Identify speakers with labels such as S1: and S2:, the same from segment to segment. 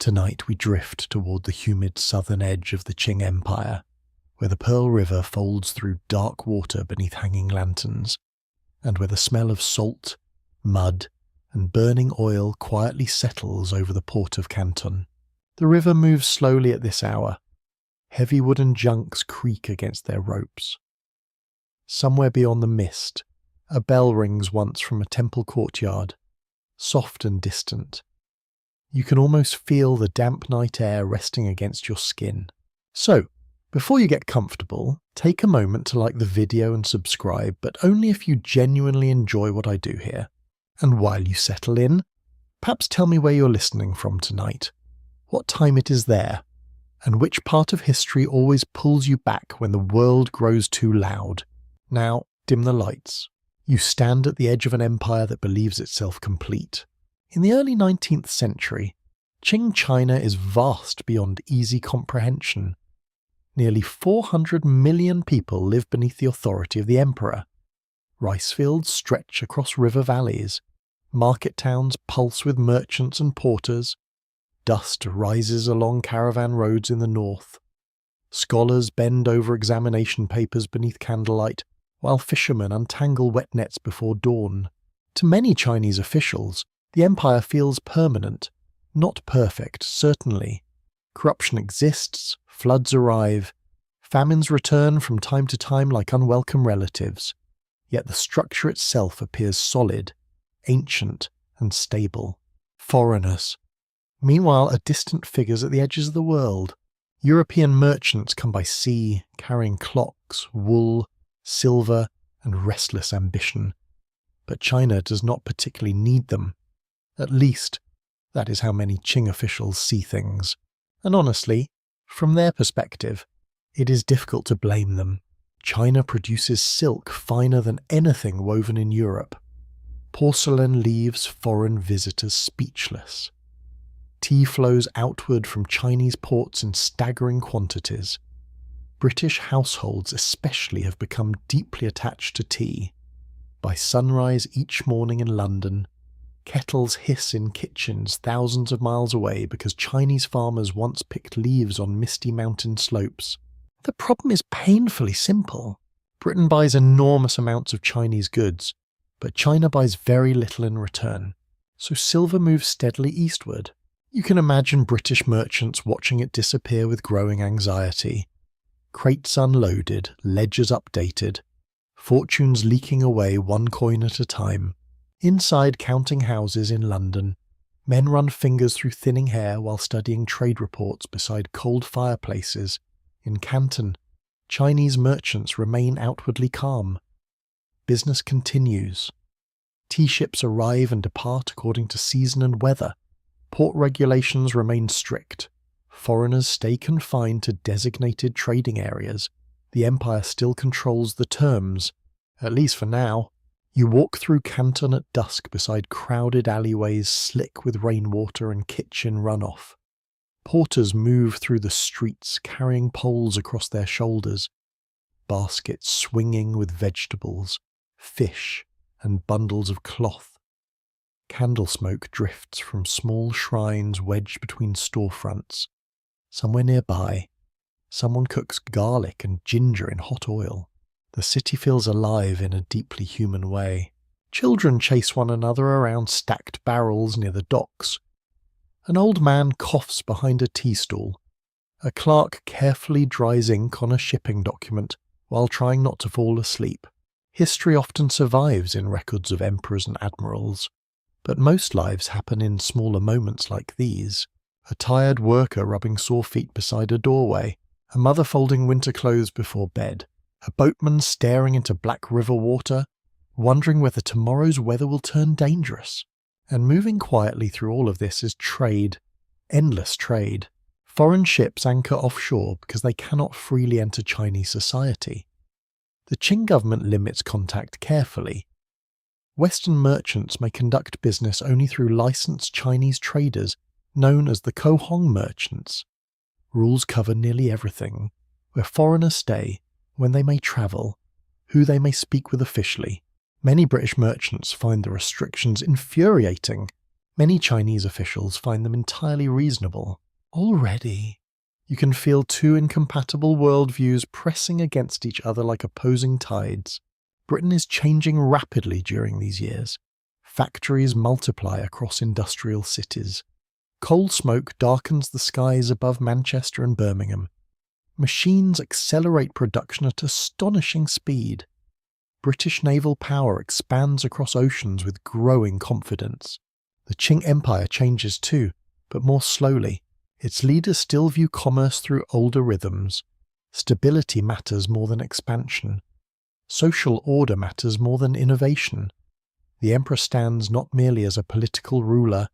S1: Tonight we drift toward the humid southern edge of the Qing Empire, where the Pearl River folds through dark water beneath hanging lanterns, and where the smell of salt, mud, and burning oil quietly settles over the port of Canton. The river moves slowly at this hour. Heavy wooden junks creak against their ropes. Somewhere beyond the mist, a bell rings once from a temple courtyard, soft and distant. You can almost feel the damp night air resting against your skin. So, before you get comfortable, take a moment to like the video and subscribe, but only if you genuinely enjoy what I do here. And while you settle in, perhaps tell me where you're listening from tonight, what time it is there, and which part of history always pulls you back when the world grows too loud. Now, dim the lights. You stand at the edge of an empire that believes itself complete. In the early 19th century, Qing China is vast beyond easy comprehension. Nearly 400 million people live beneath the authority of the emperor. Rice fields stretch across river valleys. Market towns pulse with merchants and porters. Dust rises along caravan roads in the north. Scholars bend over examination papers beneath candlelight, while fishermen untangle wet nets before dawn. To many Chinese officials, the empire feels permanent, not perfect, certainly. Corruption exists, floods arrive, famines return from time to time like unwelcome relatives, yet the structure itself appears solid, ancient, and stable. Foreigners, meanwhile, are distant figures at the edges of the world. European merchants come by sea, carrying clocks, wool, silver, and restless ambition. But China does not particularly need them. At least, that is how many Qing officials see things. And honestly, from their perspective, it is difficult to blame them. China produces silk finer than anything woven in Europe. Porcelain leaves foreign visitors speechless. Tea flows outward from Chinese ports in staggering quantities. British households especially have become deeply attached to tea. By sunrise each morning in London, kettles hiss in kitchens thousands of miles away because Chinese farmers once picked leaves on misty mountain slopes. The problem is painfully simple. Britain buys enormous amounts of Chinese goods, but China buys very little in return, so silver moves steadily eastward. You can imagine British merchants watching it disappear with growing anxiety. Crates unloaded, ledgers updated, fortunes leaking away one coin at a time. Inside counting houses in London, men run fingers through thinning hair while studying trade reports beside cold fireplaces. In Canton, Chinese merchants remain outwardly calm. Business continues. Tea ships arrive and depart according to season and weather. Port regulations remain strict. Foreigners stay confined to designated trading areas. The empire still controls the terms, at least for now. You walk through Canton at dusk beside crowded alleyways slick with rainwater and kitchen runoff. Porters move through the streets carrying poles across their shoulders, baskets swinging with vegetables, fish, and bundles of cloth. Candle smoke drifts from small shrines wedged between storefronts. Somewhere nearby, someone cooks garlic and ginger in hot oil. The city feels alive in a deeply human way. Children chase one another around stacked barrels near the docks. An old man coughs behind a tea stall. A clerk carefully dries ink on a shipping document while trying not to fall asleep. History often survives in records of emperors and admirals, but most lives happen in smaller moments like these. A tired worker rubbing sore feet beside a doorway, a mother folding winter clothes before bed, a boatman staring into black river water, wondering whether tomorrow's weather will turn dangerous. And moving quietly through all of this is trade, endless trade. Foreign ships anchor offshore because they cannot freely enter Chinese society. The Qing government limits contact carefully. Western merchants may conduct business only through licensed Chinese traders known as the Kohong merchants. Rules cover nearly everything: where foreigners stay, when they may travel, who they may speak with officially. Many British merchants find the restrictions infuriating. Many Chinese officials find them entirely reasonable. Already, you can feel two incompatible worldviews pressing against each other like opposing tides. Britain is changing rapidly during these years. Factories multiply across industrial cities. Coal smoke darkens the skies above Manchester and Birmingham. Machines accelerate production at astonishing speed. British naval power expands across oceans with growing confidence. The Qing Empire changes too, but more slowly. Its leaders still view commerce through older rhythms. Stability matters more than expansion. Social order matters more than innovation. The emperor stands not merely as a political ruler,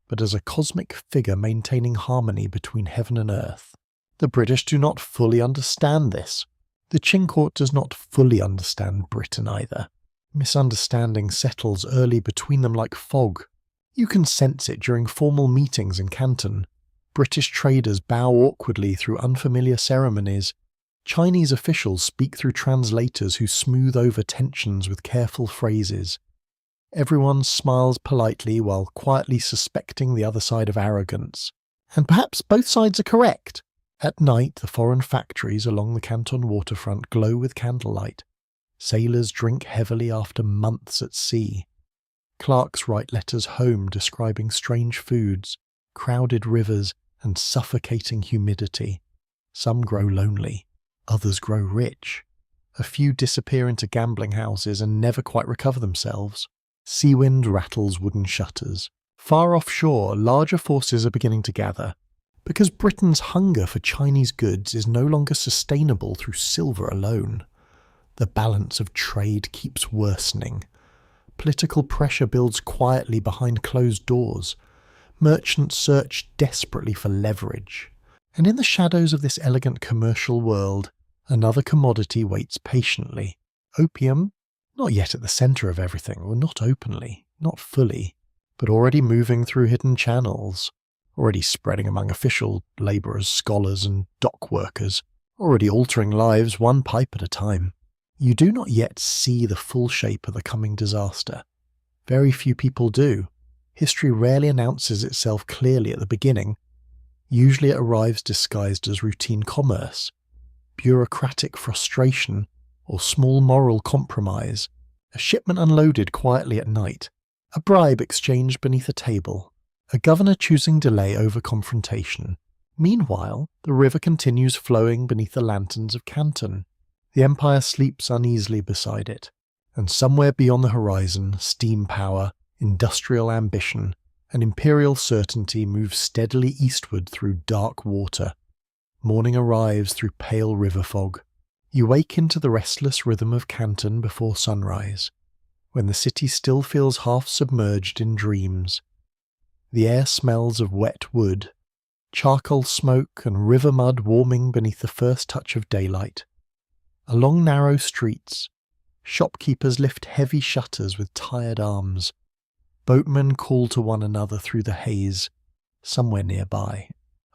S1: but as a cosmic figure maintaining harmony between heaven and earth. The British do not fully understand this. The Qing court does not fully understand Britain either. Misunderstanding settles early between them like fog. You can sense it during formal meetings in Canton. British traders bow awkwardly through unfamiliar ceremonies. Chinese officials speak through translators who smooth over tensions with careful phrases. Everyone smiles politely while quietly suspecting the other side of arrogance. And perhaps both sides are correct. At night, the foreign factories along the Canton waterfront glow with candlelight. Sailors drink heavily after months at sea. Clerks write letters home describing strange foods, crowded rivers, and suffocating humidity. Some grow lonely, others grow rich. A few disappear into gambling houses and never quite recover themselves. Sea wind rattles wooden shutters. Far offshore, larger forces are beginning to gather. Because Britain's hunger for Chinese goods is no longer sustainable through silver alone. The balance of trade keeps worsening. Political pressure builds quietly behind closed doors. Merchants search desperately for leverage. And in the shadows of this elegant commercial world, another commodity waits patiently. Opium, not yet at the centre of everything, or not openly, not fully, but already moving through hidden channels, already spreading among official labourers, scholars and dock workers, already altering lives one pipe at a time. You do not yet see the full shape of the coming disaster. Very few people do. History rarely announces itself clearly at the beginning. Usually it arrives disguised as routine commerce, bureaucratic frustration, or small moral compromise, a shipment unloaded quietly at night, a bribe exchanged beneath a table, a governor choosing delay over confrontation. Meanwhile, the river continues flowing beneath the lanterns of Canton. The empire sleeps uneasily beside it, and somewhere beyond the horizon, steam power, industrial ambition, and imperial certainty moves steadily eastward through dark water. Morning arrives through pale river fog. You wake into the restless rhythm of Canton before sunrise, when the city still feels half submerged in dreams. The air smells of wet wood, charcoal smoke and river mud warming beneath the first touch of daylight. Along narrow streets, shopkeepers lift heavy shutters with tired arms. Boatmen call to one another through the haze, somewhere nearby.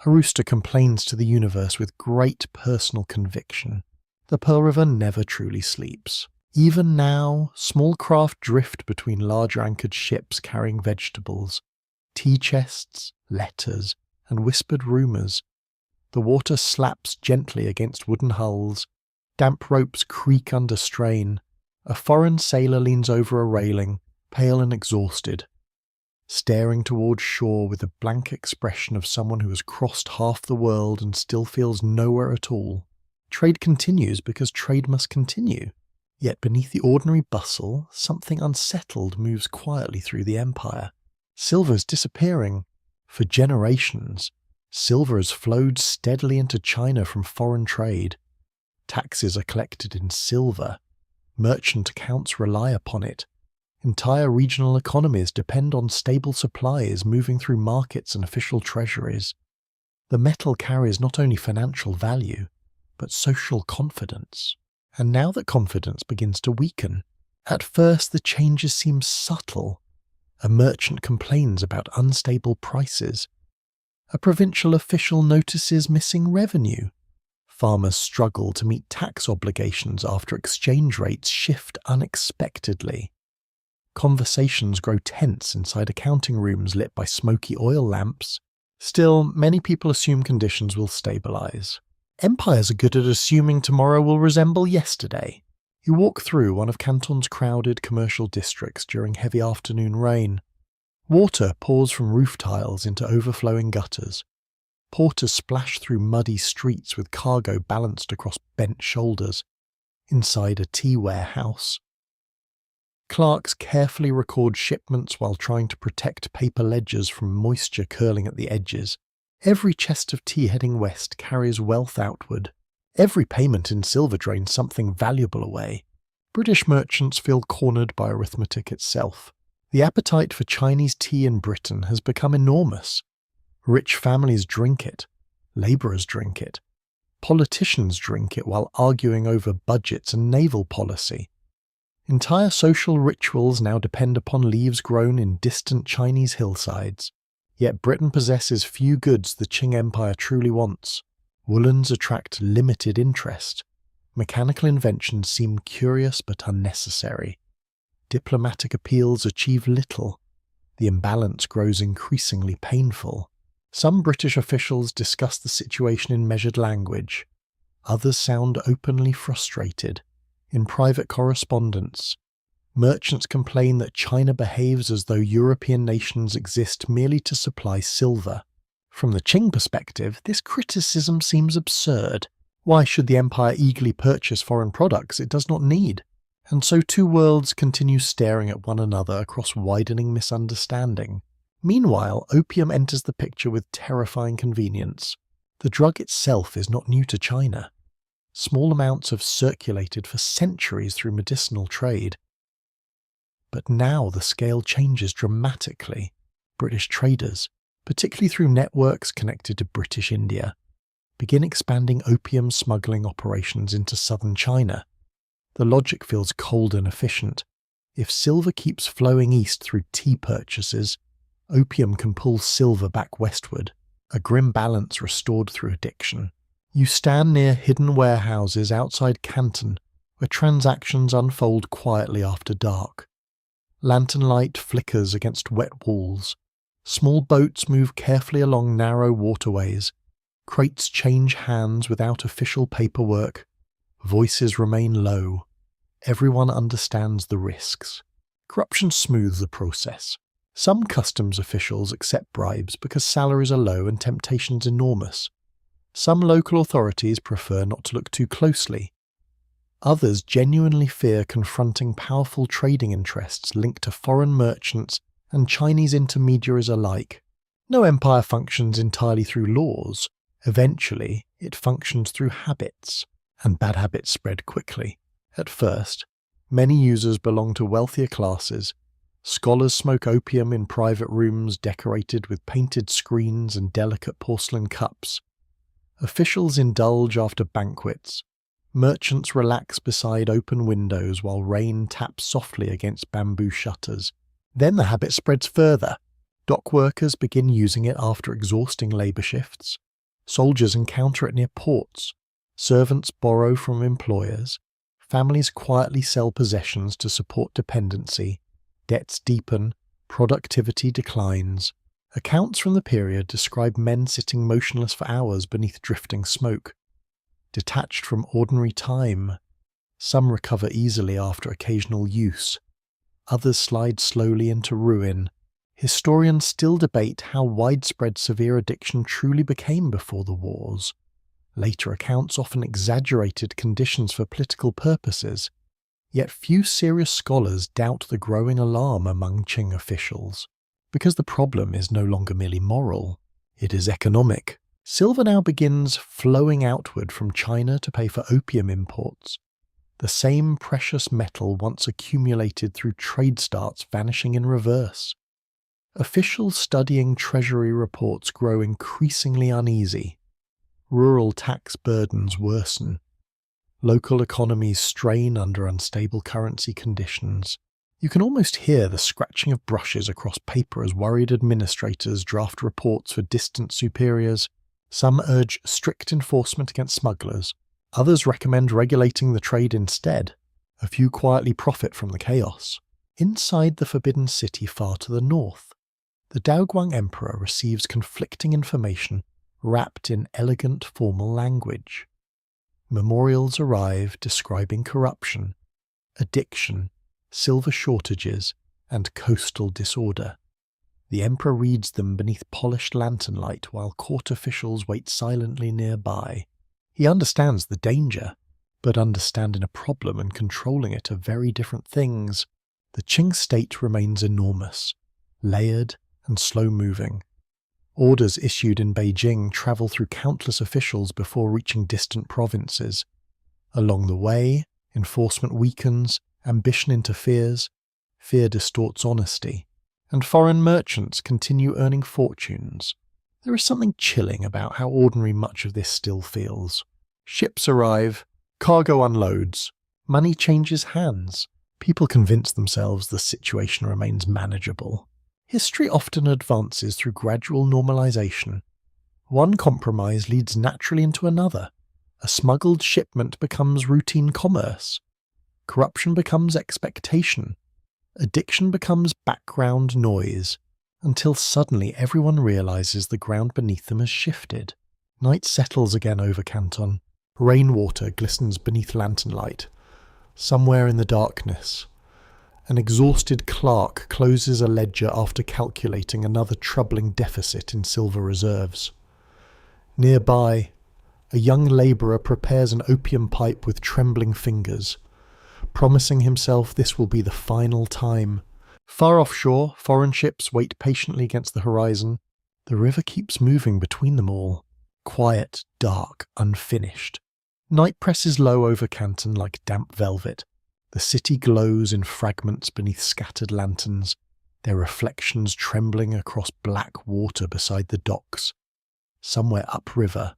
S1: A rooster complains to the universe with great personal conviction. The Pearl River never truly sleeps. Even now, small craft drift between large anchored ships carrying vegetables, tea chests, letters, and whispered rumours. The water slaps gently against wooden hulls. Damp ropes creak under strain. A foreign sailor leans over a railing, pale and exhausted, staring towards shore with the blank expression of someone who has crossed half the world and still feels nowhere at all. Trade continues because trade must continue. Yet beneath the ordinary bustle, something unsettled moves quietly through the empire. Silver is disappearing. For generations, silver has flowed steadily into China from foreign trade. Taxes are collected in silver. Merchant accounts rely upon it. Entire regional economies depend on stable supplies moving through markets and official treasuries. The metal carries not only financial value, but social confidence. And now that confidence begins to weaken, at first the changes seem subtle. A merchant complains about unstable prices. A provincial official notices missing revenue. Farmers struggle to meet tax obligations after exchange rates shift unexpectedly. Conversations grow tense inside accounting rooms lit by smoky oil lamps. Still, many people assume conditions will stabilize. Empires are good at assuming tomorrow will resemble yesterday. You walk through one of Canton's crowded commercial districts during heavy afternoon rain. Water pours from roof tiles into overflowing gutters. Porters splash through muddy streets with cargo balanced across bent shoulders. Inside a tea warehouse, clerks carefully record shipments while trying to protect paper ledgers from moisture curling at the edges. Every chest of tea heading west carries wealth outward. Every payment in silver drains something valuable away. British merchants feel cornered by arithmetic itself. The appetite for Chinese tea in Britain has become enormous. Rich families drink it. Labourers drink it. Politicians drink it while arguing over budgets and naval policy. Entire social rituals now depend upon leaves grown in distant Chinese hillsides. Yet Britain possesses few goods the Qing Empire truly wants. Woolens attract limited interest. Mechanical inventions seem curious but unnecessary. Diplomatic appeals achieve little. The imbalance grows increasingly painful. Some British officials discuss the situation in measured language. Others sound openly frustrated. In private correspondence, merchants complain that China behaves as though European nations exist merely to supply silver. From the Qing perspective, this criticism seems absurd. Why should the empire eagerly purchase foreign products it does not need? And so two worlds continue staring at one another across widening misunderstanding. Meanwhile, opium enters the picture with terrifying convenience. The drug itself is not new to China. Small amounts have circulated for centuries through medicinal trade. But now the scale changes dramatically. British traders, particularly through networks connected to British India, begin expanding opium smuggling operations into southern China. The logic feels cold and efficient. If silver keeps flowing east through tea purchases, opium can pull silver back westward, a grim balance restored through addiction. You stand near hidden warehouses outside Canton, where transactions unfold quietly after dark. Lantern light flickers against wet walls. Small boats move carefully along narrow waterways. Crates change hands without official paperwork. Voices remain low. Everyone understands the risks. Corruption smooths the process. Some customs officials accept bribes because salaries are low and temptations enormous. Some local authorities prefer not to look too closely. Others genuinely fear confronting powerful trading interests linked to foreign merchants and Chinese intermediaries alike. No empire functions entirely through laws. Eventually, it functions through habits, and bad habits spread quickly. At first, many users belong to wealthier classes. Scholars smoke opium in private rooms decorated with painted screens and delicate porcelain cups. Officials indulge after banquets. Merchants relax beside open windows while rain taps softly against bamboo shutters. Then the habit spreads further. Dock workers begin using it after exhausting labour shifts. Soldiers encounter it near ports. Servants borrow from employers. Families quietly sell possessions to support dependency. Debts deepen. Productivity declines. Accounts from the period describe men sitting motionless for hours beneath drifting smoke. Detached from ordinary time, some recover easily after occasional use. Others slide slowly into ruin. Historians still debate how widespread severe addiction truly became before the wars. Later accounts often exaggerated conditions for political purposes, yet few serious scholars doubt the growing alarm among Qing officials. Because the problem is no longer merely moral, it is economic. Silver now begins flowing outward from China to pay for opium imports. The same precious metal once accumulated through trade starts vanishing in reverse. Officials studying treasury reports grow increasingly uneasy. Rural tax burdens worsen. Local economies strain under unstable currency conditions. You can almost hear the scratching of brushes across paper as worried administrators draft reports for distant superiors. Some urge strict enforcement against smugglers. Others recommend regulating the trade instead. A few quietly profit from the chaos. Inside the Forbidden City far to the north, the Daoguang Emperor receives conflicting information wrapped in elegant formal language. Memorials arrive describing corruption, addiction, silver shortages, and coastal disorder. The Emperor reads them beneath polished lantern light while court officials wait silently nearby. He understands the danger, but understanding a problem and controlling it are very different things. The Qing state remains enormous, layered and slow-moving. Orders issued in Beijing travel through countless officials before reaching distant provinces. Along the way, enforcement weakens, ambition interferes, fear distorts honesty, and foreign merchants continue earning fortunes. There is something chilling about how ordinary much of this still feels. Ships arrive, cargo unloads, money changes hands. People convince themselves the situation remains manageable. History often advances through gradual normalization. One compromise leads naturally into another. A smuggled shipment becomes routine commerce. Corruption becomes expectation. Addiction becomes background noise, until suddenly everyone realizes the ground beneath them has shifted. Night settles again over Canton. Rainwater glistens beneath lantern light. Somewhere in the darkness, an exhausted clerk closes a ledger after calculating another troubling deficit in silver reserves. Nearby, a young labourer prepares an opium pipe with trembling fingers, promising himself this will be the final time. Far offshore, foreign ships wait patiently against the horizon. The river keeps moving between them all, quiet, dark, unfinished. Night presses low over Canton like damp velvet. The city glows in fragments beneath scattered lanterns, their reflections trembling across black water beside the docks. Somewhere upriver,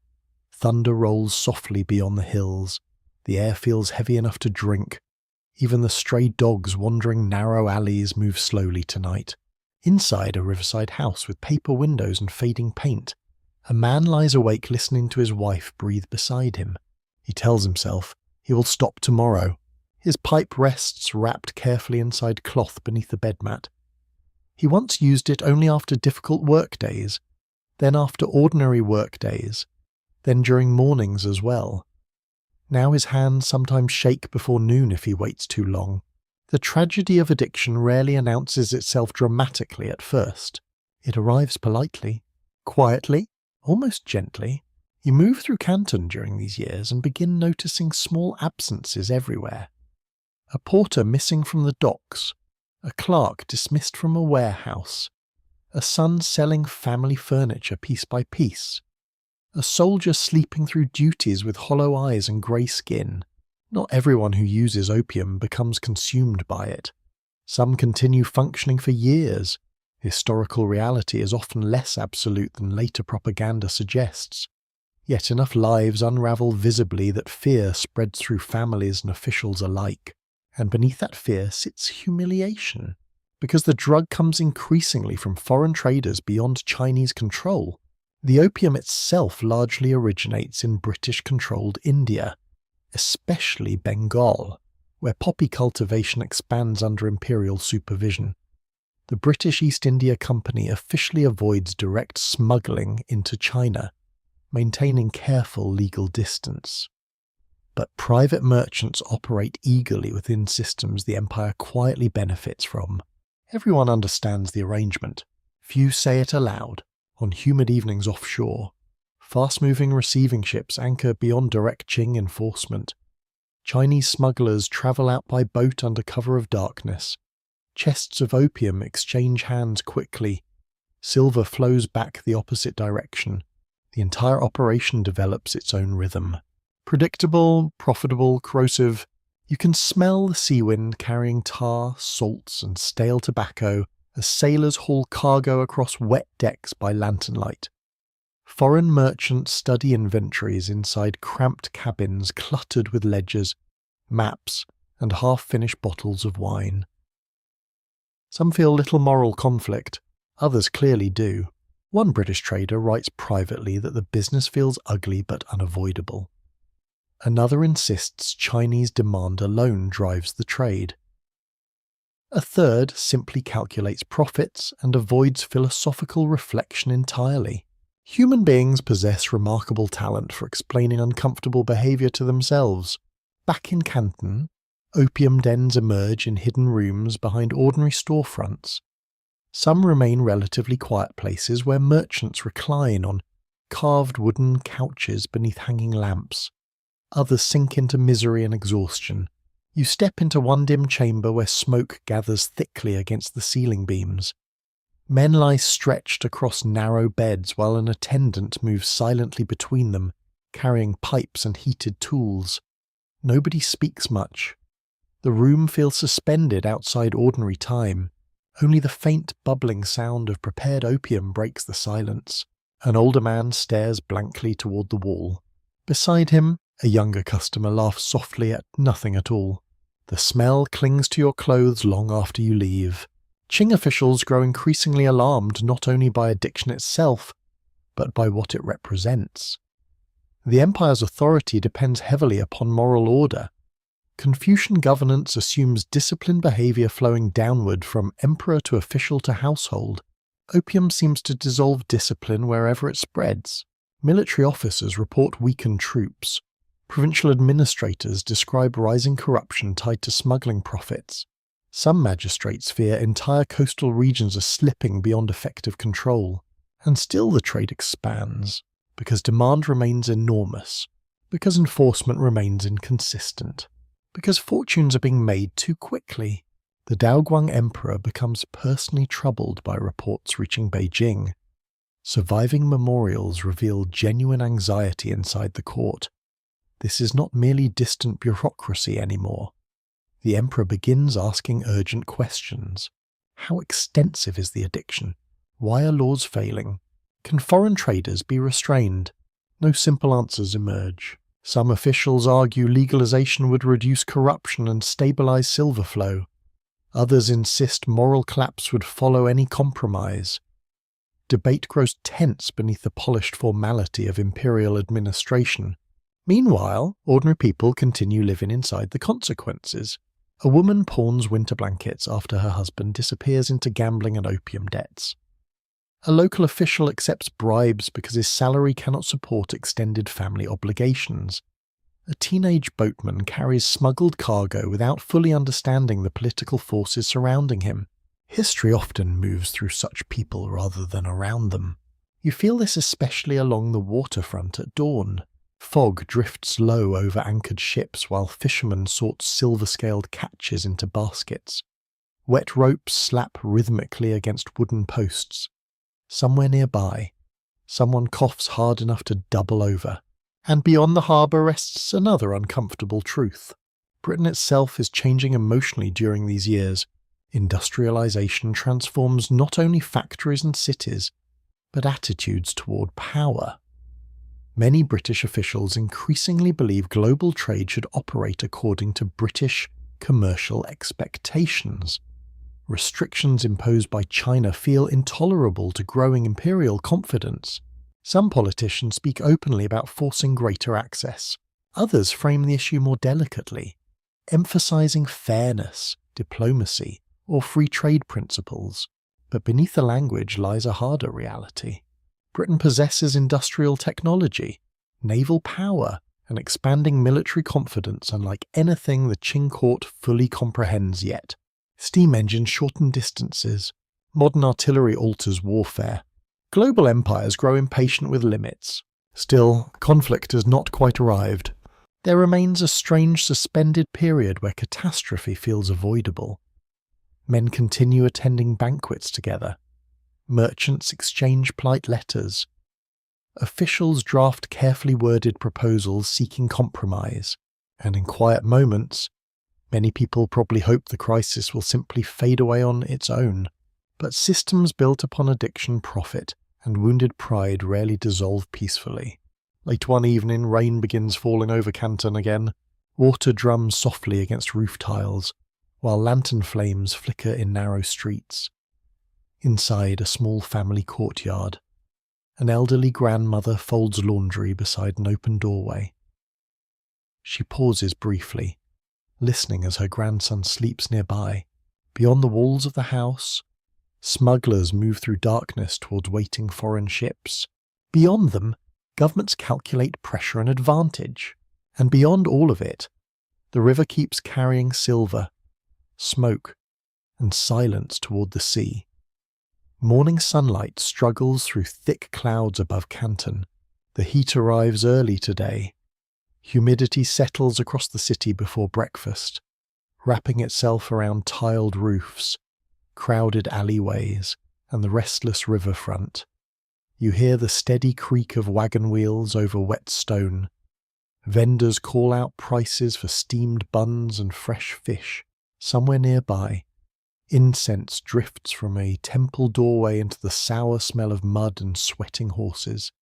S1: thunder rolls softly beyond the hills. The air feels heavy enough to drink. Even the stray dogs wandering narrow alleys move slowly tonight. Inside a riverside house with paper windows and fading paint, a man lies awake listening to his wife breathe beside him. He tells himself he will stop tomorrow. His pipe rests wrapped carefully inside cloth beneath the bed mat. He once used it only after difficult work days, then after ordinary work days, then during mornings as well. Now his hands sometimes shake before noon if he waits too long. The tragedy of addiction rarely announces itself dramatically at first. It arrives politely, quietly, almost gently. You move through Canton during these years and begin noticing small absences everywhere. A porter missing from the docks, a clerk dismissed from a warehouse, a son selling family furniture piece by piece, a soldier sleeping through duties with hollow eyes and grey skin. Not everyone who uses opium becomes consumed by it. Some continue functioning for years. Historical reality is often less absolute than later propaganda suggests. Yet enough lives unravel visibly that fear spreads through families and officials alike. And beneath that fear sits humiliation, because the drug comes increasingly from foreign traders beyond Chinese control. The opium itself largely originates in British-controlled India, especially Bengal, where poppy cultivation expands under imperial supervision. The British East India Company officially avoids direct smuggling into China, maintaining careful legal distance. But private merchants operate eagerly within systems the empire quietly benefits from. Everyone understands the arrangement. Few say it aloud. On humid evenings offshore, fast-moving receiving ships anchor beyond direct Qing enforcement. Chinese smugglers travel out by boat under cover of darkness. Chests of opium exchange hands quickly. Silver flows back the opposite direction. The entire operation develops its own rhythm. Predictable, profitable, corrosive, you can smell the sea wind carrying tar, salts, and stale tobacco as sailors haul cargo across wet decks by lantern light. Foreign merchants study inventories inside cramped cabins cluttered with ledgers, maps, and half-finished bottles of wine. Some feel little moral conflict, others clearly do. One British trader writes privately that the business feels ugly but unavoidable. Another insists Chinese demand alone drives the trade. A third simply calculates profits and avoids philosophical reflection entirely. Human beings possess remarkable talent for explaining uncomfortable behaviour to themselves. Back in Canton, opium dens emerge in hidden rooms behind ordinary storefronts. Some remain relatively quiet places where merchants recline on carved wooden couches beneath hanging lamps. Others sink into misery and exhaustion. You step into one dim chamber where smoke gathers thickly against the ceiling beams. Men lie stretched across narrow beds while an attendant moves silently between them, carrying pipes and heated tools. Nobody speaks much. The room feels suspended outside ordinary time. Only the faint bubbling sound of prepared opium breaks the silence. An older man stares blankly toward the wall. Beside him, a younger customer laughs softly at nothing at all. The smell clings to your clothes long after you leave. Qing officials grow increasingly alarmed not only by addiction itself, but by what it represents. The empire's authority depends heavily upon moral order. Confucian governance assumes disciplined behaviour flowing downward from emperor to official to household. Opium seems to dissolve discipline wherever it spreads. Military officers report weakened troops. Provincial administrators describe rising corruption tied to smuggling profits. Some magistrates fear entire coastal regions are slipping beyond effective control. And still the trade expands, because demand remains enormous, because enforcement remains inconsistent, because fortunes are being made too quickly. The Daoguang emperor becomes personally troubled by reports reaching Beijing. Surviving memorials reveal genuine anxiety inside the court. This is not merely distant bureaucracy anymore. The emperor begins asking urgent questions. How extensive is the addiction? Why are laws failing? Can foreign traders be restrained? No simple answers emerge. Some officials argue legalization would reduce corruption and stabilize silver flow. Others insist moral collapse would follow any compromise. Debate grows tense beneath the polished formality of imperial administration. Meanwhile, ordinary people continue living inside the consequences. A woman pawns winter blankets after her husband disappears into gambling and opium debts. A local official accepts bribes because his salary cannot support extended family obligations. A teenage boatman carries smuggled cargo without fully understanding the political forces surrounding him. History often moves through such people rather than around them. You feel this especially along the waterfront at dawn. Fog drifts low over anchored ships while fishermen sort silver-scaled catches into baskets. Wet ropes slap rhythmically against wooden posts. Somewhere nearby, someone coughs hard enough to double over. And beyond the harbour rests another uncomfortable truth. Britain itself is changing emotionally during these years. Industrialisation transforms not only factories and cities, but attitudes toward power. Many British officials increasingly believe global trade should operate according to British commercial expectations. Restrictions imposed by China feel intolerable to growing imperial confidence. Some politicians speak openly about forcing greater access. Others frame the issue more delicately, emphasizing fairness, diplomacy, or free trade principles. But beneath the language lies a harder reality. Britain possesses industrial technology, naval power, and expanding military confidence unlike anything the Qing court fully comprehends yet. Steam engines shorten distances. Modern artillery alters warfare. Global empires grow impatient with limits. Still, conflict has not quite arrived. There remains a strange suspended period where catastrophe feels avoidable. Men continue attending banquets together. Merchants exchange polite letters. Officials draft carefully worded proposals seeking compromise. And in quiet moments, many people probably hope the crisis will simply fade away on its own. But systems built upon addiction profit, and wounded pride rarely dissolve peacefully. Late one evening, rain begins falling over Canton again. Water drums softly against roof tiles, while lantern flames flicker in narrow streets. Inside a small family courtyard, an elderly grandmother folds laundry beside an open doorway. She pauses briefly, listening as her grandson sleeps nearby. Beyond the walls of the house, smugglers move through darkness towards waiting foreign ships. Beyond them, governments calculate pressure and advantage. And beyond all of it, the river keeps carrying silver, smoke, and silence toward the sea. Morning sunlight struggles through thick clouds above Canton. The heat arrives early today. Humidity settles across the city before breakfast, wrapping itself around tiled roofs, crowded alleyways, and the restless riverfront. You hear the steady creak of wagon wheels over wet stone. Vendors call out prices for steamed buns and fresh fish. Somewhere nearby, incense drifts from a temple doorway into the sour smell of mud and sweating horses.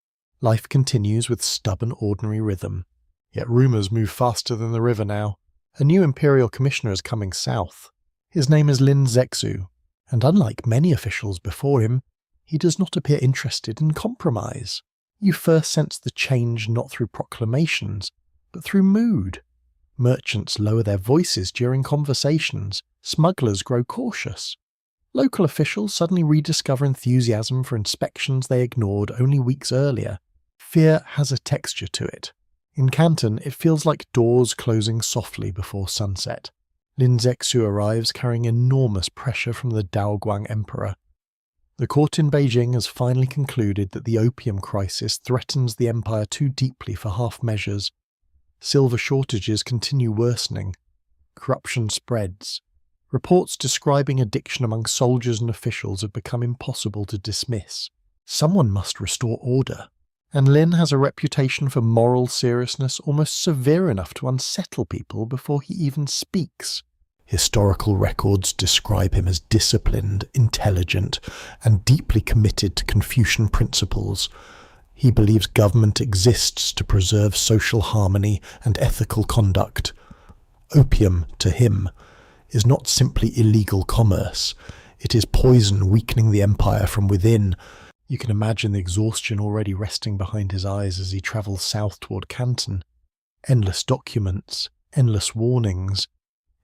S1: Life continues with stubborn ordinary rhythm. Yet rumours move faster than the river now. A new imperial commissioner is coming south. His name is Lin Zexu, and unlike many officials before him, he does not appear interested in compromise. You first sense the change not through proclamations, but through mood. Merchants lower their voices during conversations. Smugglers grow cautious. Local officials suddenly rediscover enthusiasm for inspections they ignored only weeks earlier. Fear has a texture to it. In Canton, it feels like doors closing softly before sunset. Lin Zexu arrives carrying enormous pressure from the Daoguang Emperor. The court in Beijing has finally concluded that the opium crisis threatens the empire too deeply for half measures. Silver shortages continue worsening. Corruption spreads. Reports describing addiction among soldiers and officials have become impossible to dismiss. Someone must restore order. And Lin has a reputation for moral seriousness almost severe enough to unsettle people before he even speaks. Historical records describe him as disciplined, intelligent, and deeply committed to Confucian principles. He believes government exists to preserve social harmony and ethical conduct. Opium, to him, is not simply illegal commerce. It is poison weakening the empire from within. You can imagine the exhaustion already resting behind his eyes as he travels south toward Canton. Endless documents, endless warnings,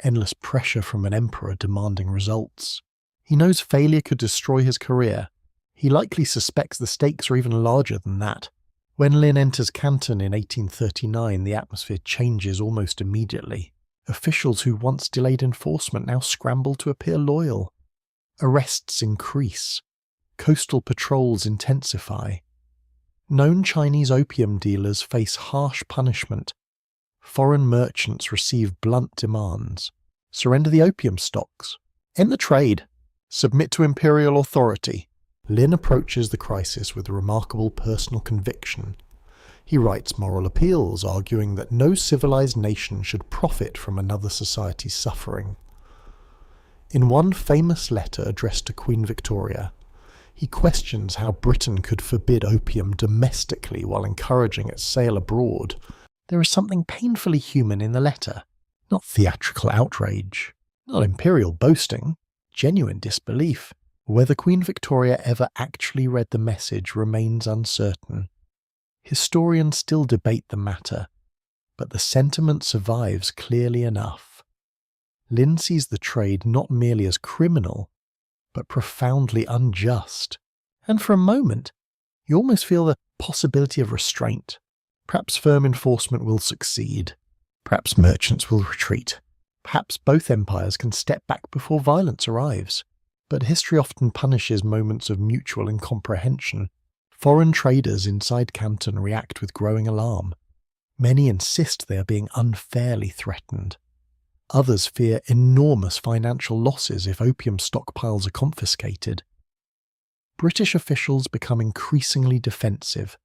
S1: endless pressure from an emperor demanding results. He knows failure could destroy his career. He likely suspects the stakes are even larger than that. When Lin enters Canton in 1839, the atmosphere changes almost immediately. Officials who once delayed enforcement now scramble to appear loyal. Arrests increase. Coastal patrols intensify. Known Chinese opium dealers face harsh punishment. Foreign merchants receive blunt demands. Surrender the opium stocks. End the trade. Submit to imperial authority. Lin approaches the crisis with remarkable personal conviction. He writes moral appeals, arguing that no civilized nation should profit from another society's suffering. In one famous letter addressed to Queen Victoria, he questions how Britain could forbid opium domestically while encouraging its sale abroad. There is something painfully human in the letter, not theatrical outrage, not imperial boasting, genuine disbelief. Whether Queen Victoria ever actually read the message remains uncertain. Historians still debate the matter, but the sentiment survives clearly enough. Lin sees the trade not merely as criminal, but profoundly unjust. And for a moment, you almost feel the possibility of restraint. Perhaps firm enforcement will succeed. Perhaps merchants will retreat. Perhaps both empires can step back before violence arrives. But history often punishes moments of mutual incomprehension. Foreign traders inside Canton react with growing alarm. Many insist they are being unfairly threatened. Others fear enormous financial losses if opium stockpiles are confiscated. British officials become increasingly defensive,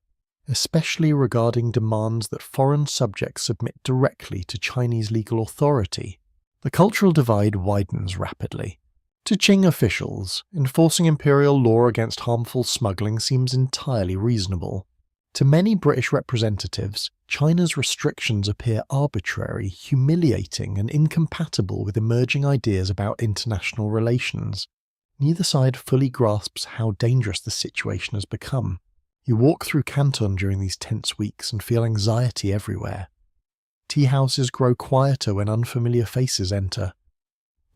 S1: especially regarding demands that foreign subjects submit directly to Chinese legal authority. The cultural divide widens rapidly. To Qing officials, enforcing imperial law against harmful smuggling seems entirely reasonable. To many British representatives, China's restrictions appear arbitrary, humiliating, and incompatible with emerging ideas about international relations. Neither side fully grasps how dangerous the situation has become. You walk through Canton during these tense weeks and feel anxiety everywhere. Tea houses grow quieter when unfamiliar faces enter.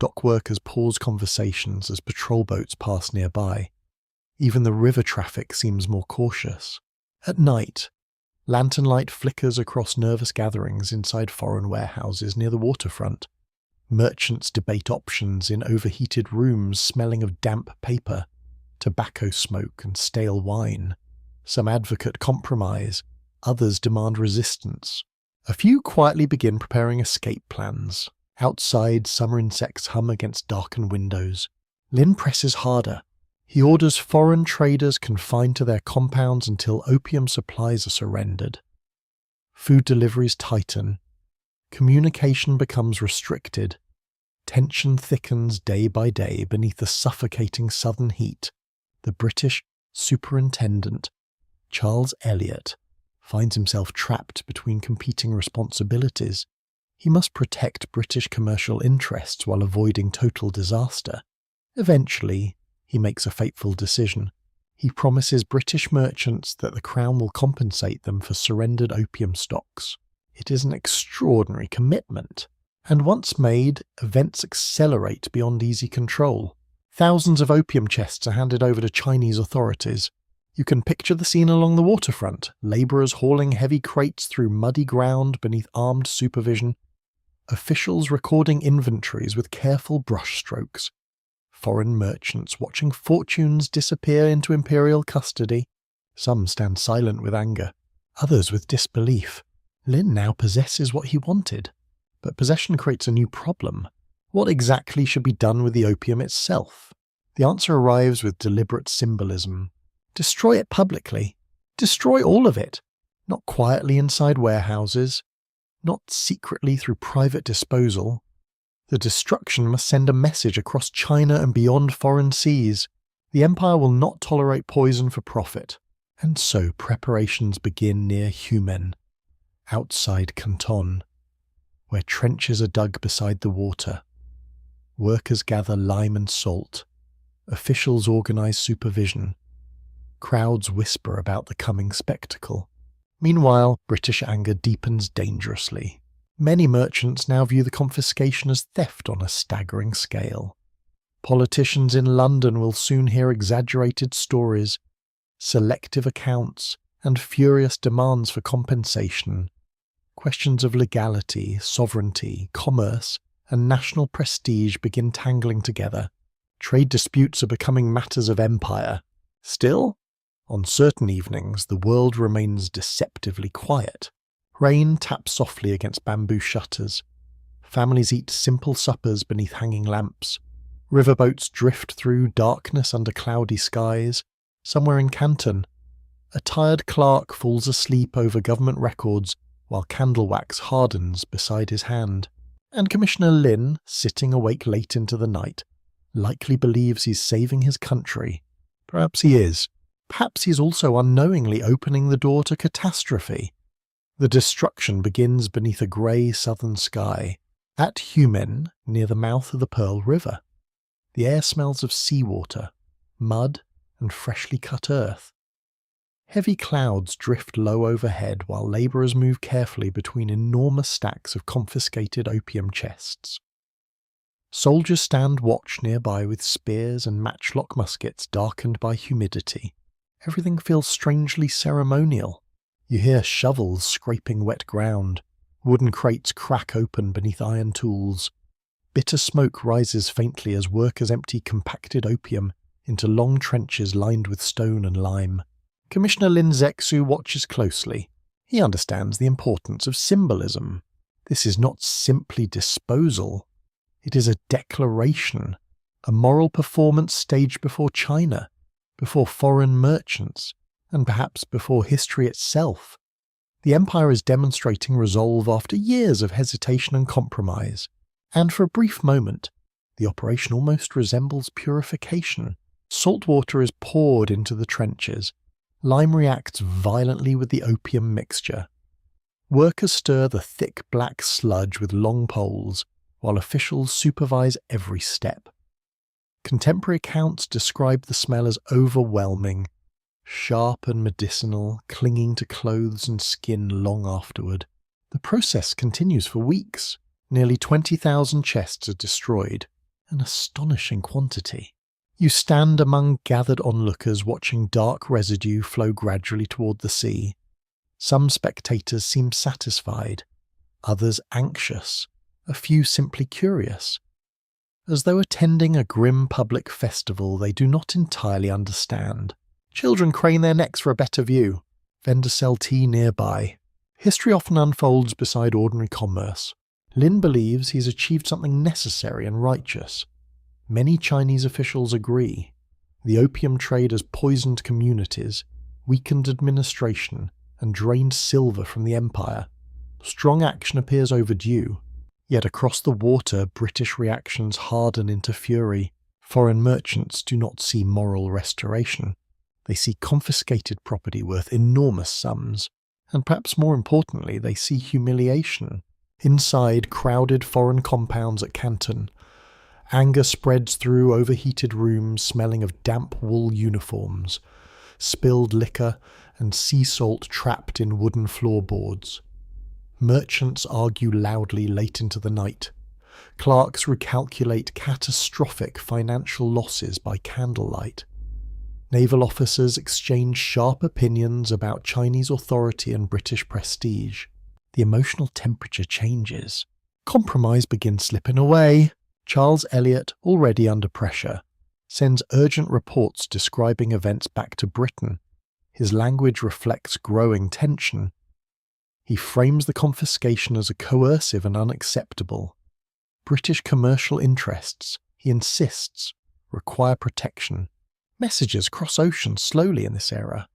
S1: Dock workers pause conversations as patrol boats pass nearby. Even the river traffic seems more cautious. At night, lantern light flickers across nervous gatherings inside foreign warehouses near the waterfront. Merchants debate options in overheated rooms smelling of damp paper, tobacco smoke and stale wine. Some advocate compromise, others demand resistance. A few quietly begin preparing escape plans. Outside, summer insects hum against darkened windows. Lin presses harder. He orders foreign traders confined to their compounds until opium supplies are surrendered. Food deliveries tighten. Communication becomes restricted. Tension thickens day by day beneath the suffocating southern heat. The British superintendent, Charles Elliot, finds himself trapped between competing responsibilities. He must protect British commercial interests while avoiding total disaster. Eventually, he makes a fateful decision. He promises British merchants that the Crown will compensate them for surrendered opium stocks. It is an extraordinary commitment. And once made, events accelerate beyond easy control. Thousands of opium chests are handed over to Chinese authorities. You can picture the scene along the waterfront, labourers hauling heavy crates through muddy ground beneath armed supervision, officials recording inventories with careful brushstrokes, foreign merchants watching fortunes disappear into imperial custody. Some stand silent with anger, others with disbelief. Lin now possesses what he wanted, but possession creates a new problem. What exactly should be done with the opium itself? The answer arrives with deliberate symbolism. Destroy it publicly. Destroy all of it. Not quietly inside warehouses. Not secretly through private disposal. The destruction must send a message across China and beyond foreign seas. The empire will not tolerate poison for profit. And so preparations begin near Humen, outside Canton, where trenches are dug beside the water. Workers gather lime and salt. Officials organize supervision. Crowds whisper about the coming spectacle. Meanwhile, British anger deepens dangerously. Many merchants now view the confiscation as theft on a staggering scale. Politicians in London will soon hear exaggerated stories, selective accounts, and furious demands for compensation. Questions of legality, sovereignty, commerce, and national prestige begin tangling together. Trade disputes are becoming matters of empire. Still, on certain evenings, the world remains deceptively quiet. Rain taps softly against bamboo shutters. Families eat simple suppers beneath hanging lamps. Riverboats drift through darkness under cloudy skies. Somewhere in Canton, a tired clerk falls asleep over government records while candle wax hardens beside his hand. And Commissioner Lin, sitting awake late into the night, likely believes he's saving his country. Perhaps he is. Perhaps he's also unknowingly opening the door to catastrophe. The destruction begins beneath a grey southern sky, at Humen, near the mouth of the Pearl River. The air smells of seawater, mud, and freshly cut earth. Heavy clouds drift low overhead while labourers move carefully between enormous stacks of confiscated opium chests. Soldiers stand watch nearby with spears and matchlock muskets darkened by humidity. Everything feels strangely ceremonial. You hear shovels scraping wet ground. Wooden crates crack open beneath iron tools. Bitter smoke rises faintly as workers empty compacted opium into long trenches lined with stone and lime. Commissioner Lin Zexu watches closely. He understands the importance of symbolism. This is not simply disposal. It is a declaration, a moral performance staged before China, before foreign merchants, and perhaps before history itself. The empire is demonstrating resolve after years of hesitation and compromise, and for a brief moment, the operation almost resembles purification. Salt water is poured into the trenches. Lime reacts violently with the opium mixture. Workers stir the thick black sludge with long poles, while officials supervise every step. Contemporary accounts describe the smell as overwhelming, sharp and medicinal, clinging to clothes and skin long afterward. The process continues for weeks. Nearly 20,000 chests are destroyed. an astonishing quantity. You stand among gathered onlookers watching dark residue flow gradually toward the sea. Some spectators seem satisfied, others anxious, a few simply curious. As though attending a grim public festival they do not entirely understand. Children crane their necks for a better view. Vendors sell tea nearby. History often unfolds beside ordinary commerce. Lin believes he's achieved something necessary and righteous. Many Chinese officials agree. The opium trade has poisoned communities, weakened administration, and drained silver from the empire. Strong action appears overdue. Yet across the water, British reactions harden into fury. Foreign merchants do not see moral restoration. They see confiscated property worth enormous sums. And perhaps more importantly, they see humiliation. Inside crowded foreign compounds at Canton, anger spreads through overheated rooms smelling of damp wool uniforms, spilled liquor, and sea salt trapped in wooden floorboards. Merchants argue loudly late into the night. Clerks recalculate catastrophic financial losses by candlelight. Naval officers exchange sharp opinions about Chinese authority and British prestige. The emotional temperature changes. Compromise begins slipping away. Charles Elliot, already under pressure, sends urgent reports describing events back to Britain. His language reflects growing tension. He frames the confiscation as a coercive and unacceptable. British commercial interests, he insists, require protection. Messages cross oceans slowly in this era.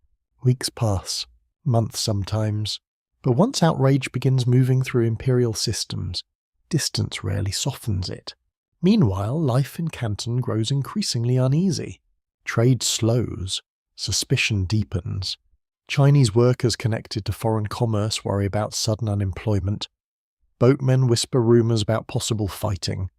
S1: Weeks pass, months sometimes. But once outrage begins moving through imperial systems, distance rarely softens it. Meanwhile, life in Canton grows increasingly uneasy. Trade slows, suspicion deepens. Chinese workers connected to foreign commerce worry about sudden unemployment. Boatmen whisper rumours about possible fighting.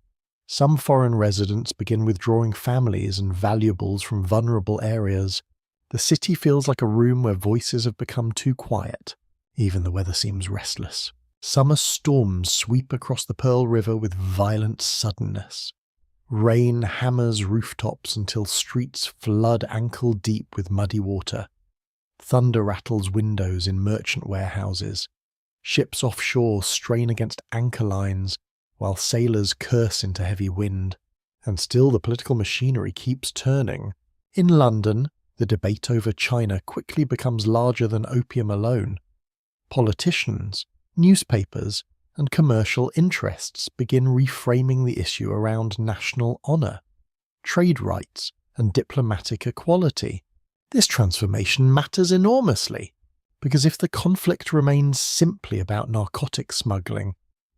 S1: Some foreign residents begin withdrawing families and valuables from vulnerable areas. The city feels like a room where voices have become too quiet. Even the weather seems restless. Summer storms sweep across the Pearl River with violent suddenness. Rain hammers rooftops until streets flood ankle-deep with muddy water. Thunder rattles windows in merchant warehouses. Ships offshore strain against anchor lines, while sailors curse into heavy wind. And still the political machinery keeps turning. In London, the debate over China quickly becomes larger than opium alone. Politicians, newspapers, and commercial interests begin reframing the issue around national honour, trade rights, and diplomatic equality. This transformation matters enormously, because if the conflict remains simply about narcotic smuggling,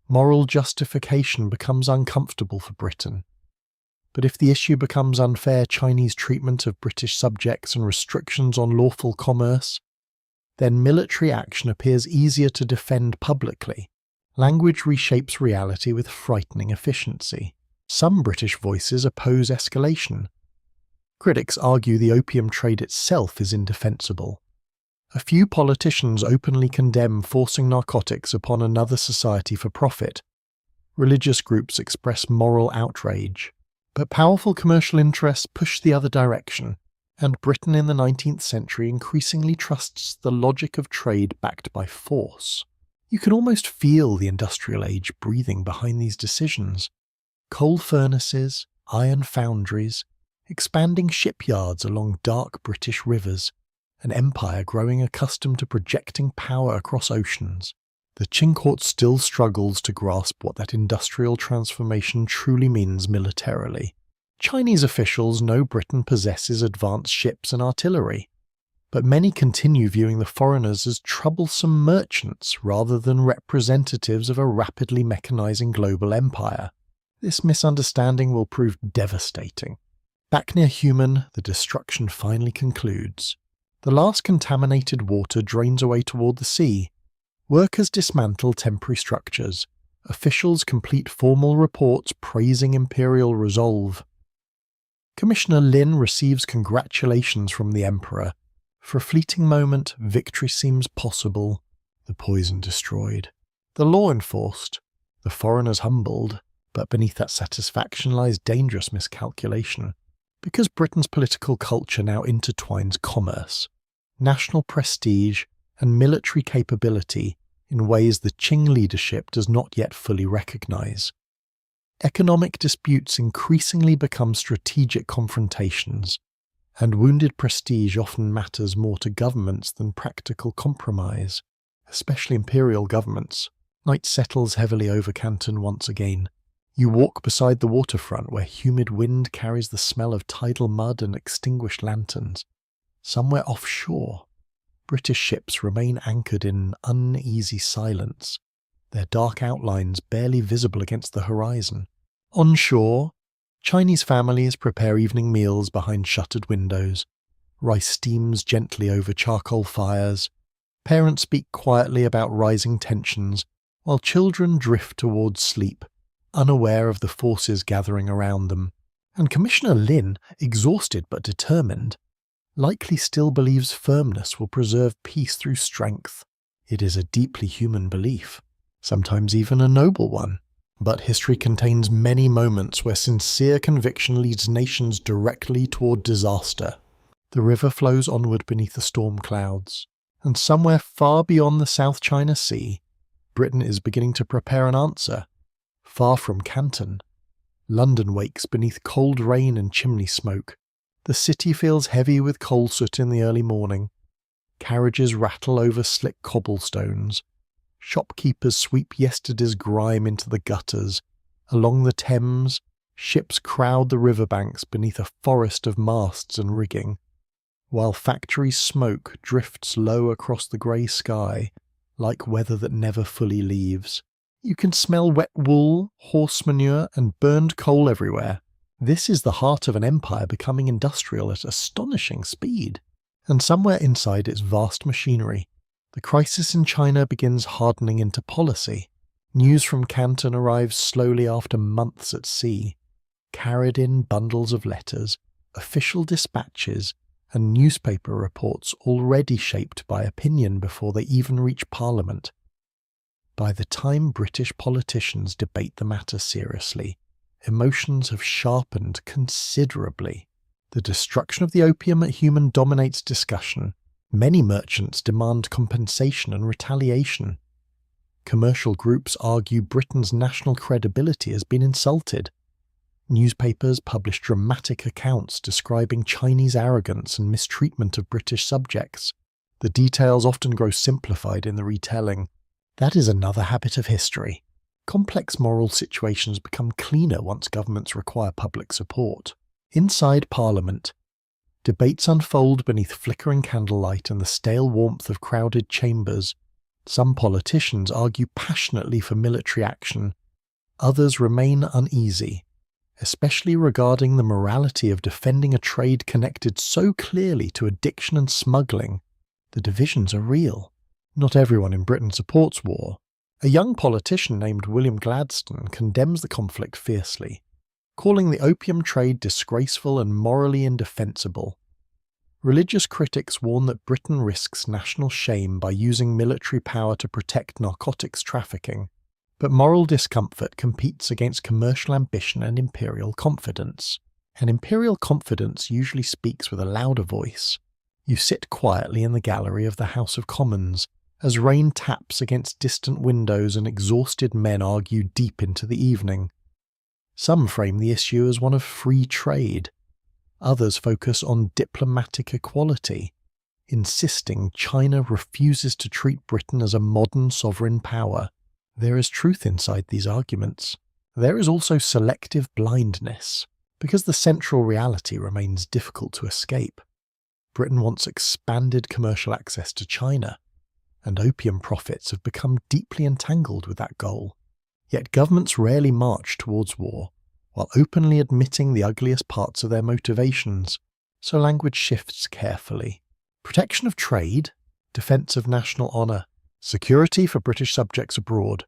S1: moral justification becomes uncomfortable for Britain. But if the issue becomes unfair Chinese treatment of British subjects and restrictions on lawful commerce, then military action appears easier to defend publicly. Language reshapes reality with frightening efficiency. Some British voices oppose escalation. Critics argue the opium trade itself is indefensible. A few politicians openly condemn forcing narcotics upon another society for profit. Religious groups express moral outrage. But powerful commercial interests push the other direction, and Britain in the 19th century increasingly trusts the logic of trade backed by force. You can almost feel the industrial age breathing behind these decisions. Coal furnaces, iron foundries, expanding shipyards along dark British rivers, an empire growing accustomed to projecting power across oceans. The Qing court still struggles to grasp what that industrial transformation truly means militarily. Chinese officials know Britain possesses advanced ships and artillery, but many continue viewing the foreigners as troublesome merchants rather than representatives of a rapidly mechanizing global empire. This misunderstanding will prove devastating. Back near Human, the destruction finally concludes. The last contaminated water drains away toward the sea. Workers dismantle temporary structures. Officials complete formal reports praising imperial resolve. Commissioner Lin receives congratulations from the Emperor. For a fleeting moment, victory seems possible. The poison destroyed. The law enforced. The foreigners humbled. But beneath that satisfaction lies dangerous miscalculation. Because Britain's political culture now intertwines commerce, national prestige, and military capability in ways the Qing leadership does not yet fully recognise. Economic disputes increasingly become strategic confrontations, and wounded prestige often matters more to governments than practical compromise, especially imperial governments. Night settles heavily over Canton once again. You walk beside the waterfront where humid wind carries the smell of tidal mud and extinguished lanterns. Somewhere offshore, British ships remain anchored in uneasy silence, their dark outlines barely visible against the horizon. On shore, Chinese families prepare evening meals behind shuttered windows. Rice steams gently over charcoal fires. Parents speak quietly about rising tensions, while children drift towards sleep, unaware of the forces gathering around them. And Commissioner Lin, exhausted but determined, likely still believes firmness will preserve peace through strength. It is a deeply human belief, sometimes even a noble one. But history contains many moments where sincere conviction leads nations directly toward disaster. The river flows onward beneath the storm clouds, and somewhere far beyond the South China Sea, Britain is beginning to prepare an answer. Far from Canton, London wakes beneath cold rain and chimney smoke. The city feels heavy with coal soot in the early morning. Carriages rattle over slick cobblestones. Shopkeepers sweep yesterday's grime into the gutters. Along the Thames, ships crowd the riverbanks beneath a forest of masts and rigging, while factory smoke drifts low across the grey sky, like weather that never fully leaves. You can smell wet wool, horse manure, and burned coal everywhere. This is the heart of an empire becoming industrial at astonishing speed. And somewhere inside its vast machinery, the crisis in China begins hardening into policy. News from Canton arrives slowly after months at sea, carried in bundles of letters, official dispatches, and newspaper reports already shaped by opinion before they even reach Parliament. By the time British politicians debate the matter seriously, emotions have sharpened considerably. The destruction of the opium human dominates discussion. Many merchants demand compensation and retaliation. Commercial groups argue Britain's national credibility has been insulted. Newspapers publish dramatic accounts describing Chinese arrogance and mistreatment of British subjects. The details often grow simplified in the retelling. That is another habit of history. Complex moral situations become cleaner once governments require public support. Inside Parliament, debates unfold beneath flickering candlelight and the stale warmth of crowded chambers. Some politicians argue passionately for military action. Others remain uneasy, especially regarding the morality of defending a trade connected so clearly to addiction and smuggling. The divisions are real. Not everyone in Britain supports war. A young politician named William Gladstone condemns the conflict fiercely, calling the opium trade disgraceful and morally indefensible. Religious critics warn that Britain risks national shame by using military power to protect narcotics trafficking, but moral discomfort competes against commercial ambition and imperial confidence. And imperial confidence usually speaks with a louder voice. You sit quietly in the gallery of the House of Commons, as rain taps against distant windows and exhausted men argue deep into the evening. Some frame the issue as one of free trade. Others focus on diplomatic equality, insisting China refuses to treat Britain as a modern sovereign power. There is truth inside these arguments. There is also selective blindness, because the central reality remains difficult to escape. Britain wants expanded commercial access to China, and opium profits have become deeply entangled with that goal. Yet governments rarely march towards war, while openly admitting the ugliest parts of their motivations, so language shifts carefully. Protection of trade, defence of national honour, security for British subjects abroad.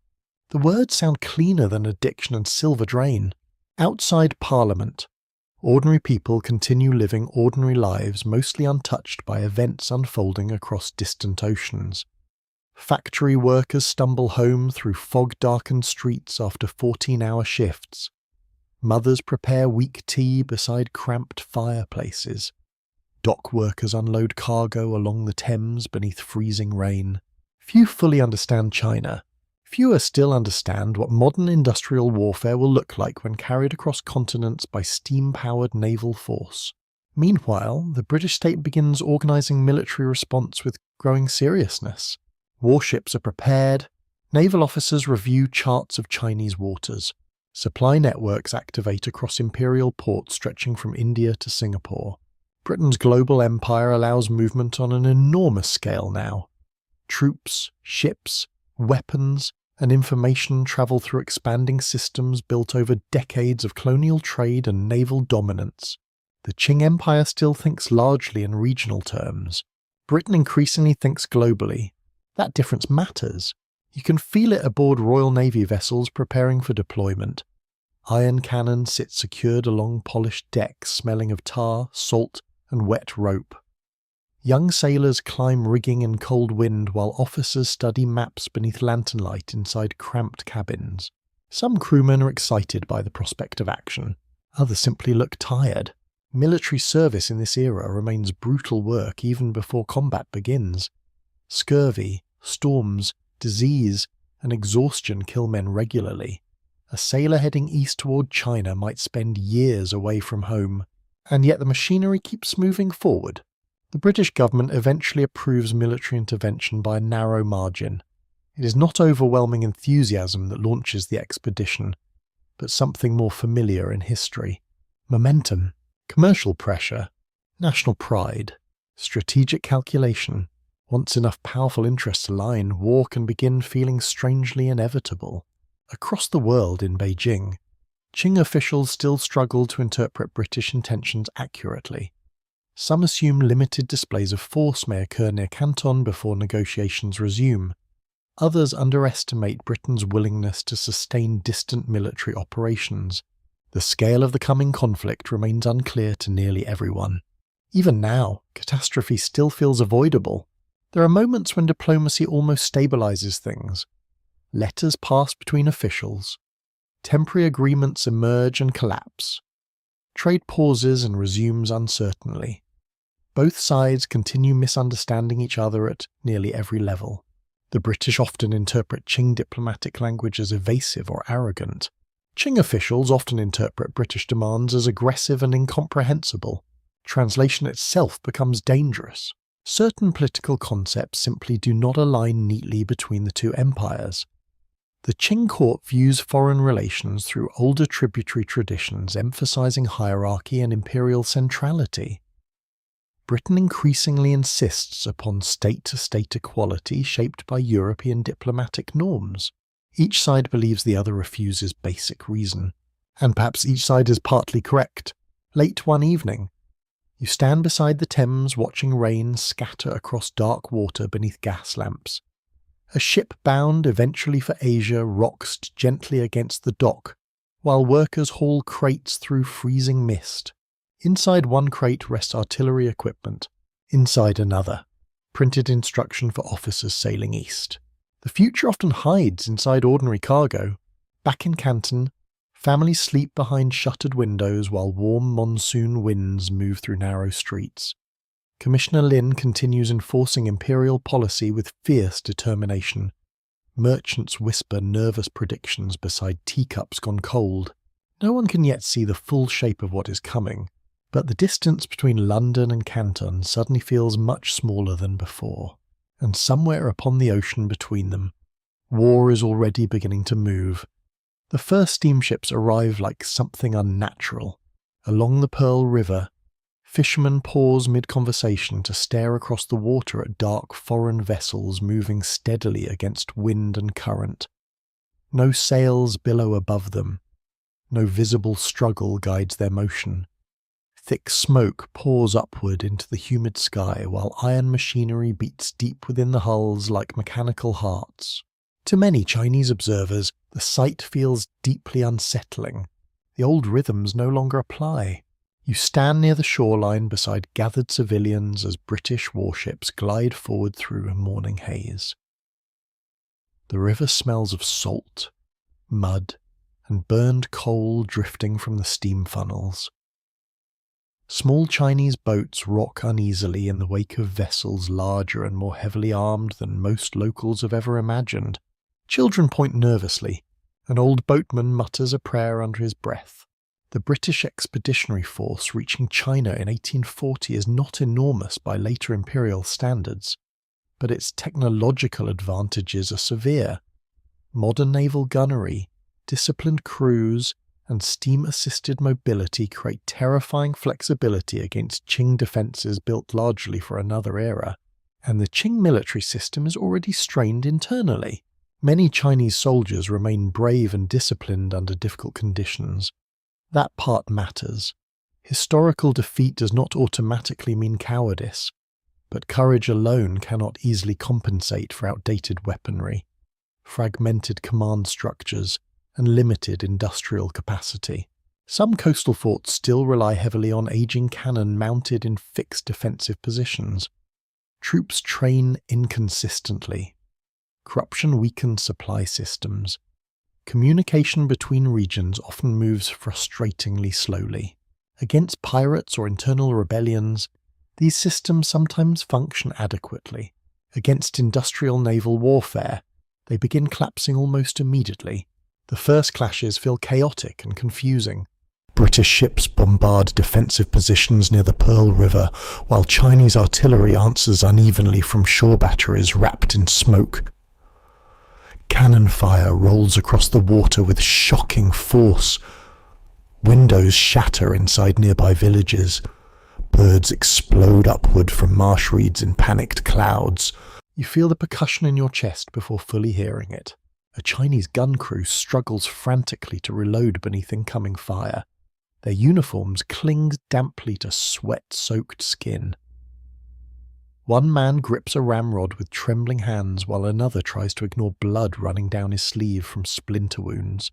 S1: The words sound cleaner than addiction and silver drain. Outside Parliament, ordinary people continue living ordinary lives mostly untouched by events unfolding across distant oceans. Factory workers stumble home through fog-darkened streets after 14-hour shifts. Mothers prepare weak tea beside cramped fireplaces. Dock workers unload cargo along the Thames beneath freezing rain. Few fully understand China. Fewer still understand what modern industrial warfare will look like when carried across continents by steam-powered naval force. Meanwhile, the British state begins organising military response with growing seriousness. Warships are prepared. Naval officers review charts of Chinese waters. Supply networks activate across imperial ports stretching from India to Singapore. Britain's global empire allows movement on an enormous scale now. Troops, ships, weapons, and information travel through expanding systems built over decades of colonial trade and naval dominance. The Qing Empire still thinks largely in regional terms. Britain increasingly thinks globally. That difference matters. You can feel it aboard Royal Navy vessels preparing for deployment. Iron cannons sit secured along polished decks smelling of tar, salt, and wet rope. Young sailors climb rigging in cold wind while officers study maps beneath lantern light inside cramped cabins. Some crewmen are excited by the prospect of action. Others simply look tired. Military service in this era remains brutal work even before combat begins. Scurvy, storms, disease, and exhaustion kill men regularly. A sailor heading east toward China might spend years away from home, and yet the machinery keeps moving forward. The British government eventually approves military intervention by a narrow margin. It is not overwhelming enthusiasm that launches the expedition, but something more familiar in history. Momentum, commercial pressure, national pride, strategic calculation. Once enough powerful interests align, war can begin feeling strangely inevitable. Across the world in Beijing, Qing officials still struggle to interpret British intentions accurately. Some assume limited displays of force may occur near Canton before negotiations resume. Others underestimate Britain's willingness to sustain distant military operations. The scale of the coming conflict remains unclear to nearly everyone. Even now, catastrophe still feels avoidable. There are moments when diplomacy almost stabilizes things. Letters pass between officials. Temporary agreements emerge and collapse. Trade pauses and resumes uncertainly. Both sides continue misunderstanding each other at nearly every level. The British often interpret Qing diplomatic language as evasive or arrogant. Qing officials often interpret British demands as aggressive and incomprehensible. Translation itself becomes dangerous. Certain political concepts simply do not align neatly between the two empires. The Qing court views foreign relations through older tributary traditions emphasizing hierarchy and imperial centrality. Britain increasingly insists upon state-to-state equality shaped by European diplomatic norms. Each side believes the other refuses basic reason. And perhaps each side is partly correct. Late one evening, you stand beside the Thames watching rain scatter across dark water beneath gas lamps. A ship bound eventually for Asia rocks gently against the dock, while workers haul crates through freezing mist. Inside one crate rests artillery equipment, inside another, printed instruction for officers sailing east. The future often hides inside ordinary cargo. Back in Canton, families sleep behind shuttered windows while warm monsoon winds move through narrow streets. Commissioner Lin continues enforcing imperial policy with fierce determination. Merchants whisper nervous predictions beside teacups gone cold. No one can yet see the full shape of what is coming, but the distance between London and Canton suddenly feels much smaller than before. And somewhere upon the ocean between them, war is already beginning to move. The first steamships arrive like something unnatural. Along the Pearl River, fishermen pause mid-conversation to stare across the water at dark foreign vessels moving steadily against wind and current. No sails billow above them. No visible struggle guides their motion. Thick smoke pours upward into the humid sky while iron machinery beats deep within the hulls like mechanical hearts. To many Chinese observers, the sight feels deeply unsettling. The old rhythms no longer apply. You stand near the shoreline beside gathered civilians as British warships glide forward through a morning haze. The river smells of salt, mud, and burned coal drifting from the steam funnels. Small Chinese boats rock uneasily in the wake of vessels larger and more heavily armed than most locals have ever imagined. Children point nervously. An old boatman mutters a prayer under his breath. The British expeditionary force reaching China in 1840 is not enormous by later imperial standards, but its technological advantages are severe. Modern naval gunnery, disciplined crews, and steam-assisted mobility create terrifying flexibility against Qing defences built largely for another era, and the Qing military system is already strained internally. Many Chinese soldiers remain brave and disciplined under difficult conditions. That part matters. Historical defeat does not automatically mean cowardice, but courage alone cannot easily compensate for outdated weaponry, fragmented command structures, and limited industrial capacity. Some coastal forts still rely heavily on aging cannon mounted in fixed defensive positions. Troops train inconsistently. Corruption weakens supply systems. Communication between regions often moves frustratingly slowly. Against pirates or internal rebellions, these systems sometimes function adequately. Against industrial naval warfare, they begin collapsing almost immediately. The first clashes feel chaotic and confusing. British ships bombard defensive positions near the Pearl River, while Chinese artillery answers unevenly from shore batteries wrapped in smoke. Cannon fire rolls across the water with shocking force. Windows shatter inside nearby villages. Birds explode upward from marsh reeds in panicked clouds. You feel the percussion in your chest before fully hearing it. A Chinese gun crew struggles frantically to reload beneath incoming fire. Their uniforms cling damply to sweat-soaked skin. One man grips a ramrod with trembling hands while another tries to ignore blood running down his sleeve from splinter wounds.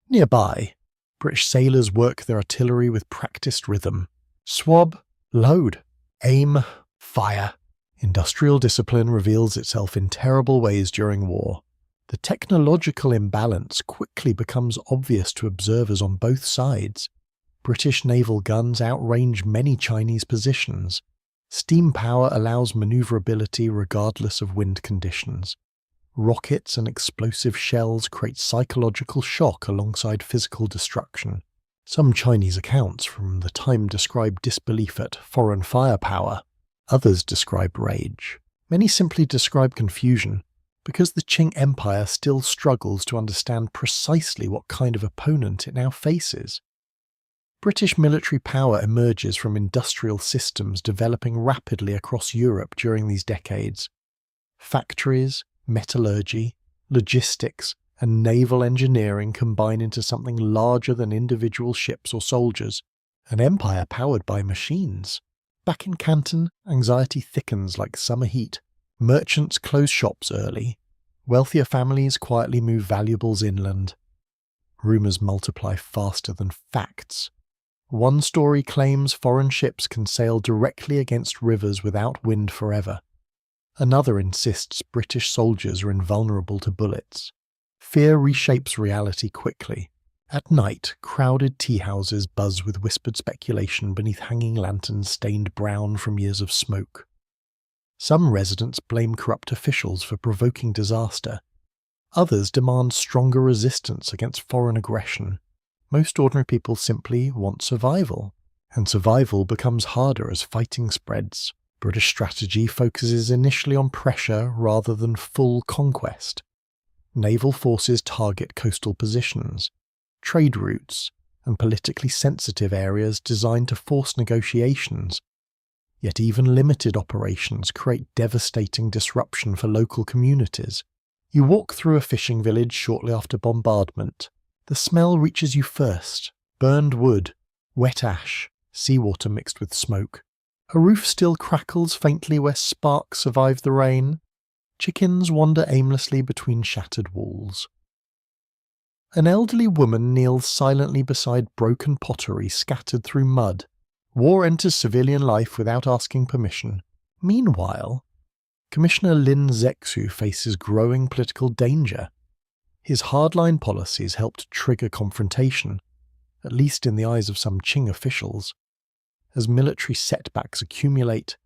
S1: Nearby, British sailors work their artillery with practiced rhythm. Swab, load, aim, fire. Industrial discipline reveals itself in terrible ways during war. The technological imbalance quickly becomes obvious to observers on both sides. British naval guns outrange many Chinese positions. Steam power allows maneuverability regardless of wind conditions. Rockets and explosive shells create psychological shock alongside physical destruction. Some Chinese accounts from the time describe disbelief at foreign firepower. Others describe rage. Many simply describe confusion, because the Qing Empire still struggles to understand precisely what kind of opponent it now faces. British military power emerges from industrial systems developing rapidly across Europe during these decades. Factories, metallurgy, logistics, and naval engineering combine into something larger than individual ships or soldiers, an empire powered by machines. Back in Canton, anxiety thickens like summer heat. Merchants close shops early. Wealthier families quietly move valuables inland. Rumours multiply faster than facts. One story claims foreign ships can sail directly against rivers without wind forever. Another insists British soldiers are invulnerable to bullets. Fear reshapes reality quickly. At night, crowded tea houses buzz with whispered speculation beneath hanging lanterns stained brown from years of smoke. Some residents blame corrupt officials for provoking disaster. Others demand stronger resistance against foreign aggression. Most ordinary people simply want survival, and survival becomes harder as fighting spreads. British strategy focuses initially on pressure rather than full conquest. Naval forces target coastal positions, trade routes, and politically sensitive areas designed to force negotiations. Yet even limited operations create devastating disruption for local communities. You walk through a fishing village shortly after bombardment. The smell reaches you first: burned wood, wet ash, seawater mixed with smoke. A roof still crackles faintly where sparks survive the rain. Chickens wander aimlessly between shattered walls. An elderly woman kneels silently beside broken pottery scattered through mud. War enters civilian life without asking permission. Meanwhile, Commissioner Lin Zexu faces growing political danger. His hardline policies helped trigger confrontation, at least in the eyes of some Qing officials. As military setbacks accumulate,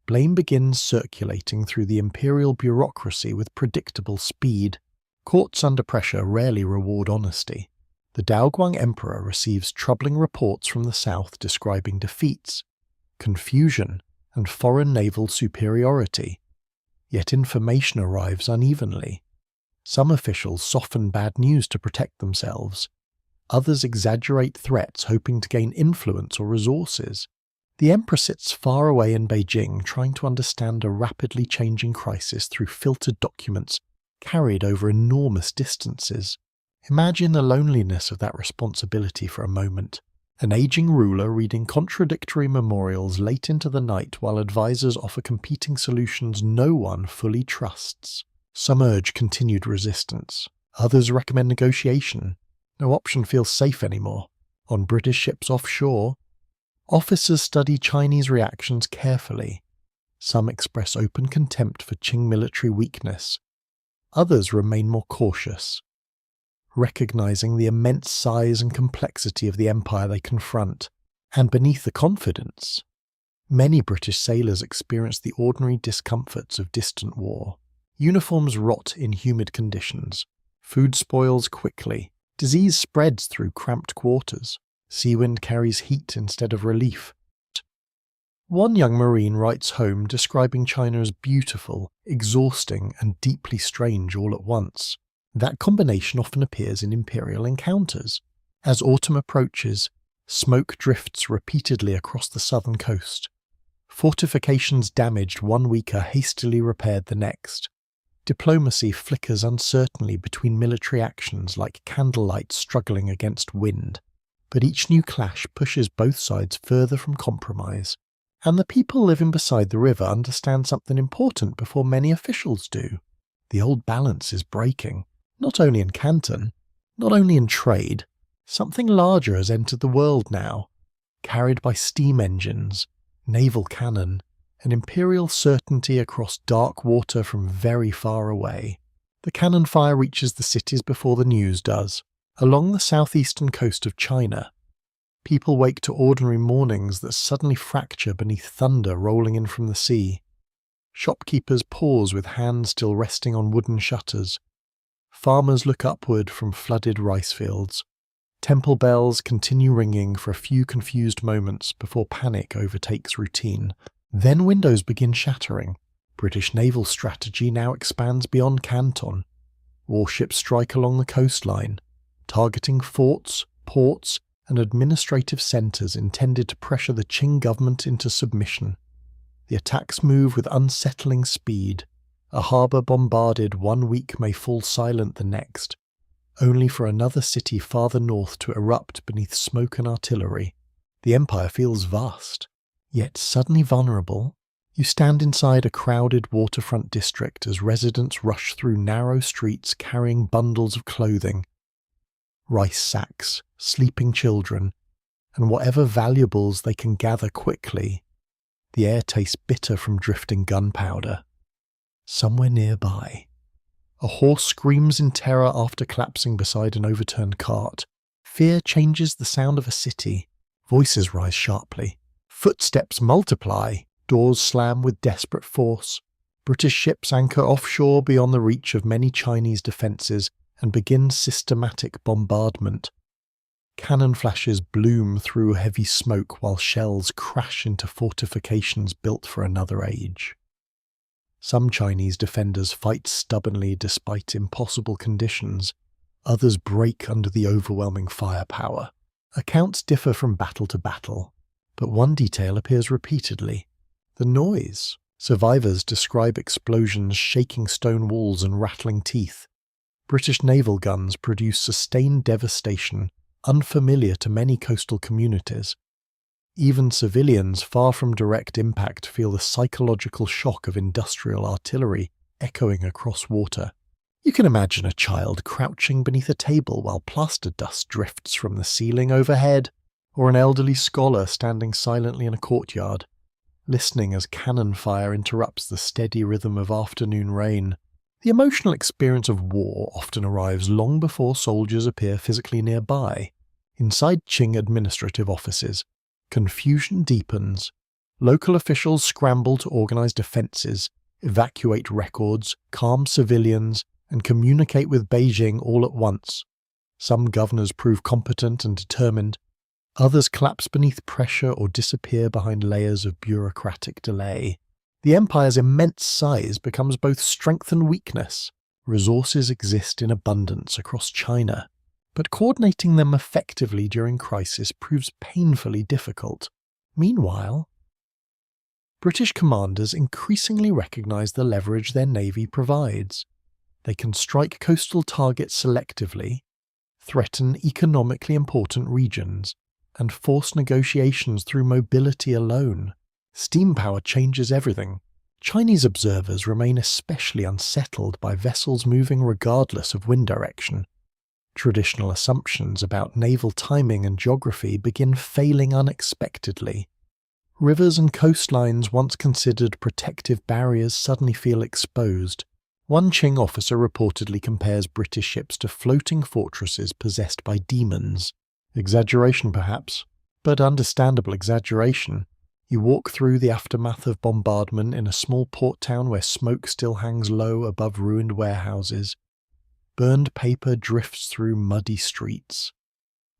S1: blame begins circulating through the imperial bureaucracy with predictable speed. Courts under pressure rarely reward honesty. The Daoguang Emperor receives troubling reports from the south describing defeats, confusion, and foreign naval superiority. Yet information arrives unevenly. Some officials soften bad news to protect themselves. Others exaggerate threats hoping to gain influence or resources. The emperor sits far away in Beijing trying to understand a rapidly changing crisis through filtered documents carried over enormous distances. Imagine the loneliness of that responsibility for a moment. An aging ruler reading contradictory memorials late into the night while advisors offer competing solutions no one fully trusts. Some urge continued resistance. Others recommend negotiation. No option feels safe anymore. On British ships offshore, officers study Chinese reactions carefully. Some express open contempt for Qing military weakness. Others remain more cautious, recognizing the immense size and complexity of the empire they confront. And beneath the confidence, many British sailors experience the ordinary discomforts of distant war. Uniforms rot in humid conditions. Food spoils quickly. Disease spreads through cramped quarters. Sea wind carries heat instead of relief. One young Marine writes home describing China as beautiful, exhausting, and deeply strange all at once. That combination often appears in imperial encounters. As autumn approaches, smoke drifts repeatedly across the southern coast. Fortifications damaged one week are hastily repaired the next. Diplomacy flickers uncertainly between military actions like candlelight struggling against wind. But each new clash pushes both sides further from compromise. And the people living beside the river understand something important before many officials do. The old balance is breaking. Not only in Canton, not only in trade, something larger has entered the world now, carried by steam engines, naval cannon, and imperial certainty across dark water from very far away. The cannon fire reaches the cities before the news does. Along the southeastern coast of China, people wake to ordinary mornings that suddenly fracture beneath thunder rolling in from the sea. Shopkeepers pause with hands still resting on wooden shutters. Farmers look upward from flooded rice fields. Temple bells continue ringing for a few confused moments before panic overtakes routine. Then windows begin shattering. British naval strategy now expands beyond Canton. Warships strike along the coastline, targeting forts, ports, and administrative centres intended to pressure the Qing government into submission. The attacks move with unsettling speed. A harbour bombarded one week may fall silent the next, only for another city farther north to erupt beneath smoke and artillery. The empire feels vast, yet suddenly vulnerable. You stand inside a crowded waterfront district as residents rush through narrow streets carrying bundles of clothing, rice sacks, sleeping children, and whatever valuables they can gather quickly. The air tastes bitter from drifting gunpowder. Somewhere nearby, a horse screams in terror after collapsing beside an overturned cart. Fear changes the sound of a city. Voices rise sharply. Footsteps multiply. Doors slam with desperate force. British ships anchor offshore beyond the reach of many Chinese defences and begin systematic bombardment. Cannon flashes bloom through heavy smoke while shells crash into fortifications built for another age. Some Chinese defenders fight stubbornly despite impossible conditions. Others break under the overwhelming firepower. Accounts differ from battle to battle, but one detail appears repeatedly: the noise. Survivors describe explosions shaking stone walls and rattling teeth. British naval guns produce sustained devastation unfamiliar to many coastal communities. Even civilians far from direct impact feel the psychological shock of industrial artillery echoing across water. You can imagine a child crouching beneath a table while plaster dust drifts from the ceiling overhead, or an elderly scholar standing silently in a courtyard. listening as cannon fire interrupts the steady rhythm of afternoon rain. The emotional experience of war often arrives long before soldiers appear physically nearby. Inside Qing administrative offices, confusion deepens. Local officials scramble to organize defenses, evacuate records, calm civilians, and communicate with Beijing all at once. Some governors prove competent and determined. Others collapse beneath pressure or disappear behind layers of bureaucratic delay. The empire's immense size becomes both strength and weakness. Resources exist in abundance across China, but coordinating them effectively during crisis proves painfully difficult. Meanwhile, British commanders increasingly recognize the leverage their navy provides. They can strike coastal targets selectively, threaten economically important regions, and force negotiations through mobility alone. Steam power changes everything. Chinese observers remain especially unsettled by vessels moving regardless of wind direction. Traditional assumptions about naval timing and geography begin failing unexpectedly. Rivers and coastlines once considered protective barriers suddenly feel exposed. One Qing officer reportedly compares British ships to floating fortresses possessed by demons. Exaggeration perhaps, but understandable exaggeration. You walk through the aftermath of bombardment in a small port town where smoke still hangs low above ruined warehouses. Burned paper drifts through muddy streets.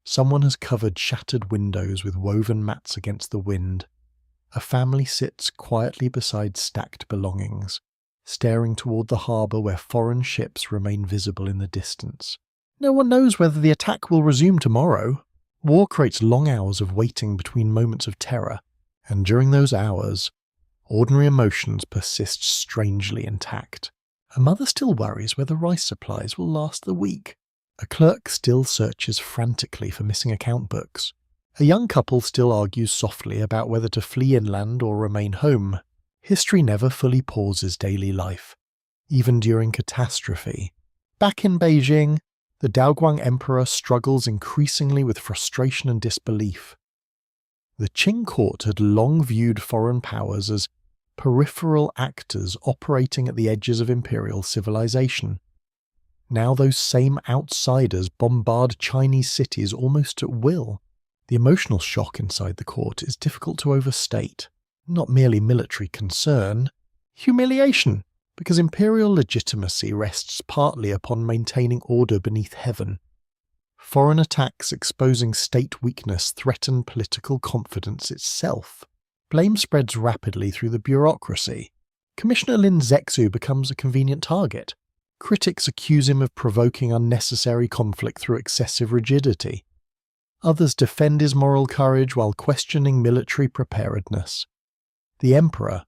S1: Someone has covered shattered windows with woven mats against the wind. A family sits quietly beside stacked belongings, staring toward the harbour where foreign ships remain visible in the distance. No one knows whether the attack will resume tomorrow. War creates long hours of waiting between moments of terror, and during those hours, ordinary emotions persist strangely intact. A mother still worries whether rice supplies will last the week. A clerk still searches frantically for missing account books. A young couple still argues softly about whether to flee inland or remain home. History never fully pauses daily life, even during catastrophe. Back in Beijing, the Daoguang Emperor struggles increasingly with frustration and disbelief. The Qing court had long viewed foreign powers as peripheral actors operating at the edges of imperial civilization. Now those same outsiders bombard Chinese cities almost at will. The emotional shock inside the court is difficult to overstate. Not merely military concern, humiliation, because imperial legitimacy rests partly upon maintaining order beneath heaven. Foreign attacks exposing state weakness threaten political confidence itself. Blame spreads rapidly through the bureaucracy. Commissioner Lin Zexu becomes a convenient target. Critics accuse him of provoking unnecessary conflict through excessive rigidity. Others defend his moral courage while questioning military preparedness. The emperor,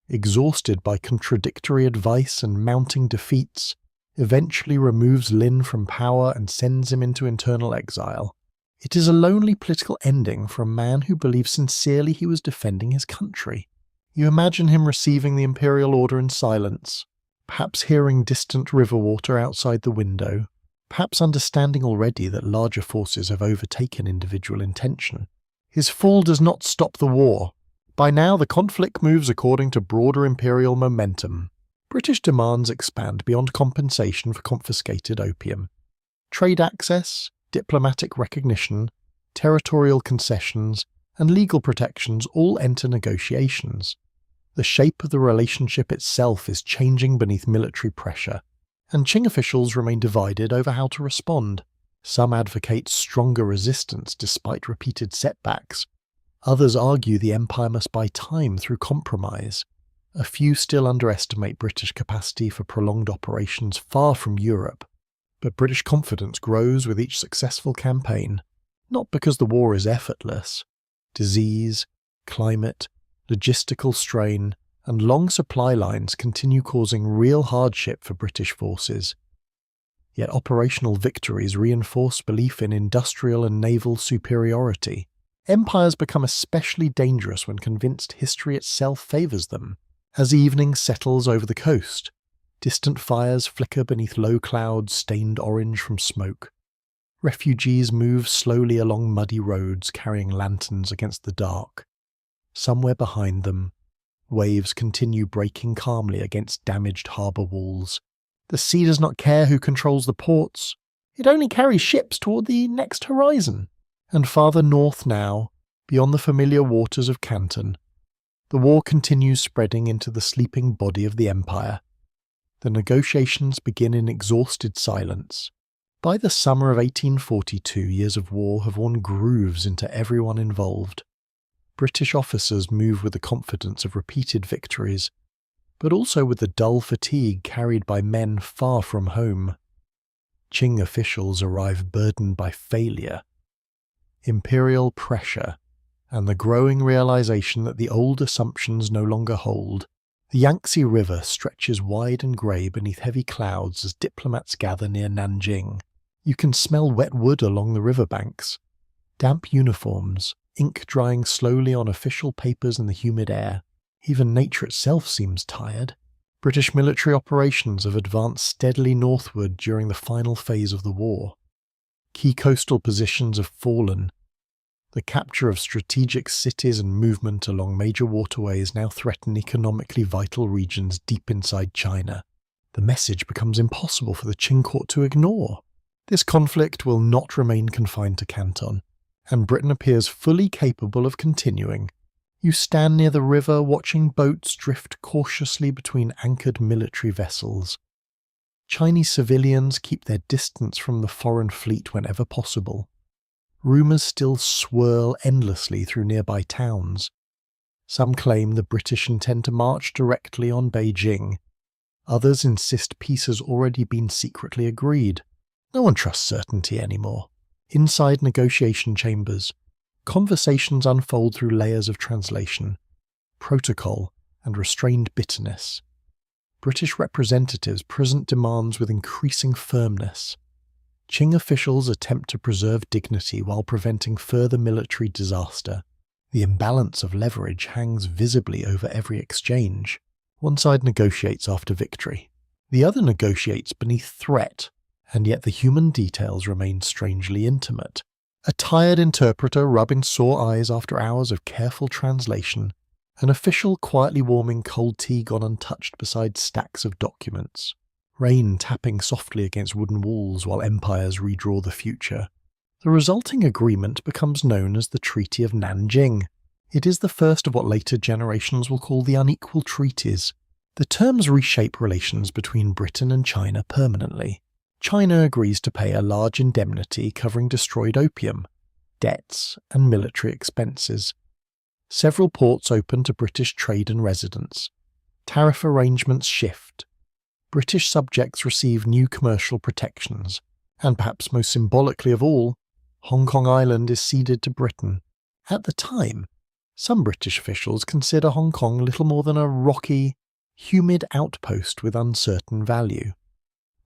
S1: exhausted by contradictory advice and mounting defeats, eventually removes Lin from power and sends him into internal exile. It is a lonely political ending for a man who believed sincerely he was defending his country. You imagine him receiving the imperial order in silence, perhaps hearing distant river water outside the window, perhaps understanding already that larger forces have overtaken individual intention. His fall does not stop the war. By now, the conflict moves according to broader imperial momentum. British demands expand beyond compensation for confiscated opium. Trade access, diplomatic recognition, territorial concessions, and legal protections all enter negotiations. The shape of the relationship itself is changing beneath military pressure, and Qing officials remain divided over how to respond. Some advocate stronger resistance despite repeated setbacks. Others argue the empire must buy time through compromise. A few still underestimate British capacity for prolonged operations far from Europe. But British confidence grows with each successful campaign, not because the war is effortless. Disease, climate, logistical strain, and long supply lines continue causing real hardship for British forces. Yet operational victories reinforce belief in industrial and naval superiority. Empires become especially dangerous when convinced history itself favours them. As evening settles over the coast, distant fires flicker beneath low clouds stained orange from smoke. Refugees move slowly along muddy roads carrying lanterns against the dark. Somewhere behind them, Waves continue breaking calmly against damaged harbour walls. The sea does not care who controls the ports. It only carries ships toward the next horizon. And farther north now, beyond the familiar waters of Canton, the war continues spreading into the sleeping body of the empire. The negotiations begin in exhausted silence. By the summer of 1842, years of war have worn grooves into everyone involved. British officers move with the confidence of repeated victories, but also with the dull fatigue carried by men far from home. Qing officials arrive burdened by failure, imperial pressure, and the growing realization that the old assumptions no longer hold. The Yangtze River stretches wide and grey beneath heavy clouds as diplomats gather near Nanjing. You can smell wet wood along the riverbanks, damp uniforms, ink drying slowly on official papers in the humid air. Even nature itself seems tired. British military operations have advanced steadily northward during the final phase of the war. Key coastal positions have fallen. The capture of strategic cities and movement along major waterways now threaten economically vital regions deep inside China. The message becomes impossible for the Qing court to ignore. This conflict will not remain confined to Canton, and Britain appears fully capable of continuing. You stand near the river watching boats drift cautiously between anchored military vessels. Chinese civilians keep their distance from the foreign fleet whenever possible. Rumours still swirl endlessly through nearby towns. Some claim the British intend to march directly on Beijing. Others insist peace has already been secretly agreed. No one trusts certainty anymore. Inside negotiation chambers, conversations unfold through layers of translation, protocol, and restrained bitterness. British representatives present demands with increasing firmness. Qing officials attempt to preserve dignity while preventing further military disaster. The imbalance of leverage hangs visibly over every exchange. One side negotiates after victory. The other negotiates beneath threat, and yet the human details remain strangely intimate. A tired interpreter rubbing sore eyes after hours of careful translation, an official quietly warming cold tea gone untouched beside stacks of documents, rain tapping softly against wooden walls while empires redraw the future. The resulting agreement becomes known as the Treaty of Nanjing. It is the first of what later generations will call the unequal treaties. The terms reshape relations between Britain and China permanently. China agrees to pay a large indemnity covering destroyed opium, debts, and military expenses. Several ports open to British trade and residence. Tariff arrangements shift. British subjects receive new commercial protections, and perhaps most symbolically of all, Hong Kong Island is ceded to Britain. At the time, some British officials consider Hong Kong little more than a rocky, humid outpost with uncertain value.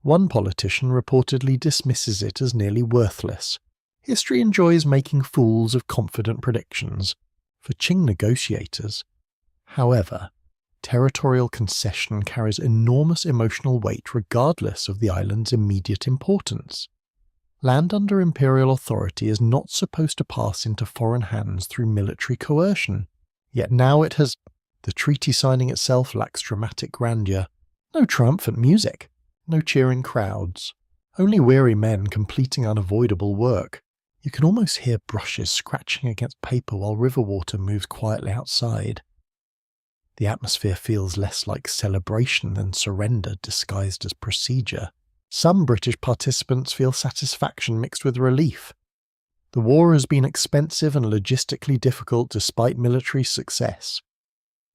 S1: One politician reportedly dismisses it as nearly worthless. History enjoys making fools of confident predictions. For Qing negotiators, however, territorial concession carries enormous emotional weight regardless of the island's immediate importance. Land under imperial authority is not supposed to pass into foreign hands through military coercion. Yet now it has. The treaty signing itself lacks dramatic grandeur. No triumphant music, no cheering crowds, only weary men completing unavoidable work. You can almost hear brushes scratching against paper while river water moves quietly outside. The atmosphere feels less like celebration than surrender disguised as procedure. Some British participants feel satisfaction mixed with relief. The war has been expensive and logistically difficult despite military success.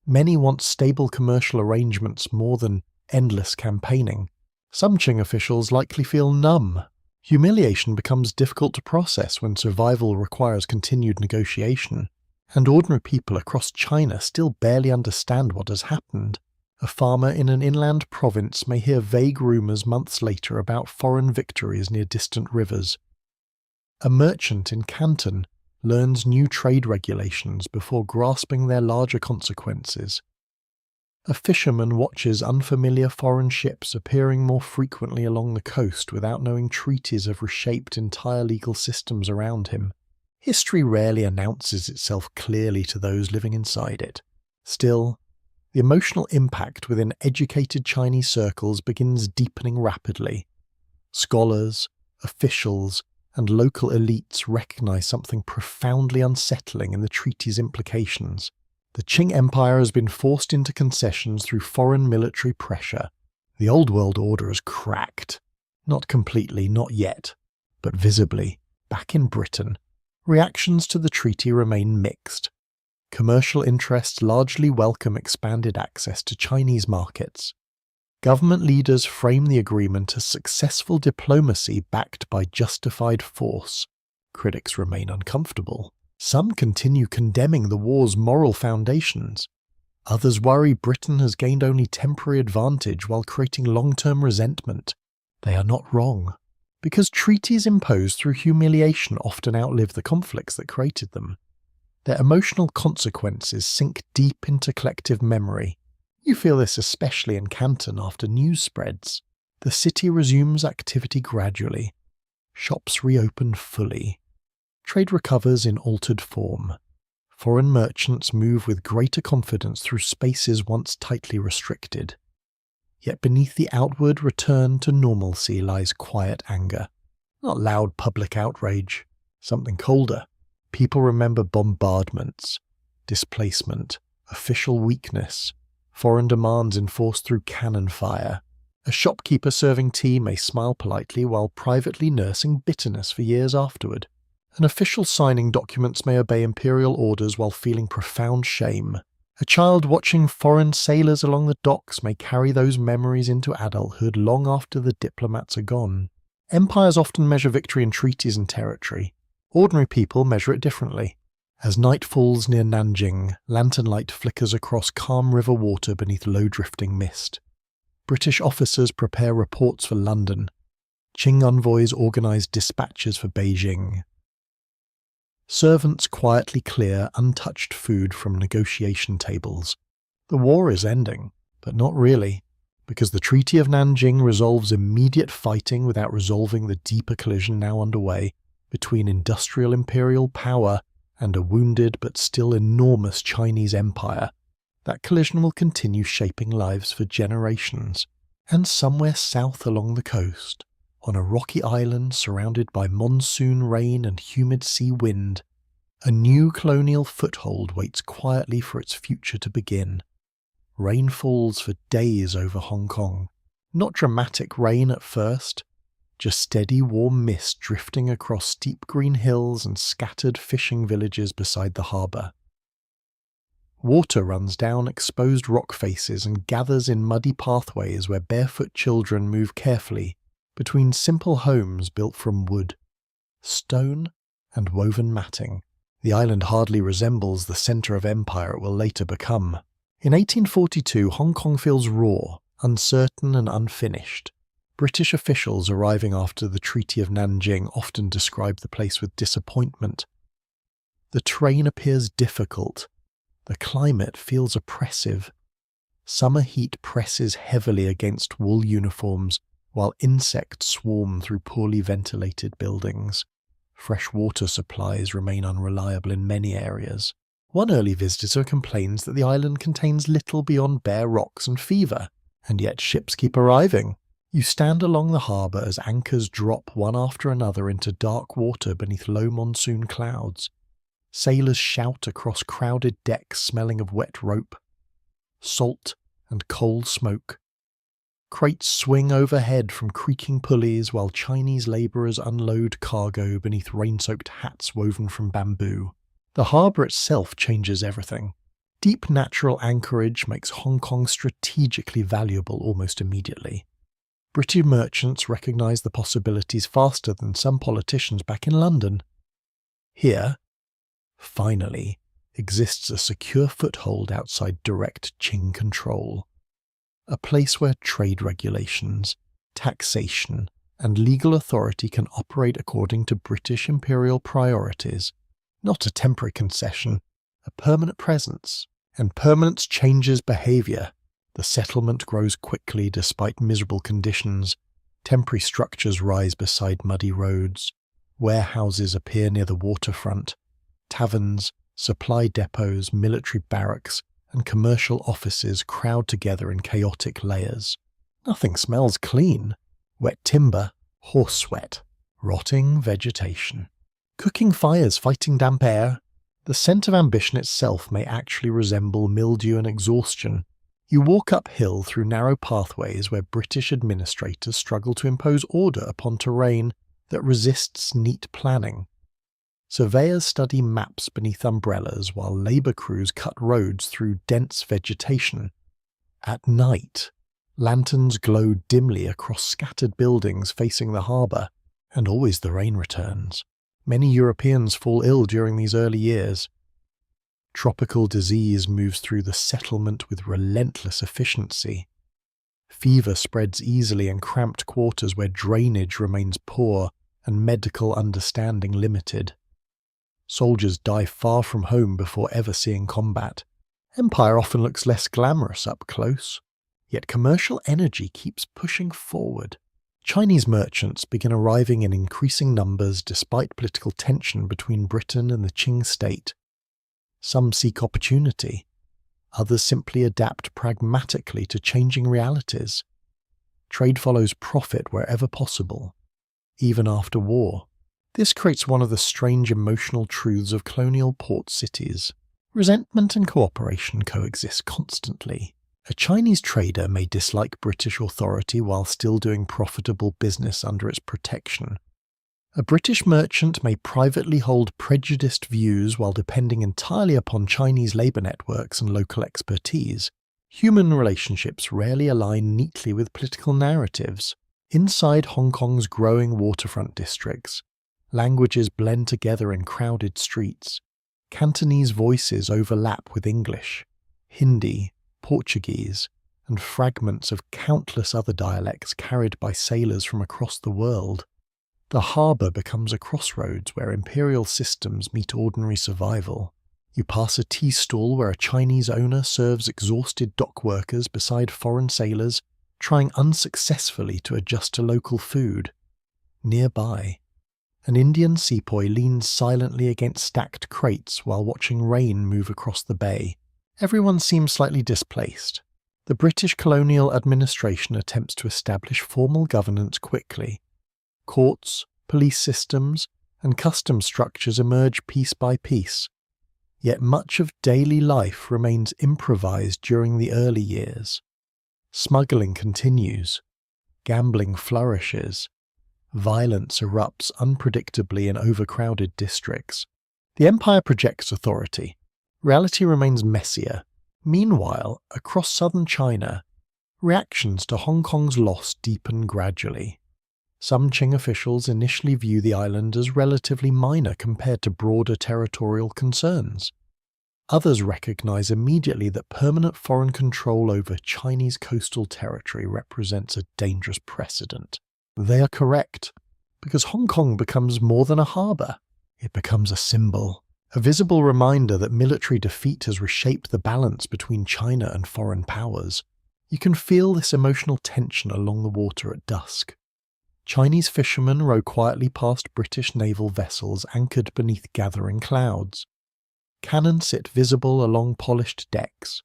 S1: Many want stable commercial arrangements more than endless campaigning. Some Qing officials likely feel numb. Humiliation becomes difficult to process when survival requires continued negotiation, and ordinary people across China still barely understand what has happened. A farmer in an inland province may hear vague rumours months later about foreign victories near distant rivers. A merchant in Canton learns new trade regulations before grasping their larger consequences. A fisherman watches unfamiliar foreign ships appearing more frequently along the coast without knowing treaties have reshaped entire legal systems around him. History rarely announces itself clearly to those living inside it. Still, the emotional impact within educated Chinese circles begins deepening rapidly. Scholars, officials, and local elites recognize something profoundly unsettling in the treaty's implications. The Qing Empire has been forced into concessions through foreign military pressure. The old world order has cracked. Not completely, not yet, but visibly. Back in Britain, reactions to the treaty remain mixed. Commercial interests largely welcome expanded access to Chinese markets. Government leaders frame the agreement as successful diplomacy backed by justified force. Critics remain uncomfortable. Some continue condemning the war's moral foundations. Others worry Britain has gained only temporary advantage while creating long-term resentment. They are not wrong, because treaties imposed through humiliation often outlive the conflicts that created them. Their emotional consequences sink deep into collective memory. You feel this especially in Canton after news spreads. The city resumes activity gradually. Shops reopen fully. Trade recovers in altered form. Foreign merchants move with greater confidence through spaces once tightly restricted. Yet beneath the outward return to normalcy lies quiet anger. Not loud public outrage, something colder. People remember bombardments, displacement, official weakness, foreign demands enforced through cannon fire. A shopkeeper serving tea may smile politely while privately nursing bitterness for years afterward. An official signing documents may obey imperial orders while feeling profound shame. A child watching foreign sailors along the docks may carry those memories into adulthood long after the diplomats are gone. Empires often measure victory in treaties and territory. Ordinary people measure it differently. As night falls near Nanjing, lantern light flickers across calm river water beneath low-drifting mist. British officers prepare reports for London. Qing envoys organize dispatches for Beijing. Servants quietly clear untouched food from negotiation tables. The war is ending, but not really, because the Treaty of Nanjing resolves immediate fighting without resolving the deeper collision now underway between industrial imperial power and a wounded but still enormous Chinese empire. That collision will continue shaping lives for generations. And somewhere south along the coast, on a rocky island surrounded by monsoon rain and humid sea wind, a new colonial foothold waits quietly for its future to begin. Rain falls for days over Hong Kong. Not dramatic rain at first, just steady warm mist drifting across steep green hills and scattered fishing villages beside the harbour. Water runs down exposed rock faces and gathers in muddy pathways where barefoot children move carefully between simple homes built from wood, stone, and woven matting. The island hardly resembles the centre of empire it will later become. In 1842, Hong Kong feels raw, uncertain and unfinished. British officials arriving after the Treaty of Nanjing often describe the place with disappointment. The terrain appears difficult. The climate feels oppressive. Summer heat presses heavily against wool uniforms, while insects swarm through poorly ventilated buildings. Fresh water supplies remain unreliable in many areas. One early visitor complains that the island contains little beyond bare rocks and fever, and yet ships keep arriving. You stand along the harbour as anchors drop one after another into dark water beneath low monsoon clouds. Sailors shout across crowded decks smelling of wet rope, salt and coal smoke. Crates swing overhead from creaking pulleys while Chinese labourers unload cargo beneath rain-soaked hats woven from bamboo. The harbour itself changes everything. Deep natural anchorage makes Hong Kong strategically valuable almost immediately. British merchants recognise the possibilities faster than some politicians back in London. Here, finally, exists a secure foothold outside direct Qing control. A place where trade regulations, taxation, and legal authority can operate according to British imperial priorities. Not a temporary concession, a permanent presence. And permanence changes behaviour. The settlement grows quickly despite miserable conditions. Temporary structures rise beside muddy roads. Warehouses appear near the waterfront. Taverns, supply depots, military barracks, and commercial offices crowd together in chaotic layers. Nothing smells clean. Wet timber, horse sweat, rotting vegetation. Cooking fires fighting damp air. The scent of ambition itself may actually resemble mildew and exhaustion. You walk uphill through narrow pathways where British administrators struggle to impose order upon terrain that resists neat planning. Surveyors study maps beneath umbrellas while labour crews cut roads through dense vegetation. At night, lanterns glow dimly across scattered buildings facing the harbour, and always the rain returns. Many Europeans fall ill during these early years. Tropical disease moves through the settlement with relentless efficiency. Fever spreads easily in cramped quarters where drainage remains poor and medical understanding limited. Soldiers die far from home before ever seeing combat. Empire often looks less glamorous up close, yet commercial energy keeps pushing forward. Chinese merchants begin arriving in increasing numbers despite political tension between Britain and the Qing state. Some seek opportunity, others simply adapt pragmatically to changing realities. Trade follows profit wherever possible, even after war. This creates one of the strange emotional truths of colonial port cities. Resentment and cooperation coexist constantly. A Chinese trader may dislike British authority while still doing profitable business under its protection. A British merchant may privately hold prejudiced views while depending entirely upon Chinese labour networks and local expertise. Human relationships rarely align neatly with political narratives. Inside Hong Kong's growing waterfront districts, languages blend together in crowded streets. Cantonese voices overlap with English, Hindi, Portuguese, and fragments of countless other dialects carried by sailors from across the world. The harbour becomes a crossroads where imperial systems meet ordinary survival. You pass a tea stall where a Chinese owner serves exhausted dock workers beside foreign sailors, trying unsuccessfully to adjust to local food. Nearby, an Indian sepoy leans silently against stacked crates while watching rain move across the bay. Everyone seems slightly displaced. The British colonial administration attempts to establish formal governance quickly. Courts, police systems, and customs structures emerge piece by piece. Yet much of daily life remains improvised during the early years. Smuggling continues. Gambling flourishes. Violence erupts unpredictably in overcrowded districts. The empire projects authority. Reality remains messier. Meanwhile, across southern China, reactions to Hong Kong's loss deepen gradually. Some Qing officials initially view the island as relatively minor compared to broader territorial concerns. Others recognize immediately that permanent foreign control over Chinese coastal territory represents a dangerous precedent. They are correct, because Hong Kong becomes more than a harbour. It becomes a symbol, a visible reminder that military defeat has reshaped the balance between China and foreign powers. You can feel this emotional tension along the water at dusk. Chinese fishermen row quietly past British naval vessels anchored beneath gathering clouds. Cannon sit visible along polished decks.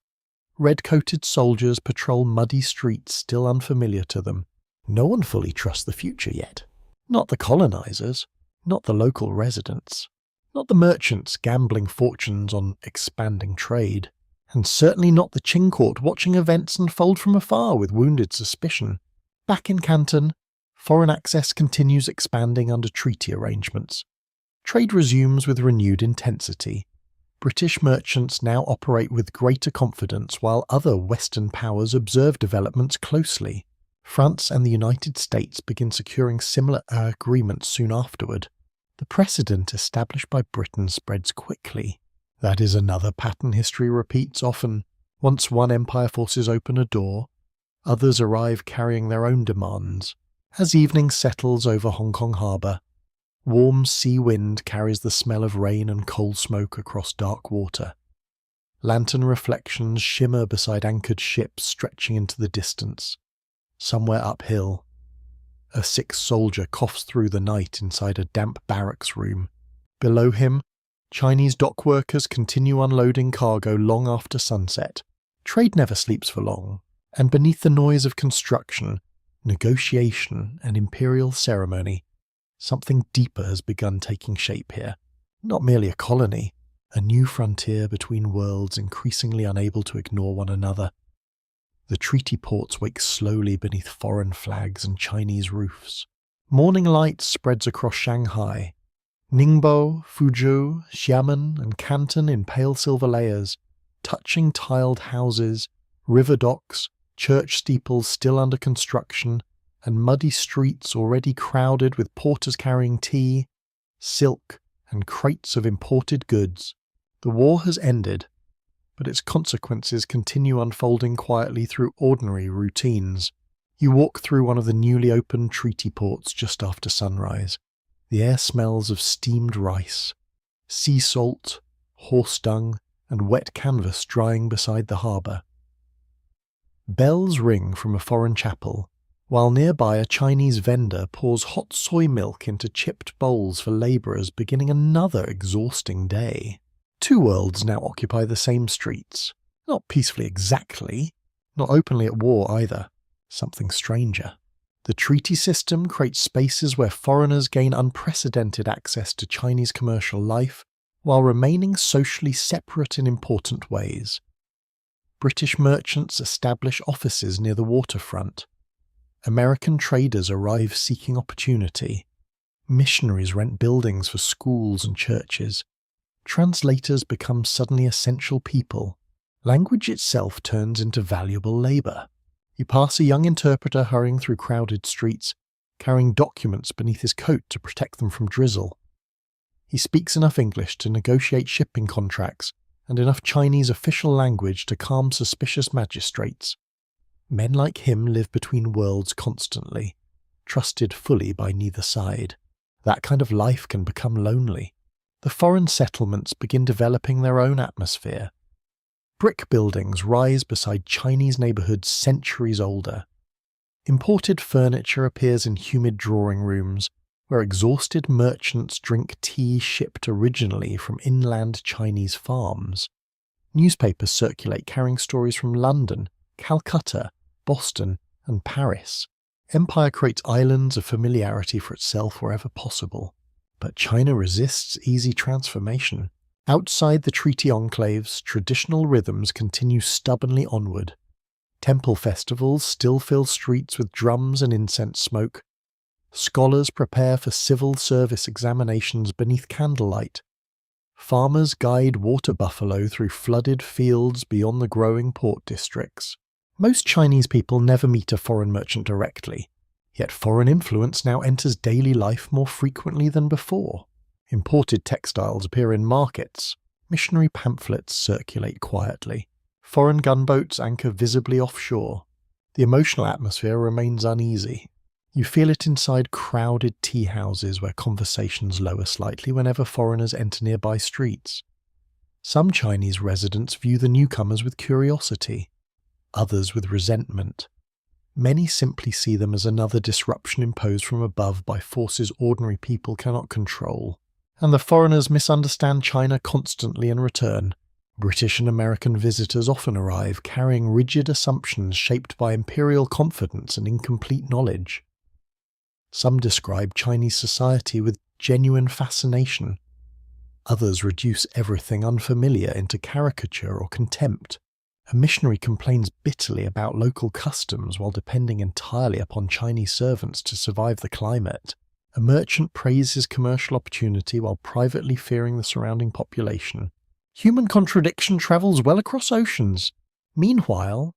S1: Red-coated soldiers patrol muddy streets still unfamiliar to them. No one fully trusts the future yet. Not the colonizers, not the local residents, not the merchants gambling fortunes on expanding trade, and certainly not the Qing court watching events unfold from afar with wounded suspicion. Back in Canton, foreign access continues expanding under treaty arrangements. Trade resumes with renewed intensity. British merchants now operate with greater confidence while other Western powers observe developments closely. France and the United States begin securing similar agreements soon afterward. The precedent established by Britain spreads quickly. That is another pattern history repeats often. Once one empire forces open a door, others arrive carrying their own demands. As evening settles over Hong Kong harbour, warm sea wind carries the smell of rain and coal smoke across dark water. Lantern reflections shimmer beside anchored ships stretching into the distance. Somewhere uphill, a sick soldier coughs through the night inside a damp barracks room. Below him, Chinese dock workers continue unloading cargo long after sunset. Trade never sleeps for long, and beneath the noise of construction, negotiation, and imperial ceremony, something deeper has begun taking shape here. Not merely a colony, a new frontier between worlds increasingly unable to ignore one another. The treaty ports wake slowly beneath foreign flags and Chinese roofs. Morning light spreads across Shanghai. Ningbo, Fuzhou, Xiamen, and Canton in pale silver layers, touching tiled houses, river docks, church steeples still under construction, and muddy streets already crowded with porters carrying tea, silk, and crates of imported goods. The war has ended, but its consequences continue unfolding quietly through ordinary routines. You walk through one of the newly opened treaty ports just after sunrise. The air smells of steamed rice, sea salt, horse dung, and wet canvas drying beside the harbour. Bells ring from a foreign chapel, while nearby a Chinese vendor pours hot soy milk into chipped bowls for labourers beginning another exhausting day. Two worlds now occupy the same streets. Not peacefully exactly, not openly at war either. Something stranger. The treaty system creates spaces where foreigners gain unprecedented access to Chinese commercial life, while remaining socially separate in important ways. British merchants establish offices near the waterfront. American traders arrive seeking opportunity. Missionaries rent buildings for schools and churches. Translators become suddenly essential people. Language itself turns into valuable labour. You pass a young interpreter hurrying through crowded streets, carrying documents beneath his coat to protect them from drizzle. He speaks enough English to negotiate shipping contracts, and enough Chinese official language to calm suspicious magistrates. Men like him live between worlds constantly, trusted fully by neither side. That kind of life can become lonely. The foreign settlements begin developing their own atmosphere. Brick buildings rise beside Chinese neighbourhoods centuries older. Imported furniture appears in humid drawing rooms, where exhausted merchants drink tea shipped originally from inland Chinese farms. Newspapers circulate carrying stories from London, Calcutta, Boston, and Paris. Empire creates islands of familiarity for itself wherever possible. But China resists easy transformation. Outside the treaty enclaves, traditional rhythms continue stubbornly onward. Temple festivals still fill streets with drums and incense smoke. Scholars prepare for civil service examinations beneath candlelight. Farmers guide water buffalo through flooded fields beyond the growing port districts. Most Chinese people never meet a foreign merchant directly, yet foreign influence now enters daily life more frequently than before. Imported textiles appear in markets. Missionary pamphlets circulate quietly. Foreign gunboats anchor visibly offshore. The emotional atmosphere remains uneasy. You feel it inside crowded tea houses where conversations lower slightly whenever foreigners enter nearby streets. Some Chinese residents view the newcomers with curiosity, others with resentment. Many simply see them as another disruption imposed from above by forces ordinary people cannot control. And the foreigners misunderstand China constantly in return. British and American visitors often arrive carrying rigid assumptions shaped by imperial confidence and incomplete knowledge. Some describe Chinese society with genuine fascination. Others reduce everything unfamiliar into caricature or contempt. A missionary complains bitterly about local customs while depending entirely upon Chinese servants to survive the climate. A merchant praises commercial opportunity while privately fearing the surrounding population. Human contradiction travels well across oceans. Meanwhile,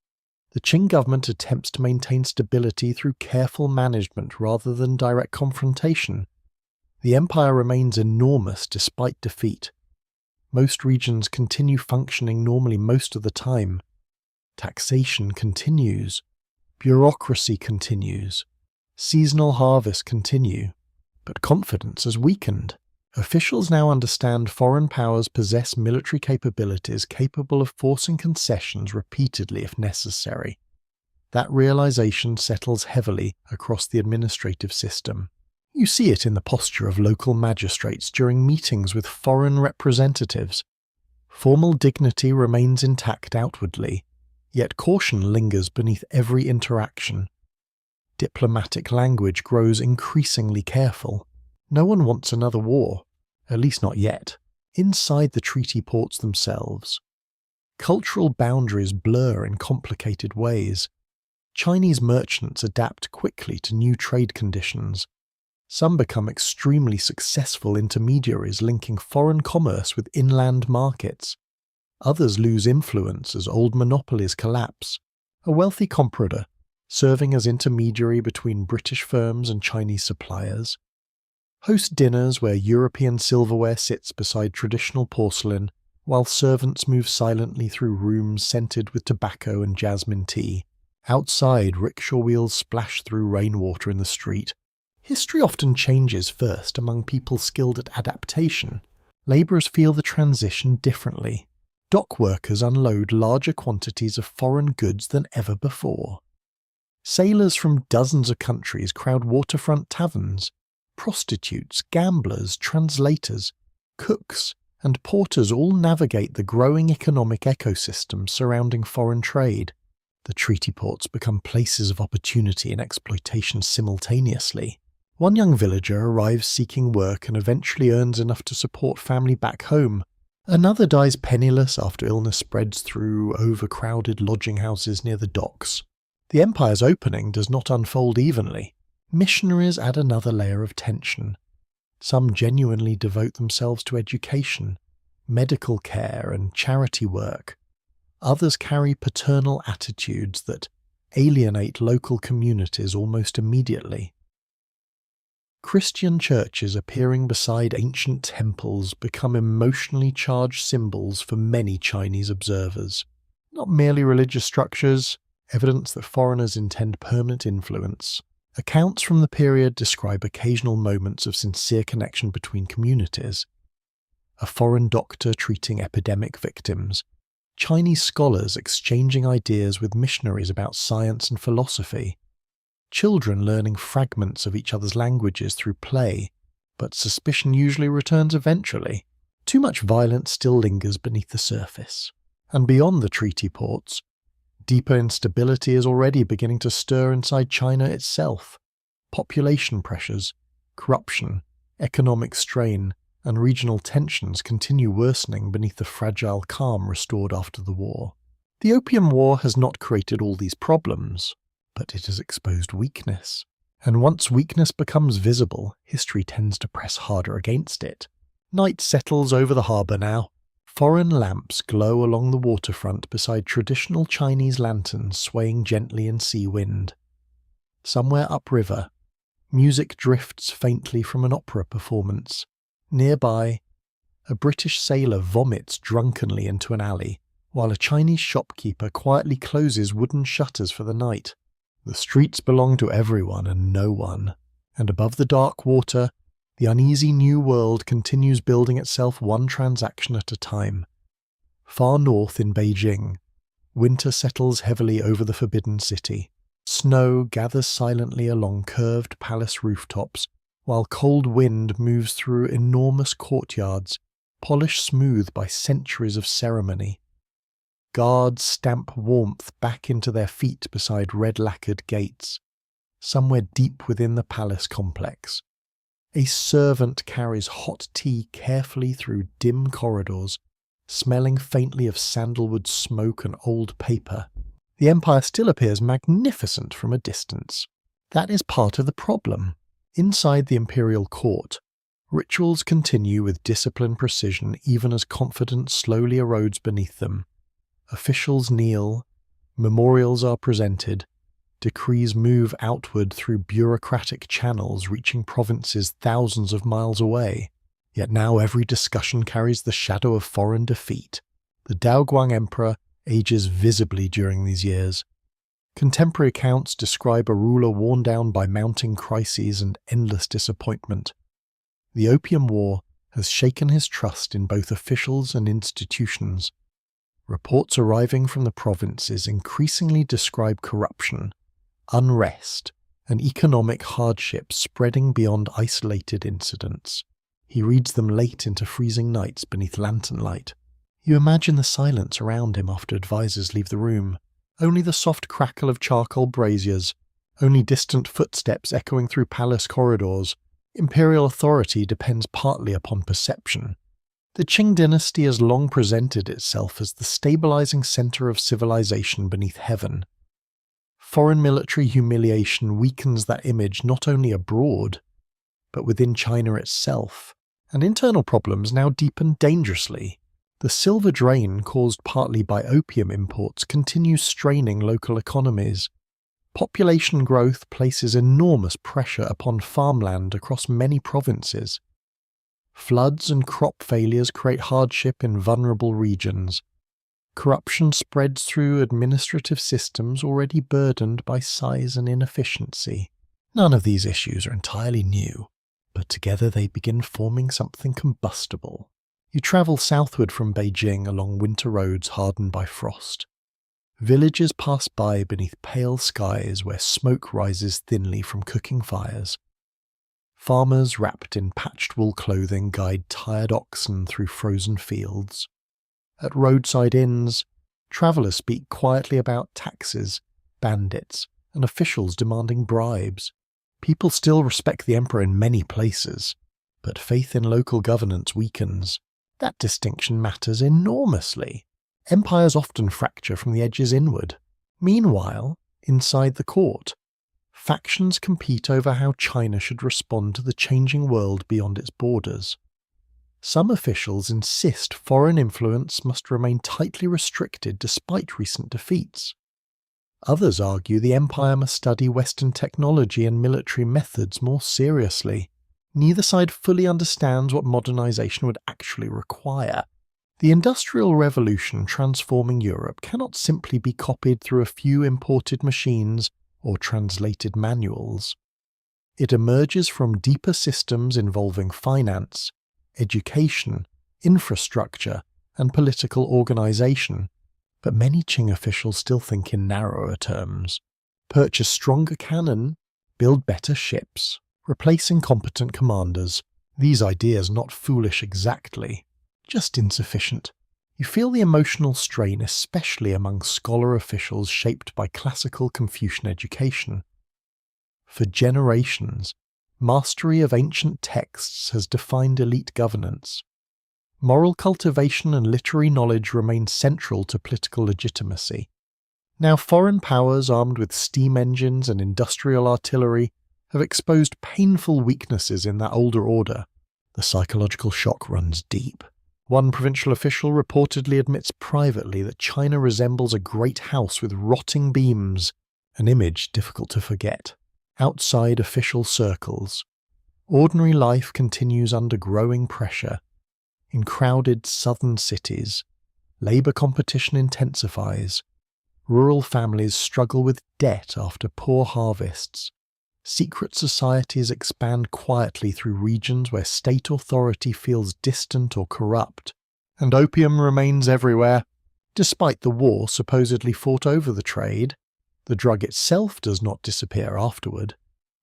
S1: the Qing government attempts to maintain stability through careful management rather than direct confrontation. The empire remains enormous despite defeat. Most regions continue functioning normally most of the time. Taxation continues. Bureaucracy continues. Seasonal harvests continue. But confidence has weakened. Officials now understand foreign powers possess military capabilities capable of forcing concessions repeatedly if necessary. That realization settles heavily across the administrative system. You see it in the posture of local magistrates during meetings with foreign representatives. Formal dignity remains intact outwardly, yet caution lingers beneath every interaction. Diplomatic language grows increasingly careful. No one wants another war, at least not yet, inside the treaty ports themselves. Cultural boundaries blur in complicated ways. Chinese merchants adapt quickly to new trade conditions. Some become extremely successful intermediaries linking foreign commerce with inland markets. Others lose influence as old monopolies collapse. A wealthy comprador, serving as intermediary between British firms and Chinese suppliers, host dinners where European silverware sits beside traditional porcelain, while servants move silently through rooms scented with tobacco and jasmine tea. Outside, rickshaw wheels splash through rainwater in the street. History often changes first among people skilled at adaptation. Labourers feel the transition differently. Dock workers unload larger quantities of foreign goods than ever before. Sailors from dozens of countries crowd waterfront taverns. Prostitutes, gamblers, translators, cooks, and porters all navigate the growing economic ecosystem surrounding foreign trade. The treaty ports become places of opportunity and exploitation simultaneously. One young villager arrives seeking work and eventually earns enough to support family back home. Another dies penniless after illness spreads through overcrowded lodging houses near the docks. The empire's opening does not unfold evenly. Missionaries add another layer of tension. Some genuinely devote themselves to education, medical care, and charity work. Others carry paternal attitudes that alienate local communities almost immediately. Christian churches appearing beside ancient temples become emotionally charged symbols for many Chinese observers. Not merely religious structures, evidence that foreigners intend permanent influence. Accounts from the period describe occasional moments of sincere connection between communities. A foreign doctor treating epidemic victims, Chinese scholars exchanging ideas with missionaries about science and philosophy, children learning fragments of each other's languages through play, but suspicion usually returns eventually. Too much violence still lingers beneath the surface. And beyond the treaty ports, deeper instability is already beginning to stir inside China itself. Population pressures, corruption, economic strain, and regional tensions continue worsening beneath the fragile calm restored after the war. The Opium War has not created all these problems, but it has exposed weakness. And once weakness becomes visible, history tends to press harder against it. Night settles over the harbour now. Foreign lamps glow along the waterfront beside traditional Chinese lanterns swaying gently in sea wind. Somewhere upriver, music drifts faintly from an opera performance. Nearby, a British sailor vomits drunkenly into an alley, while a Chinese shopkeeper quietly closes wooden shutters for the night. The streets belong to everyone and no one, and above the dark water, the uneasy new world continues building itself one transaction at a time. Far north in Beijing, winter settles heavily over the forbidden city. Snow gathers silently along curved palace rooftops, while cold wind moves through enormous courtyards, polished smooth by centuries of ceremony. Guards stamp warmth back into their feet beside red-lacquered gates. Somewhere deep within the palace complex, a servant carries hot tea carefully through dim corridors, smelling faintly of sandalwood smoke and old paper. The empire still appears magnificent from a distance. That is part of the problem. Inside the imperial court, rituals continue with disciplined precision even as confidence slowly erodes beneath them. Officials kneel, memorials are presented, decrees move outward through bureaucratic channels reaching provinces thousands of miles away. Yet now every discussion carries the shadow of foreign defeat. The Daoguang emperor ages visibly during these years. Contemporary accounts describe a ruler worn down by mounting crises and endless disappointment. The Opium War has shaken his trust in both officials and institutions. Reports arriving from the provinces increasingly describe corruption, unrest, an economic hardship spreading beyond isolated incidents. He reads them late into freezing nights beneath lantern light. You imagine the silence around him after advisors leave the room. Only the soft crackle of charcoal braziers, only distant footsteps echoing through palace corridors. Imperial authority depends partly upon perception. The Qing Dynasty has long presented itself as the stabilizing center of civilization beneath heaven. Foreign military humiliation weakens that image not only abroad, but within China itself, and internal problems now deepen dangerously. The silver drain caused partly by opium imports continues straining local economies. Population growth places enormous pressure upon farmland across many provinces. Floods and crop failures create hardship in vulnerable regions. Corruption spreads through administrative systems already burdened by size and inefficiency. None of these issues are entirely new, but together they begin forming something combustible. You travel southward from Beijing along winter roads hardened by frost. Villages pass by beneath pale skies where smoke rises thinly from cooking fires. Farmers wrapped in patched wool clothing guide tired oxen through frozen fields. At roadside inns, travellers speak quietly about taxes, bandits, and officials demanding bribes. People still respect the emperor in many places, but faith in local governance weakens. That distinction matters enormously. Empires often fracture from the edges inward. Meanwhile, inside the court, factions compete over how China should respond to the changing world beyond its borders. Some officials insist foreign influence must remain tightly restricted despite recent defeats. Others argue the empire must study Western technology and military methods more seriously. Neither side fully understands what modernization would actually require. The Industrial Revolution transforming Europe cannot simply be copied through a few imported machines or translated manuals. It emerges from deeper systems involving finance, education, infrastructure, and political organization, but many Qing officials still think in narrower terms. Purchase stronger cannon, build better ships, replace incompetent commanders. These ideas not foolish exactly, just insufficient. You feel the emotional strain especially among scholar officials shaped by classical Confucian education. For generations, mastery of ancient texts has defined elite governance. Moral cultivation and literary knowledge remain central to political legitimacy. Now foreign powers armed with steam engines and industrial artillery have exposed painful weaknesses in that older order. The psychological shock runs deep. One provincial official reportedly admits privately that China resembles a great house with rotting beams, an image difficult to forget. Outside official circles, ordinary life continues under growing pressure. In crowded southern cities, labour competition intensifies. Rural families struggle with debt after poor harvests. Secret societies expand quietly through regions where state authority feels distant or corrupt, and opium remains everywhere. Despite the war supposedly fought over the trade, the drug itself does not disappear afterward.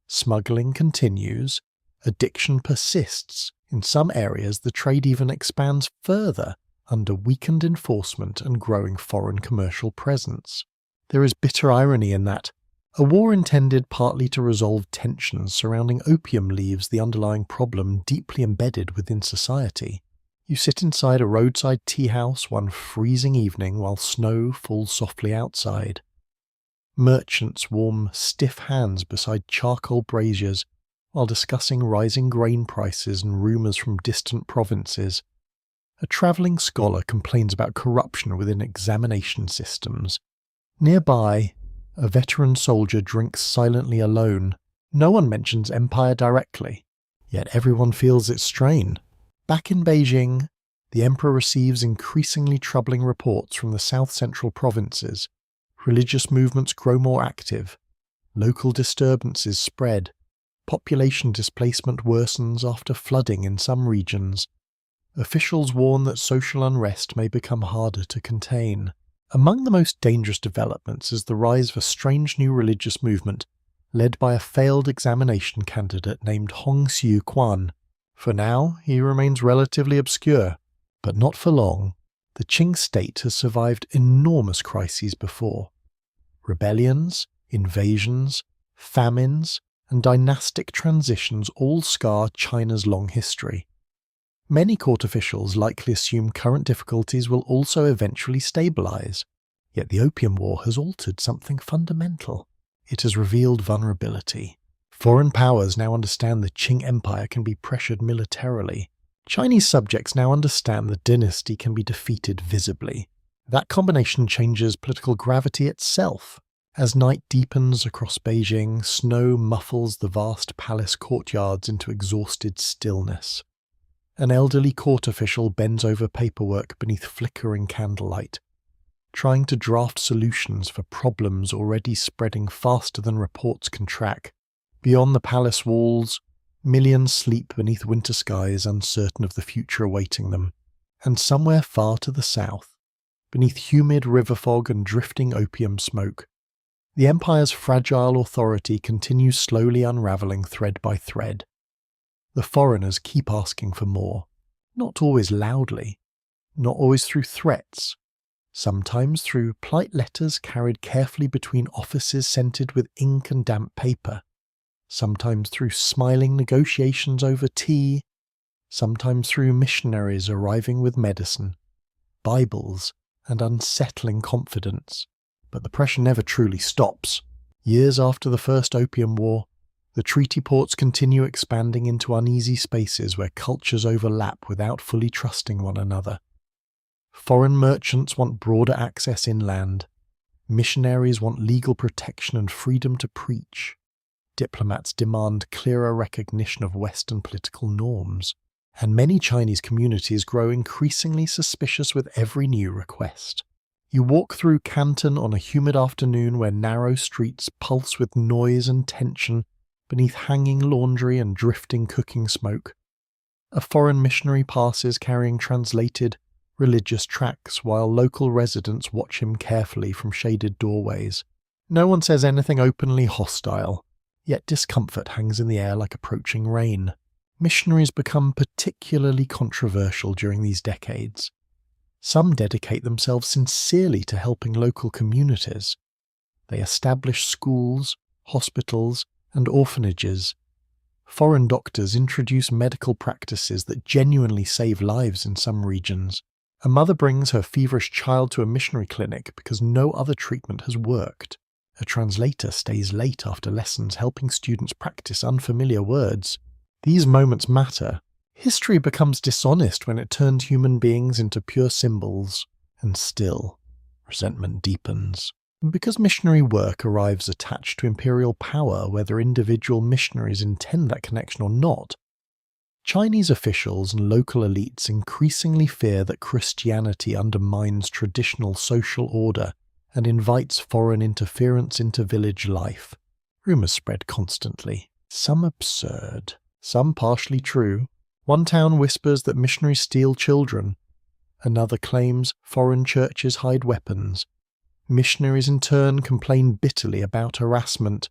S1: Smuggling continues, addiction persists. In some areas, the trade even expands further under weakened enforcement and growing foreign commercial presence. There is bitter irony in that. A war intended partly to resolve tensions surrounding opium leaves the underlying problem deeply embedded within society. You sit inside a roadside tea house one freezing evening while snow falls softly outside. Merchants warm stiff hands beside charcoal braziers while discussing rising grain prices and rumours from distant provinces. A travelling scholar complains about corruption within examination systems. Nearby, a veteran soldier drinks silently alone. No one mentions empire directly, yet everyone feels its strain. Back in Beijing, the emperor receives increasingly troubling reports from the south-central provinces. Religious movements grow more active. Local disturbances spread. Population displacement worsens after flooding in some regions. Officials warn that social unrest may become harder to contain. Among the most dangerous developments is the rise of a strange new religious movement, led by a failed examination candidate named Hong Xiu Quan. For now, he remains relatively obscure, but not for long. The Qing state has survived enormous crises before. Rebellions, invasions, famines, and dynastic transitions all scar China's long history. Many court officials likely assume current difficulties will also eventually stabilize. Yet the Opium War has altered something fundamental. It has revealed vulnerability. Foreign powers now understand the Qing Empire can be pressured militarily. Chinese subjects now understand the dynasty can be defeated visibly. That combination changes political gravity itself. As night deepens across Beijing, snow muffles the vast palace courtyards into exhausted stillness. An elderly court official bends over paperwork beneath flickering candlelight, trying to draft solutions for problems already spreading faster than reports can track. Beyond the palace walls, millions sleep beneath winter skies, uncertain of the future awaiting them. And somewhere far to the south, beneath humid river fog and drifting opium smoke, the empire's fragile authority continues slowly unravelling thread by thread. The foreigners keep asking for more, not always loudly, not always through threats, sometimes through polite letters carried carefully between offices scented with ink and damp paper, sometimes through smiling negotiations over tea, sometimes through missionaries arriving with medicine, Bibles, and unsettling confidence. But the pressure never truly stops. Years after the First Opium War, the treaty ports continue expanding into uneasy spaces where cultures overlap without fully trusting one another. Foreign merchants want broader access inland. Missionaries want legal protection and freedom to preach. Diplomats demand clearer recognition of Western political norms. And many Chinese communities grow increasingly suspicious with every new request. You walk through Canton on a humid afternoon where narrow streets pulse with noise and tension beneath hanging laundry and drifting cooking smoke. A foreign missionary passes carrying translated religious tracts while local residents watch him carefully from shaded doorways. No one says anything openly hostile, yet discomfort hangs in the air like approaching rain. Missionaries become particularly controversial during these decades. Some dedicate themselves sincerely to helping local communities. They establish schools, hospitals, and orphanages. Foreign doctors introduce medical practices that genuinely save lives in some regions. A mother brings her feverish child to a missionary clinic because no other treatment has worked. A translator stays late after lessons helping students practice unfamiliar words. These moments matter. History becomes dishonest when it turns human beings into pure symbols, and still, resentment deepens. Because missionary work arrives attached to imperial power, whether individual missionaries intend that connection or not, Chinese officials and local elites increasingly fear that Christianity undermines traditional social order and invites foreign interference into village life. Rumours spread constantly, some absurd, some partially true. One town whispers that missionaries steal children. Another claims foreign churches hide weapons. Missionaries in turn complain bitterly about harassment,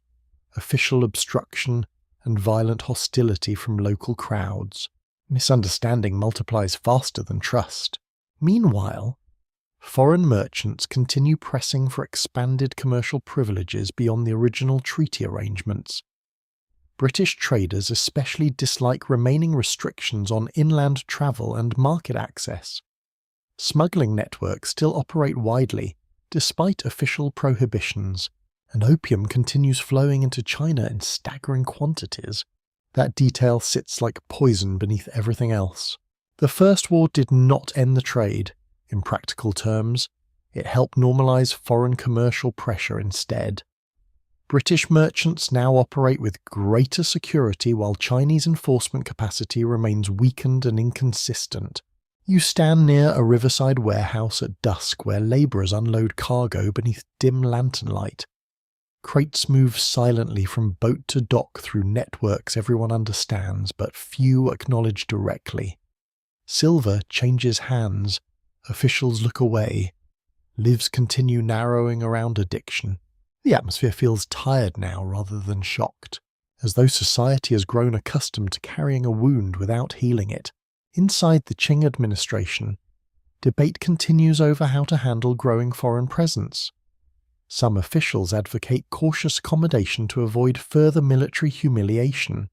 S1: official obstruction, and violent hostility from local crowds. Misunderstanding multiplies faster than trust. Meanwhile, foreign merchants continue pressing for expanded commercial privileges beyond the original treaty arrangements. British traders especially dislike remaining restrictions on inland travel and market access. Smuggling networks still operate widely, despite official prohibitions, and opium continues flowing into China in staggering quantities. That detail sits like poison beneath everything else. The First War did not end the trade. In practical terms, it helped normalize foreign commercial pressure instead. British merchants now operate with greater security while Chinese enforcement capacity remains weakened and inconsistent. You stand near a riverside warehouse at dusk where labourers unload cargo beneath dim lantern light. Crates move silently from boat to dock through networks everyone understands but few acknowledge directly. Silver changes hands, officials look away, lives continue narrowing around addiction. The atmosphere feels tired now rather than shocked, as though society has grown accustomed to carrying a wound without healing it. Inside the Qing administration, debate continues over how to handle growing foreign presence. Some officials advocate cautious accommodation to avoid further military humiliation.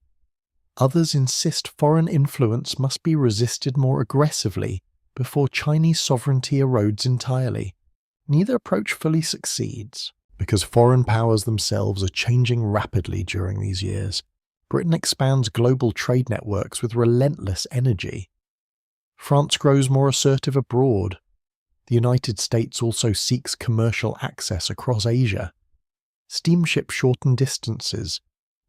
S1: Others insist foreign influence must be resisted more aggressively before Chinese sovereignty erodes entirely. Neither approach fully succeeds, because foreign powers themselves are changing rapidly during these years. Britain expands global trade networks with relentless energy. France grows more assertive abroad. The United States also seeks commercial access across Asia. Steamships shorten distances.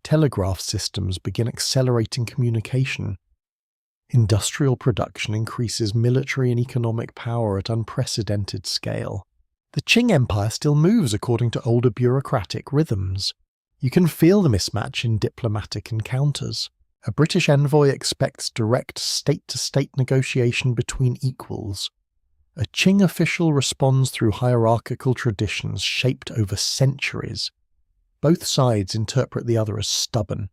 S1: Telegraph systems begin accelerating communication. Industrial production increases military and economic power at unprecedented scale. The Qing Empire still moves according to older bureaucratic rhythms. You can feel the mismatch in diplomatic encounters. A British envoy expects direct state-to-state negotiation between equals. A Qing official responds through hierarchical traditions shaped over centuries. Both sides interpret the other as stubborn,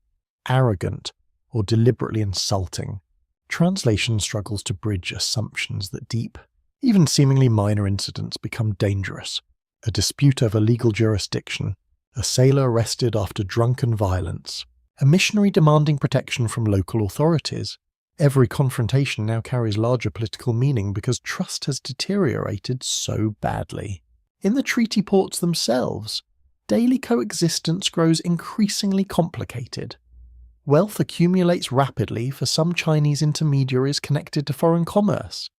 S1: arrogant, or deliberately insulting. Translation struggles to bridge assumptions that deep, even seemingly minor incidents become dangerous. A dispute over legal jurisdiction, a sailor arrested after drunken violence, a missionary demanding protection from local authorities. Every confrontation now carries larger political meaning because trust has deteriorated so badly. In the treaty ports themselves, daily coexistence grows increasingly complicated. Wealth accumulates rapidly for some Chinese intermediaries connected to foreign commerce.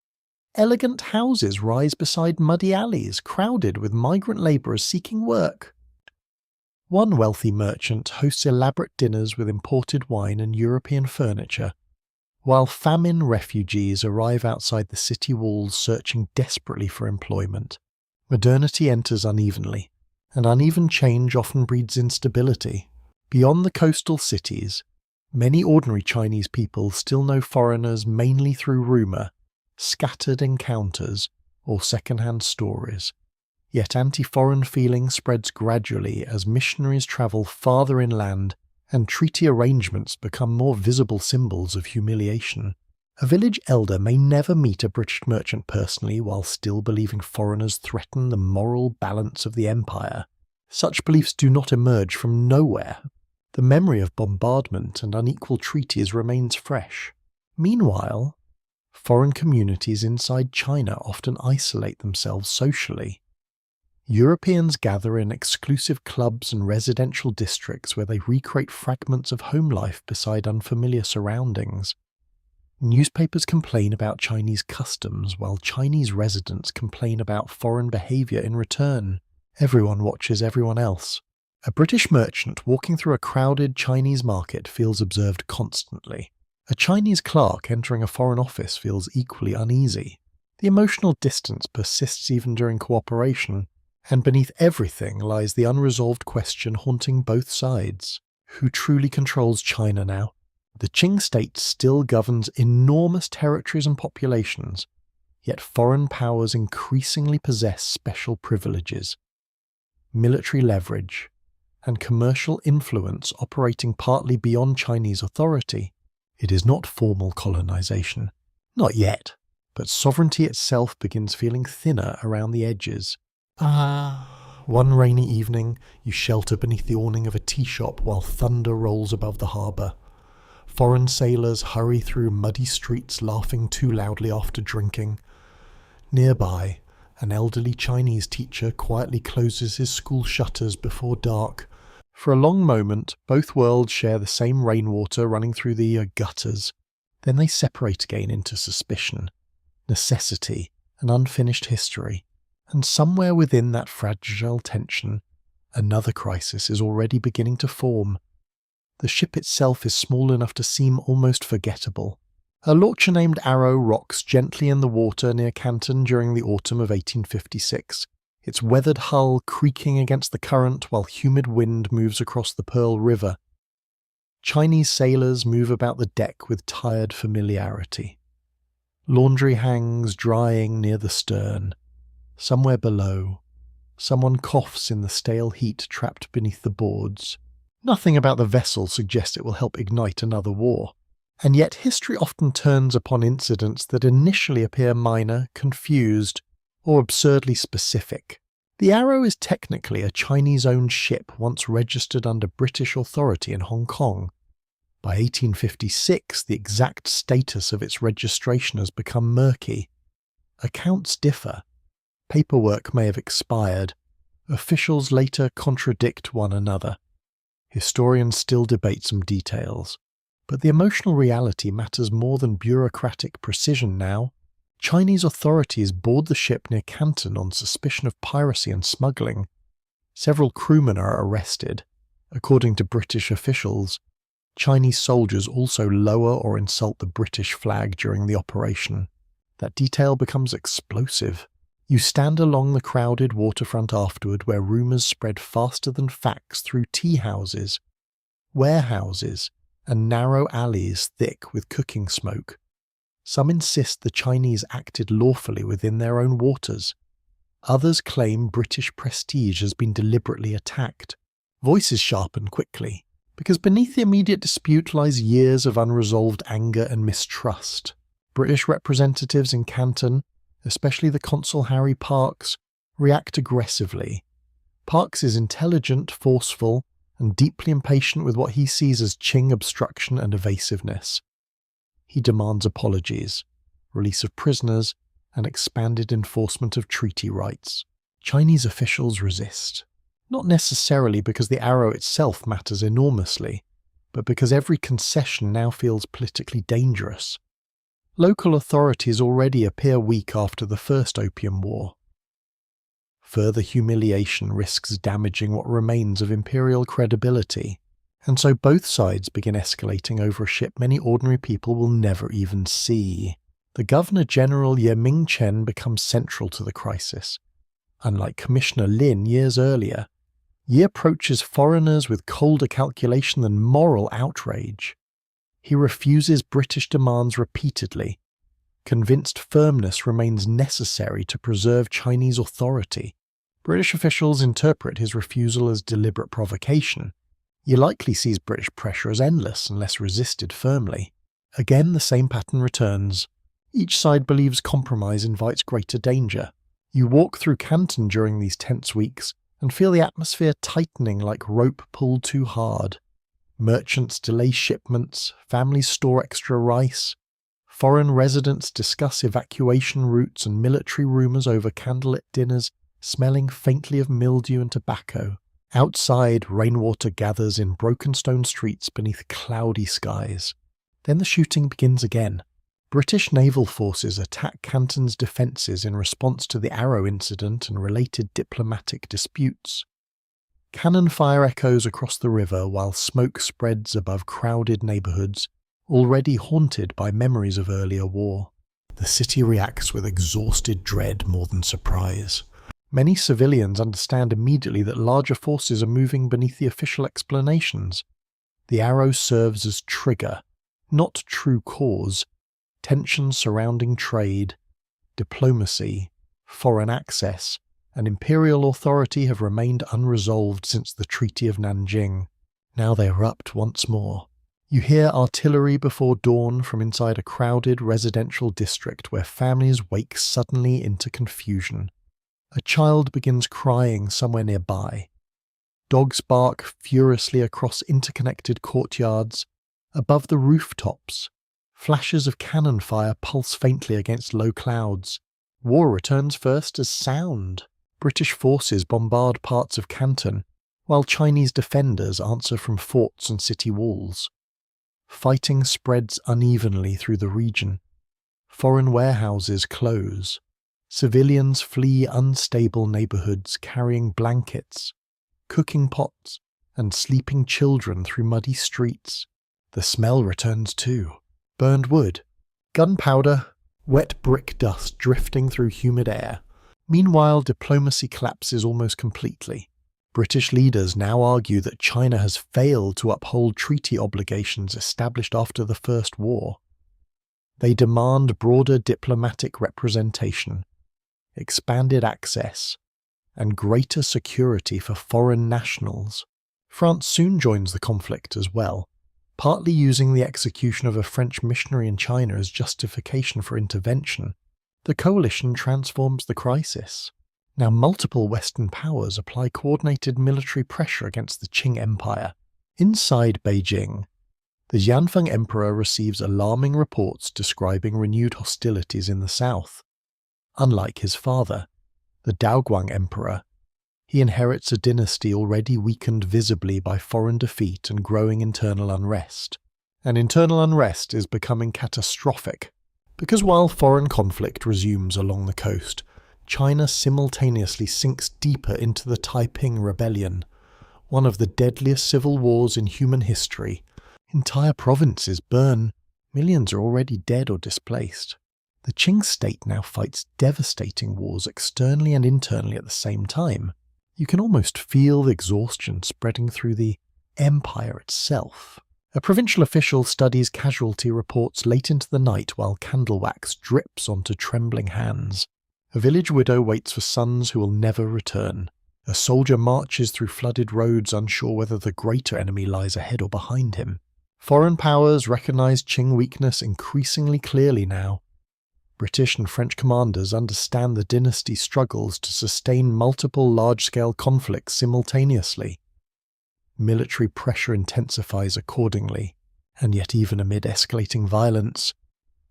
S1: Elegant houses rise beside muddy alleys crowded with migrant labourers seeking work. One wealthy merchant hosts elaborate dinners with imported wine and European furniture, while famine refugees arrive outside the city walls searching desperately for employment. Modernity enters unevenly, and uneven change often breeds instability. Beyond the coastal cities, many ordinary Chinese people still know foreigners mainly through rumour, scattered encounters, or second-hand stories. Yet anti-foreign feeling spreads gradually as missionaries travel farther inland and treaty arrangements become more visible symbols of humiliation. A village elder may never meet a British merchant personally while still believing foreigners threaten the moral balance of the empire. Such beliefs do not emerge from nowhere. The memory of bombardment and unequal treaties remains fresh. Meanwhile, foreign communities inside China often isolate themselves socially. Europeans gather in exclusive clubs and residential districts where they recreate fragments of home life beside unfamiliar surroundings. Newspapers complain about Chinese customs while Chinese residents complain about foreign behaviour in return. Everyone watches everyone else. A British merchant walking through a crowded Chinese market feels observed constantly. A Chinese clerk entering a foreign office feels equally uneasy. The emotional distance persists even during cooperation, and beneath everything lies the unresolved question haunting both sides. Who truly controls China now? The Qing state still governs enormous territories and populations, yet foreign powers increasingly possess special privileges. Military leverage, and commercial influence operating partly beyond Chinese authority. It is not formal colonization. Not yet, but sovereignty itself begins feeling thinner around the edges. One rainy evening, you shelter beneath the awning of a tea shop while thunder rolls above the harbour. Foreign sailors hurry through muddy streets laughing too loudly after drinking. Nearby, an elderly Chinese teacher quietly closes his school shutters before dark. For a long moment, both worlds share the same rainwater running through the gutters. Then they separate again into suspicion, necessity, and unfinished history. And somewhere within that fragile tension, another crisis is already beginning to form. The ship itself is small enough to seem almost forgettable. A launcher named Arrow rocks gently in the water near Canton during the autumn of 1856, its weathered hull creaking against the current while humid wind moves across the Pearl River. Chinese sailors move about the deck with tired familiarity. Laundry hangs drying near the stern. Somewhere below, Someone coughs in the stale heat trapped beneath the boards. Nothing about the vessel suggests it will help ignite another war. And yet history often turns upon incidents that initially appear minor, confused, or absurdly specific. The Arrow is technically a Chinese-owned ship once registered under British authority in Hong Kong. By 1856, the exact status of its registration has become murky. Accounts differ. Paperwork may have expired. Officials later contradict one another. Historians still debate some details. But the emotional reality matters more than bureaucratic precision now. Chinese authorities board the ship near Canton on suspicion of piracy and smuggling. Several crewmen are arrested. According to British officials, Chinese soldiers also lower or insult the British flag during the operation. That detail becomes explosive. You stand along the crowded waterfront afterward where rumours spread faster than facts through tea houses, warehouses, and narrow alleys thick with cooking smoke. Some insist the Chinese acted lawfully within their own waters. Others claim British prestige has been deliberately attacked. Voices sharpen quickly, because beneath the immediate dispute lies years of unresolved anger and mistrust. British representatives in Canton, especially the Consul Harry Parkes, react aggressively. Parkes is intelligent, forceful, and deeply impatient with what he sees as Qing obstruction and evasiveness. He demands apologies, release of prisoners, and expanded enforcement of treaty rights. Chinese officials resist, not necessarily because the Arrow itself matters enormously, but because every concession now feels politically dangerous. Local authorities already appear weak after the First Opium War. Further humiliation risks damaging what remains of imperial credibility, and so both sides begin escalating over a ship many ordinary people will never even see. The Governor-General Ye Ming-chen becomes central to the crisis. Unlike Commissioner Lin years earlier, Ye approaches foreigners with colder calculation than moral outrage. He refuses British demands repeatedly, convinced firmness remains necessary to preserve Chinese authority. British officials interpret his refusal as deliberate provocation. Ye likely sees British pressure as endless unless resisted firmly. Again, the same pattern returns. Each side believes compromise invites greater danger. You walk through Canton during these tense weeks and feel the atmosphere tightening like rope pulled too hard. Merchants delay shipments, families store extra rice. Foreign residents discuss evacuation routes and military rumours over candlelit dinners, smelling faintly of mildew and tobacco. Outside, rainwater gathers in broken stone streets beneath cloudy skies. Then the shooting begins again. British naval forces attack Canton's defences in response to the Arrow incident and related diplomatic disputes. Cannon fire echoes across the river while smoke spreads above crowded neighbourhoods, already haunted by memories of earlier war. The city reacts with exhausted dread more than surprise. Many civilians understand immediately that larger forces are moving beneath the official explanations. The Arrow serves as trigger, not true cause. Tensions surrounding trade, diplomacy, foreign access, and imperial authority have remained unresolved since the Treaty of Nanjing. Now they erupt once more. You hear artillery before dawn from inside a crowded residential district where families wake suddenly into confusion. A child begins crying somewhere nearby. Dogs bark furiously across interconnected courtyards. Above the rooftops, flashes of cannon fire pulse faintly against low clouds. War returns first as sound. British forces bombard parts of Canton, while Chinese defenders answer from forts and city walls. Fighting spreads unevenly through the region. Foreign warehouses close. Civilians flee unstable neighbourhoods carrying blankets, cooking pots, and sleeping children through muddy streets. The smell returns too. Burned wood, gunpowder, wet brick dust drifting through humid air. Meanwhile, diplomacy collapses almost completely. British leaders now argue that China has failed to uphold treaty obligations established after the First War. They demand broader diplomatic representation, expanded access, and greater security for foreign nationals. France soon joins the conflict as well, partly using the execution of a French missionary in China as justification for intervention. The coalition transforms the crisis. Now multiple Western powers apply coordinated military pressure against the Qing Empire. Inside Beijing, the Xianfeng Emperor receives alarming reports describing renewed hostilities in the south. Unlike his father, the Daoguang Emperor, he inherits a dynasty already weakened visibly by foreign defeat and growing internal unrest. And internal unrest is becoming catastrophic, because while foreign conflict resumes along the coast, China simultaneously sinks deeper into the Taiping Rebellion, one of the deadliest civil wars in human history. Entire provinces burn, millions are already dead or displaced. The Qing state now fights devastating wars externally and internally at the same time. You can almost feel the exhaustion spreading through the empire itself. A provincial official studies casualty reports late into the night while candle wax drips onto trembling hands. A village widow waits for sons who will never return. A soldier marches through flooded roads unsure whether the greater enemy lies ahead or behind him. Foreign powers recognize Qing weakness increasingly clearly now. British and French commanders understand the dynasty's struggles to sustain multiple large-scale conflicts simultaneously. Military pressure intensifies accordingly, and yet even amid escalating violence,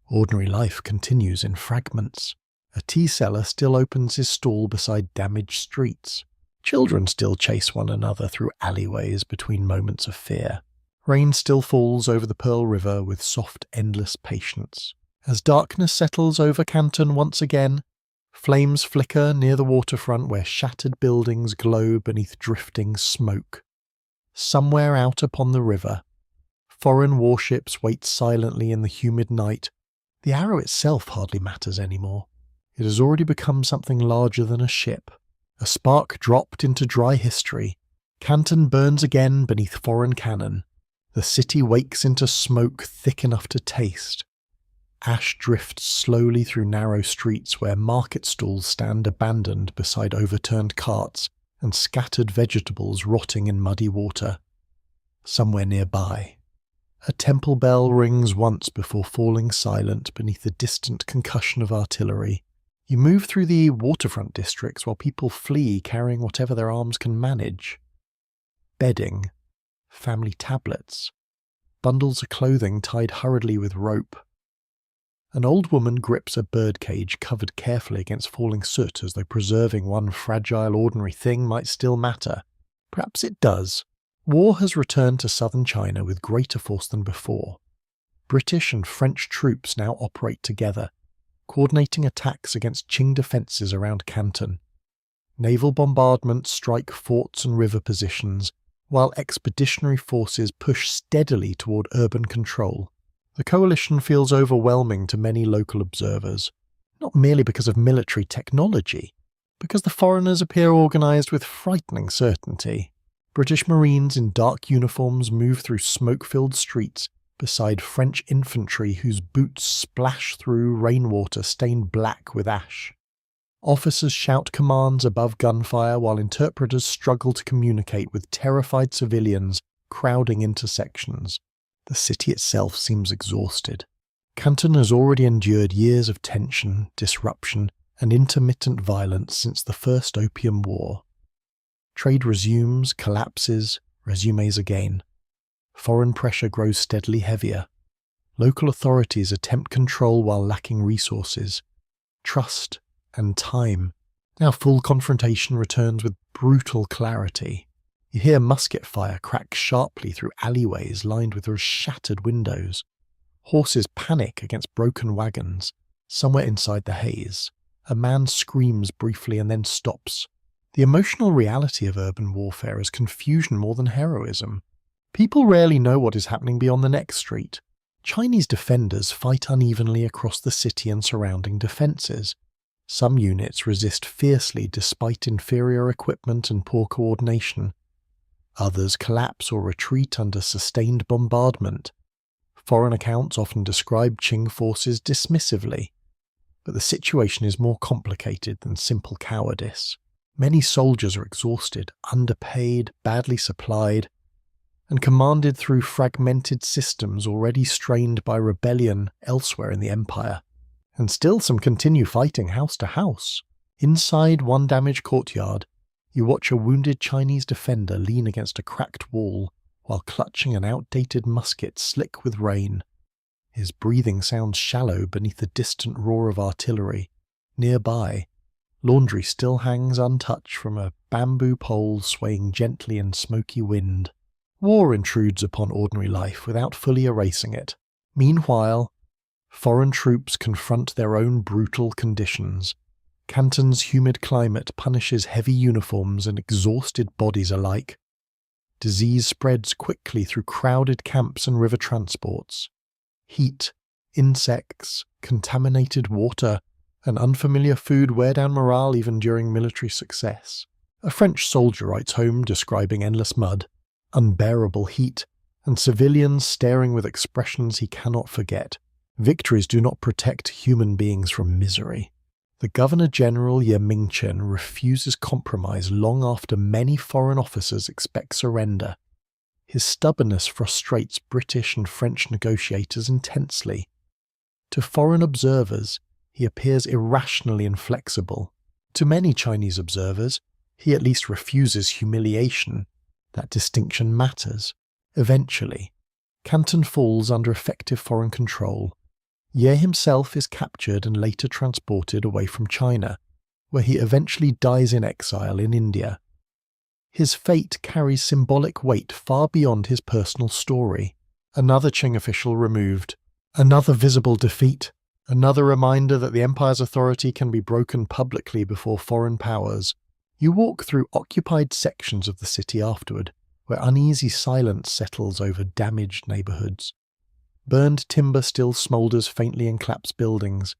S1: ordinary life continues in fragments. A tea seller still opens his stall beside damaged streets. Children still chase one another through alleyways between moments of fear. Rain still falls over the Pearl River with soft, endless patience. As darkness settles over Canton once again, flames flicker near the waterfront where shattered buildings glow beneath drifting smoke. Somewhere out upon the river, foreign warships wait silently in the humid night. The arrow itself hardly matters anymore. It has already become something larger than a ship. A spark dropped into dry history. Canton burns again beneath foreign cannon. The city wakes into smoke thick enough to taste. Ash drifts slowly through narrow streets where market stalls stand abandoned beside overturned carts and scattered vegetables rotting in muddy water. Somewhere nearby, a temple bell rings once before falling silent beneath the distant concussion of artillery. You move through the waterfront districts while people flee carrying whatever their arms can manage. Bedding, family tablets, bundles of clothing tied hurriedly with rope. An old woman grips a birdcage covered carefully against falling soot as though preserving one fragile ordinary thing might still matter. Perhaps it does. War has returned to southern China with greater force than before. British and French troops now operate together, coordinating attacks against Qing defences around Canton. Naval bombardments strike forts and river positions, while expeditionary forces push steadily toward urban control. The coalition feels overwhelming to many local observers, not merely because of military technology, because the foreigners appear organised with frightening certainty. British Marines in dark uniforms move through smoke-filled streets beside French infantry whose boots splash through rainwater stained black with ash. Officers shout commands above gunfire while interpreters struggle to communicate with terrified civilians crowding into sections. The city itself seems exhausted. Canton has already endured years of tension, disruption, and intermittent violence since the First Opium War. Trade resumes, collapses, resumes again. Foreign pressure grows steadily heavier. Local authorities attempt control while lacking resources, trust, and time. Now full confrontation returns with brutal clarity. You hear musket fire crack sharply through alleyways lined with shattered windows. Horses panic against broken wagons. Somewhere inside the haze, a man screams briefly and then stops. The emotional reality of urban warfare is confusion more than heroism. People rarely know what is happening beyond the next street. Chinese defenders fight unevenly across the city and surrounding defences. Some units resist fiercely despite inferior equipment and poor coordination. Others collapse or retreat under sustained bombardment. Foreign accounts often describe Qing forces dismissively, but the situation is more complicated than simple cowardice. Many soldiers are exhausted, underpaid, badly supplied, and commanded through fragmented systems already strained by rebellion elsewhere in the empire. And still some continue fighting house to house. Inside one damaged courtyard, you watch a wounded Chinese defender lean against a cracked wall while clutching an outdated musket slick with rain. His breathing sounds shallow beneath the distant roar of artillery. Nearby, laundry still hangs untouched from a bamboo pole swaying gently in smoky wind. War intrudes upon ordinary life without fully erasing it. Meanwhile, foreign troops confront their own brutal conditions. Canton's humid climate punishes heavy uniforms and exhausted bodies alike. Disease spreads quickly through crowded camps and river transports. Heat, insects, contaminated water, and unfamiliar food wear down morale even during military success. A French soldier writes home describing endless mud, unbearable heat, and civilians staring with expressions he cannot forget. Victories do not protect human beings from misery. The Governor-General Ye Mingchen refuses compromise long after many foreign officers expect surrender. His stubbornness frustrates British and French negotiators intensely. To foreign observers, he appears irrationally inflexible. To many Chinese observers, he at least refuses humiliation. That distinction matters. Eventually, Canton falls under effective foreign control. Ye himself is captured and later transported away from China, where he eventually dies in exile in India. His fate carries symbolic weight far beyond his personal story. Another Qing official removed, another visible defeat, another reminder that the empire's authority can be broken publicly before foreign powers. You walk through occupied sections of the city afterward, where uneasy silence settles over damaged neighborhoods. Burned timber still smoulders faintly in collapsed buildings.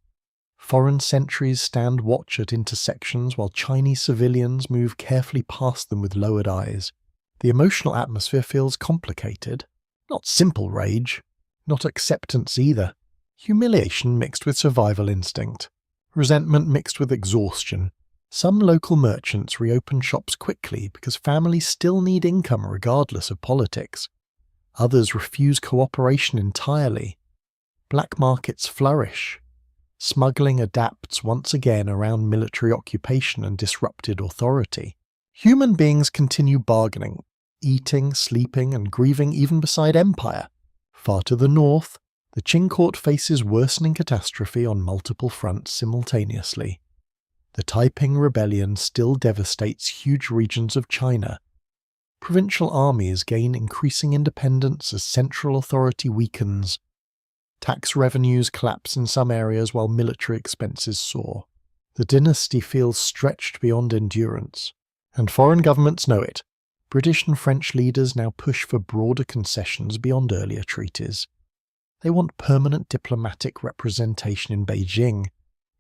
S1: Foreign sentries stand watch at intersections while Chinese civilians move carefully past them with lowered eyes. The emotional atmosphere feels complicated. Not simple rage, not acceptance either. Humiliation mixed with survival instinct. Resentment mixed with exhaustion. Some local merchants reopen shops quickly because families still need income regardless of politics. Others refuse cooperation entirely. Black markets flourish. Smuggling adapts once again around military occupation and disrupted authority. Human beings continue bargaining, eating, sleeping, and grieving even beside empire. Far to the north, the Qing court faces worsening catastrophe on multiple fronts simultaneously. The Taiping Rebellion still devastates huge regions of China. Provincial armies gain increasing independence as central authority weakens. Tax revenues collapse in some areas while military expenses soar. The dynasty feels stretched beyond endurance, and foreign governments know it. British and French leaders now push for broader concessions beyond earlier treaties. They want permanent diplomatic representation in Beijing,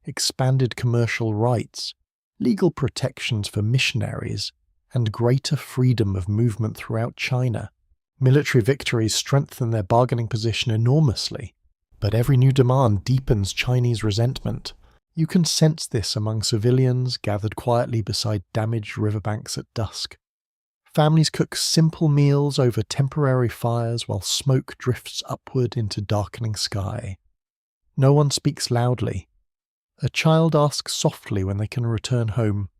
S1: expanded commercial rights, legal protections for missionaries, and greater freedom of movement throughout China. Military victories strengthen their bargaining position enormously, but every new demand deepens Chinese resentment. You can sense this among civilians gathered quietly beside damaged riverbanks at dusk. Families cook simple meals over temporary fires while smoke drifts upward into darkening sky. No one speaks loudly. A child asks softly when they can return home.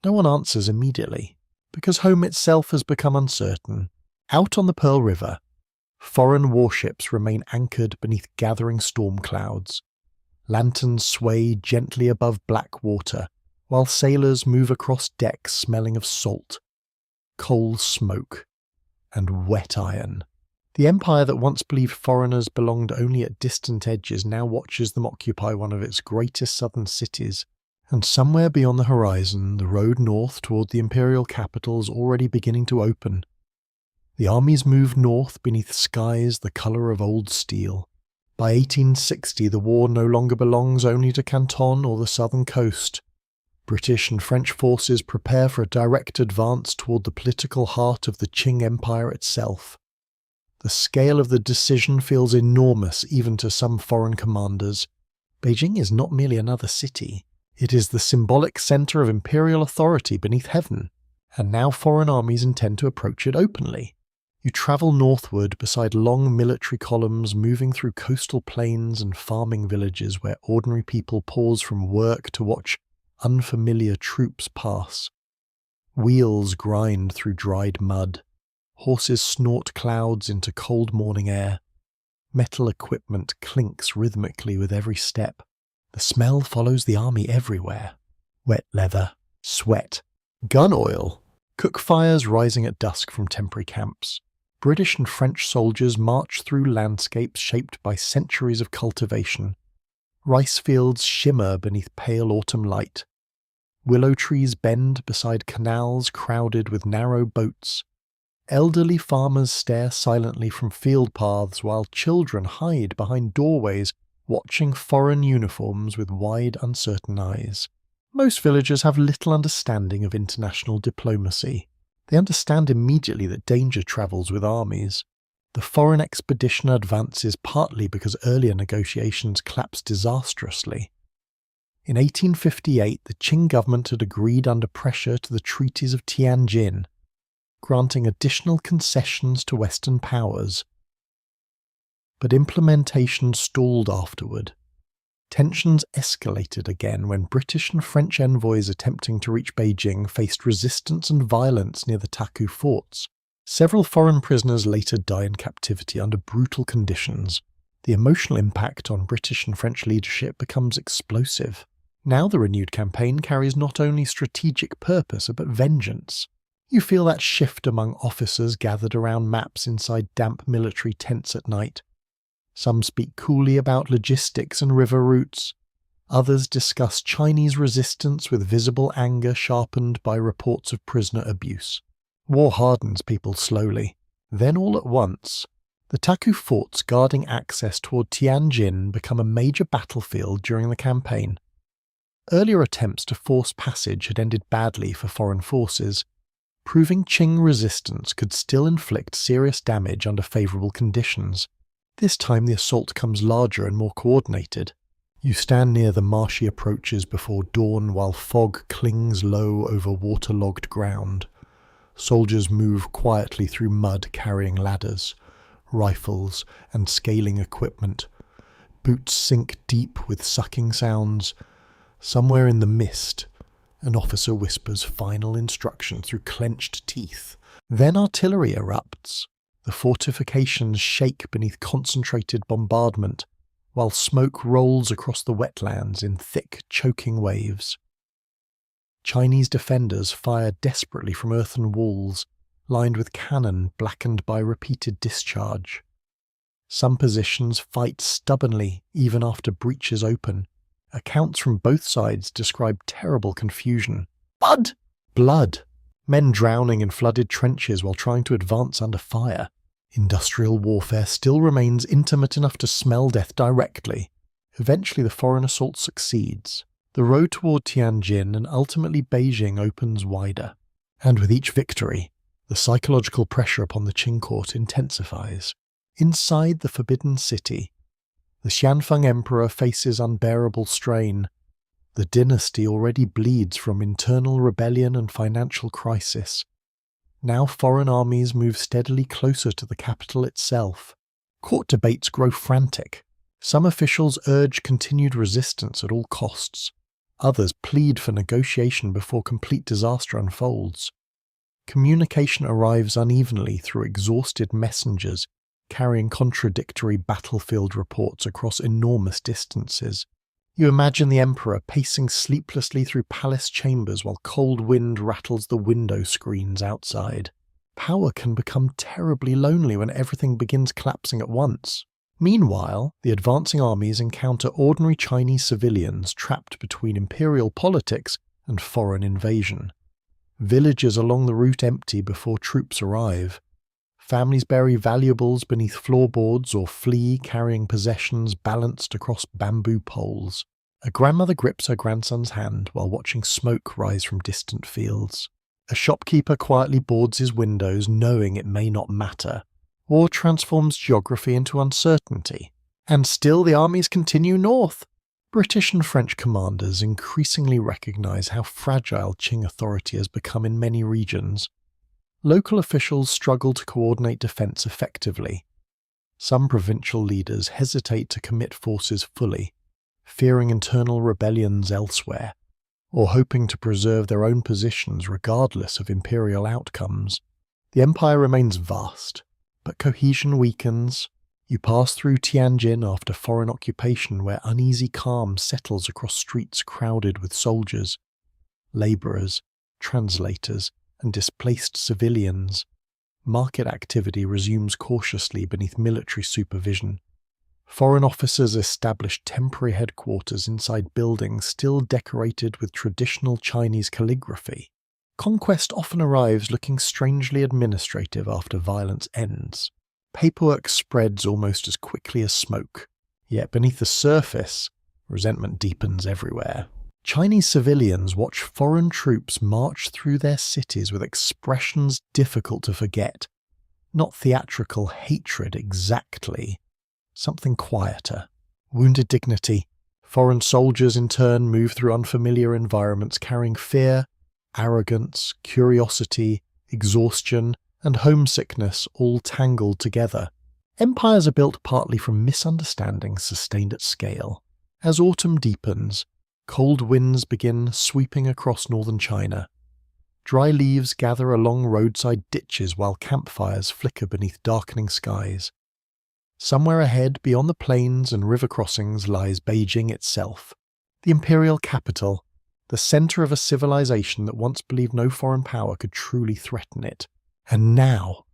S1: No one answers immediately, because home itself has become uncertain. Out on the Pearl River, foreign warships remain anchored beneath gathering storm clouds. Lanterns sway gently above black water, while sailors move across decks smelling of salt, coal smoke, and wet iron. The empire that once believed foreigners belonged only at distant edges now watches them occupy one of its greatest southern cities, and somewhere beyond the horizon, the road north toward the imperial capital is already beginning to open. The armies move north beneath skies the colour of old steel. By 1860, the war no longer belongs only to Canton or the southern coast. British and French forces prepare for a direct advance toward the political heart of the Qing Empire itself. The scale of the decision feels enormous even to some foreign commanders. Beijing is not merely another city. It is the symbolic centre of imperial authority beneath heaven, and now foreign armies intend to approach it openly. You travel northward beside long military columns moving through coastal plains and farming villages where ordinary people pause from work to watch unfamiliar troops pass. Wheels grind through dried mud. Horses snort clouds into cold morning air. Metal equipment clinks rhythmically with every step. The smell follows the army everywhere. Wet leather, sweat, gun oil, cook fires rising at dusk from temporary camps. British and French soldiers march through landscapes shaped by centuries of cultivation. Rice fields shimmer beneath pale autumn light. Willow trees bend beside canals crowded with narrow boats. Elderly farmers stare silently from field paths while children hide behind doorways, watching foreign uniforms with wide, uncertain eyes. Most villagers have little understanding of international diplomacy. They understand immediately that danger travels with armies. The foreign expedition advances partly because earlier negotiations collapsed disastrously. In 1858, the Qing government had agreed under pressure to the treaties of Nanjing, granting additional concessions to Western powers. But implementation stalled afterward. Tensions escalated again when British and French envoys attempting to reach Beijing faced resistance and violence near the Taku forts. Several foreign prisoners later die in captivity under brutal conditions. The emotional impact on British and French leadership becomes explosive. Now the renewed campaign carries not only strategic purpose but vengeance. You feel that shift among officers gathered around maps inside damp military tents at night. Some speak coolly about logistics and river routes. Others discuss Chinese resistance with visible anger sharpened by reports of prisoner abuse. War hardens people slowly. Then all at once, the Taku forts guarding access toward Tianjin become a major battlefield during the campaign. Earlier attempts to force passage had ended badly for foreign forces, proving Qing resistance could still inflict serious damage under favourable conditions. This time the assault comes larger and more coordinated. You stand near the marshy approaches before dawn while fog clings low over waterlogged ground. Soldiers move quietly through mud carrying ladders, rifles, and scaling equipment. Boots sink deep with sucking sounds. Somewhere in the mist, an officer whispers final instruction through clenched teeth. Then artillery erupts. The fortifications shake beneath concentrated bombardment, while smoke rolls across the wetlands in thick, choking waves. Chinese defenders fire desperately from earthen walls, lined with cannon blackened by repeated discharge. Some positions fight stubbornly even after breaches open. Accounts from both sides describe terrible confusion. Blood! Blood! Men drowning in flooded trenches while trying to advance under fire. Industrial warfare still remains intimate enough to smell death directly. Eventually the foreign assault succeeds. The road toward Tianjin and ultimately Beijing opens wider. And with each victory, the psychological pressure upon the Qing court intensifies. Inside the Forbidden City, the Xianfeng Emperor faces unbearable strain. The dynasty already bleeds from internal rebellion and financial crisis. Now foreign armies move steadily closer to the capital itself. Court debates grow frantic. Some officials urge continued resistance at all costs. Others plead for negotiation before complete disaster unfolds. Communication arrives unevenly through exhausted messengers, carrying contradictory battlefield reports across enormous distances. You imagine the emperor pacing sleeplessly through palace chambers while cold wind rattles the window screens outside. Power can become terribly lonely when everything begins collapsing at once. Meanwhile, the advancing armies encounter ordinary Chinese civilians trapped between imperial politics and foreign invasion. Villages along the route empty before troops arrive. Families bury valuables beneath floorboards or flee carrying possessions balanced across bamboo poles. A grandmother grips her grandson's hand while watching smoke rise from distant fields. A shopkeeper quietly boards his windows knowing it may not matter. War transforms geography into uncertainty. And still the armies continue north. British and French commanders increasingly recognize how fragile Qing authority has become in many regions. Local officials struggle to coordinate defense effectively. Some provincial leaders hesitate to commit forces fully, fearing internal rebellions elsewhere, or hoping to preserve their own positions regardless of imperial outcomes. The empire remains vast, but cohesion weakens. You pass through Tianjin after foreign occupation, where uneasy calm settles across streets crowded with soldiers, labourers, translators, and displaced civilians. Market activity resumes cautiously beneath military supervision. Foreign officers establish temporary headquarters inside buildings still decorated with traditional Chinese calligraphy. Conquest often arrives looking strangely administrative after violence ends. Paperwork spreads almost as quickly as smoke, yet beneath the surface, resentment deepens everywhere. Chinese civilians watch foreign troops march through their cities with expressions difficult to forget. Not theatrical hatred exactly, something quieter. Wounded dignity. Foreign soldiers in turn move through unfamiliar environments carrying fear, arrogance, curiosity, exhaustion, and homesickness all tangled together. Empires are built partly from misunderstandings sustained at scale. As autumn deepens, cold winds begin sweeping across northern China. Dry leaves gather along roadside ditches while campfires flicker beneath darkening skies. Somewhere ahead, beyond the plains and river crossings, lies Beijing itself, the imperial capital, the centre of a civilization that once believed no foreign power could truly threaten it. And now,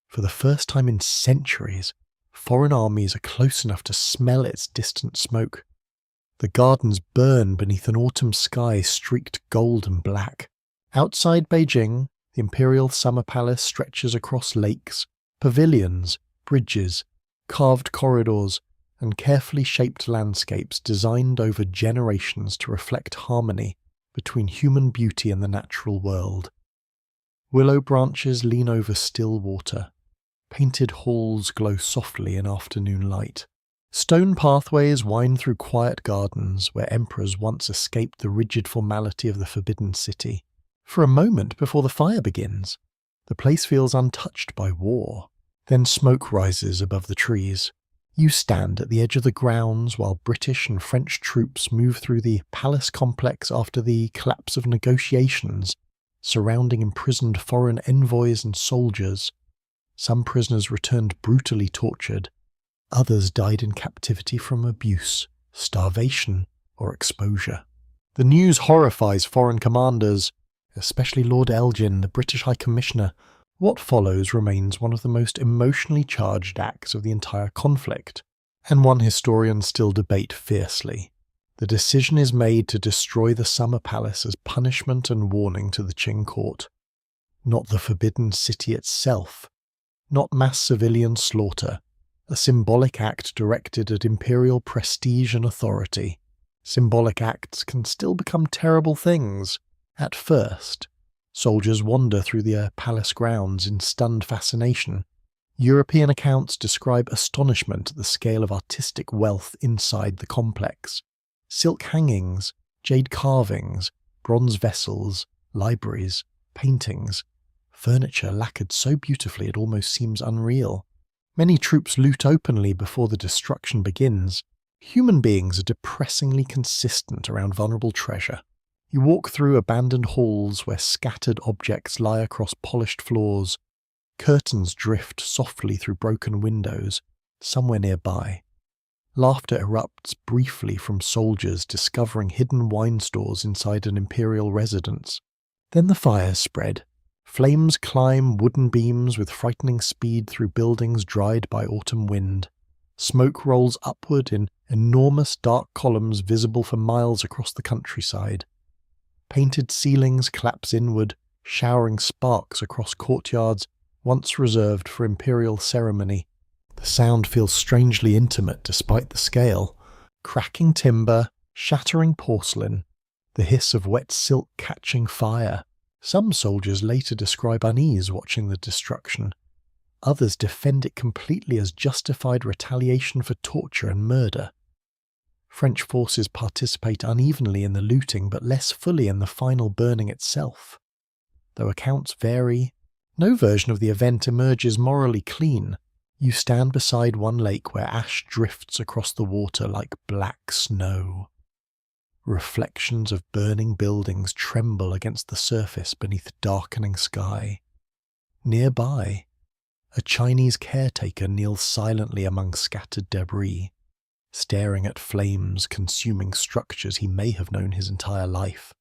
S1: for the first time in centuries, foreign armies are close enough to smell its distant smoke. The gardens burn beneath an autumn sky streaked gold and black. Outside Beijing, the imperial summer palace stretches across lakes, pavilions, bridges, carved corridors, and carefully shaped landscapes designed over generations to reflect harmony between human beauty and the natural world. Willow branches lean over still water. Painted halls glow softly in afternoon light. Stone pathways wind through quiet gardens where emperors once escaped the rigid formality of the Forbidden City. For a moment before the fire begins, the place feels untouched by war. Then smoke rises above the trees. You stand at the edge of the grounds while British and French troops move through the palace complex after the collapse of negotiations, surrounding imprisoned foreign envoys and soldiers. Some prisoners returned brutally tortured. Others died in captivity from abuse, starvation, or exposure. The news horrifies foreign commanders, especially Lord Elgin, the British High Commissioner. What follows remains one of the most emotionally charged acts of the entire conflict, and one historians still debate fiercely. The decision is made to destroy the Summer Palace as punishment and warning to the Qing court. Not the Forbidden City itself, not mass civilian slaughter, a symbolic act directed at imperial prestige and authority. Symbolic acts can still become terrible things. At first, soldiers wander through the palace grounds in stunned fascination. European accounts describe astonishment at the scale of artistic wealth inside the complex. Silk hangings, jade carvings, bronze vessels, libraries, paintings, furniture lacquered so beautifully it almost seems unreal. Many troops loot openly before the destruction begins. Human beings are depressingly consistent around vulnerable treasure. You walk through abandoned halls where scattered objects lie across polished floors. Curtains drift softly through broken windows, somewhere nearby. Laughter erupts briefly from soldiers discovering hidden wine stores inside an imperial residence. Then the fires spread. Flames climb wooden beams with frightening speed through buildings dried by autumn wind. Smoke rolls upward in enormous dark columns visible for miles across the countryside. Painted ceilings collapse inward, showering sparks across courtyards once reserved for imperial ceremony. The sound feels strangely intimate despite the scale. Cracking timber, shattering porcelain, the hiss of wet silk catching fire. Some soldiers later describe unease watching the destruction. Others defend it completely as justified retaliation for torture and murder. French forces participate unevenly in the looting but less fully in the final burning itself. Though accounts vary, no version of the event emerges morally clean. You stand beside one lake where ash drifts across the water like black snow. Reflections of burning buildings tremble against the surface beneath darkening sky. Nearby, a Chinese caretaker kneels silently among scattered debris, staring at flames consuming structures he may have known his entire life.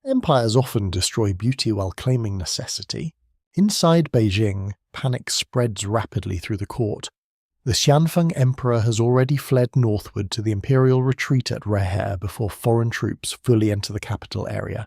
S1: Empires often destroy beauty while claiming necessity. Inside Beijing, panic spreads rapidly through the court. The Xianfeng emperor has already fled northward to the imperial retreat at Rehe before foreign troops fully enter the capital area.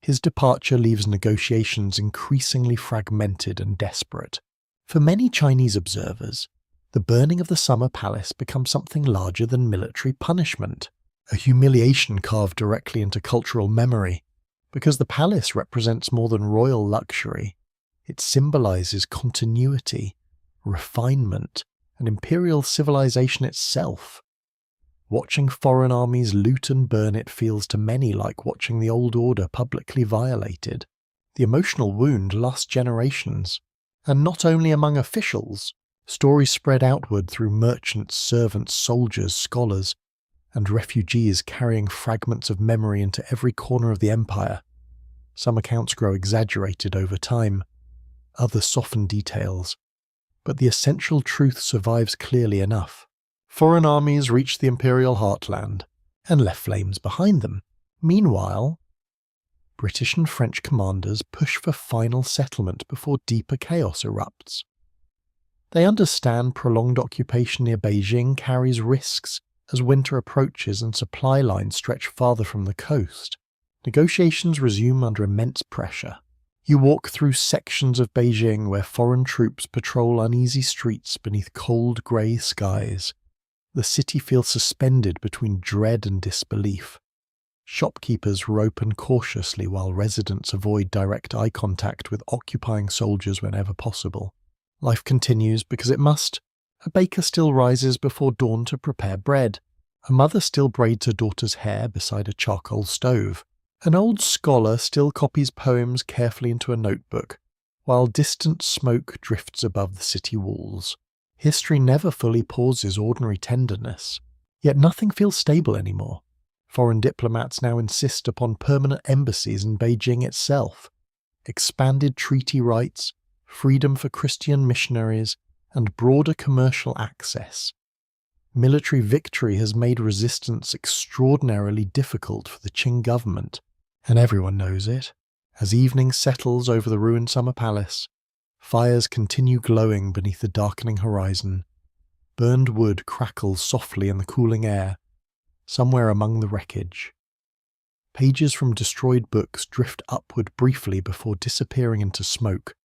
S1: His departure leaves negotiations increasingly fragmented and desperate. For many Chinese observers, the burning of the Summer Palace becomes something larger than military punishment, a humiliation carved directly into cultural memory. Because the palace represents more than royal luxury, it symbolizes continuity, refinement, and imperial civilization itself. Watching foreign armies loot and burn it feels to many like watching the old order publicly violated. The emotional wound lasts generations, and not only among officials. Stories spread outward through merchants, servants, soldiers, scholars, and refugees carrying fragments of memory into every corner of the empire. Some accounts grow exaggerated over time, others soften details, but the essential truth survives clearly enough. Foreign armies reached the imperial heartland and left flames behind them. Meanwhile, British and French commanders push for final settlement before deeper chaos erupts. They understand prolonged occupation near Beijing carries risks as winter approaches and supply lines stretch farther from the coast. Negotiations resume under immense pressure. You walk through sections of Beijing where foreign troops patrol uneasy streets beneath cold grey skies. The city feels suspended between dread and disbelief. Shopkeepers open cautiously while residents avoid direct eye contact with occupying soldiers whenever possible. Life continues because it must. A baker still rises before dawn to prepare bread. A mother still braids her daughter's hair beside a charcoal stove. An old scholar still copies poems carefully into a notebook, while distant smoke drifts above the city walls. History never fully pauses ordinary tenderness, yet nothing feels stable anymore. Foreign diplomats now insist upon permanent embassies in Beijing itself, expanded treaty rights, freedom for Christian missionaries, and broader commercial access. Military victory has made resistance extraordinarily difficult for the Qing government, and everyone knows it. As evening settles over the ruined summer palace, fires continue glowing beneath the darkening horizon. Burned wood crackles softly in the cooling air, somewhere among the wreckage. Pages from destroyed books drift upward briefly before disappearing into smoke.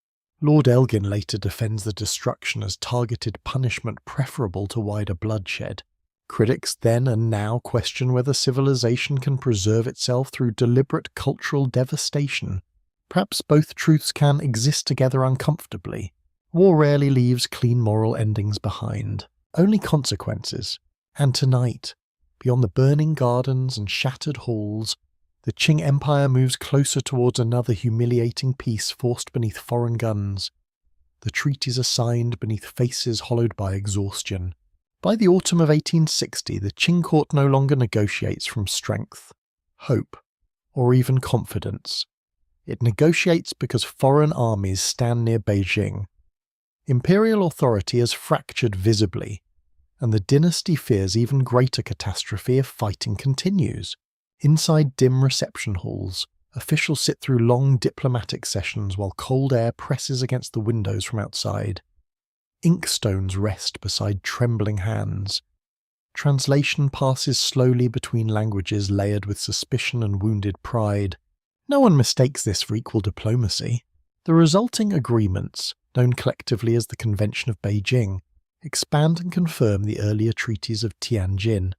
S1: Lord Elgin later defends the destruction as targeted punishment preferable to wider bloodshed. Critics then and now question whether civilization can preserve itself through deliberate cultural devastation. Perhaps both truths can exist together uncomfortably. War rarely leaves clean moral endings behind, only consequences. And tonight, beyond the burning gardens and shattered halls, the Qing Empire moves closer towards another humiliating peace forced beneath foreign guns. The treaties are signed beneath faces hollowed by exhaustion. By the autumn of 1860, the Qing court no longer negotiates from strength, hope, or even confidence. It negotiates because foreign armies stand near Beijing. Imperial authority has fractured visibly, and the dynasty fears even greater catastrophe if fighting continues. Inside dim reception halls, officials sit through long diplomatic sessions while cold air presses against the windows from outside. Inkstones rest beside trembling hands. Translation passes slowly between languages layered with suspicion and wounded pride. No one mistakes this for equal diplomacy. The resulting agreements, known collectively as the Convention of Beijing, expand and confirm the earlier treaties of Tianjin.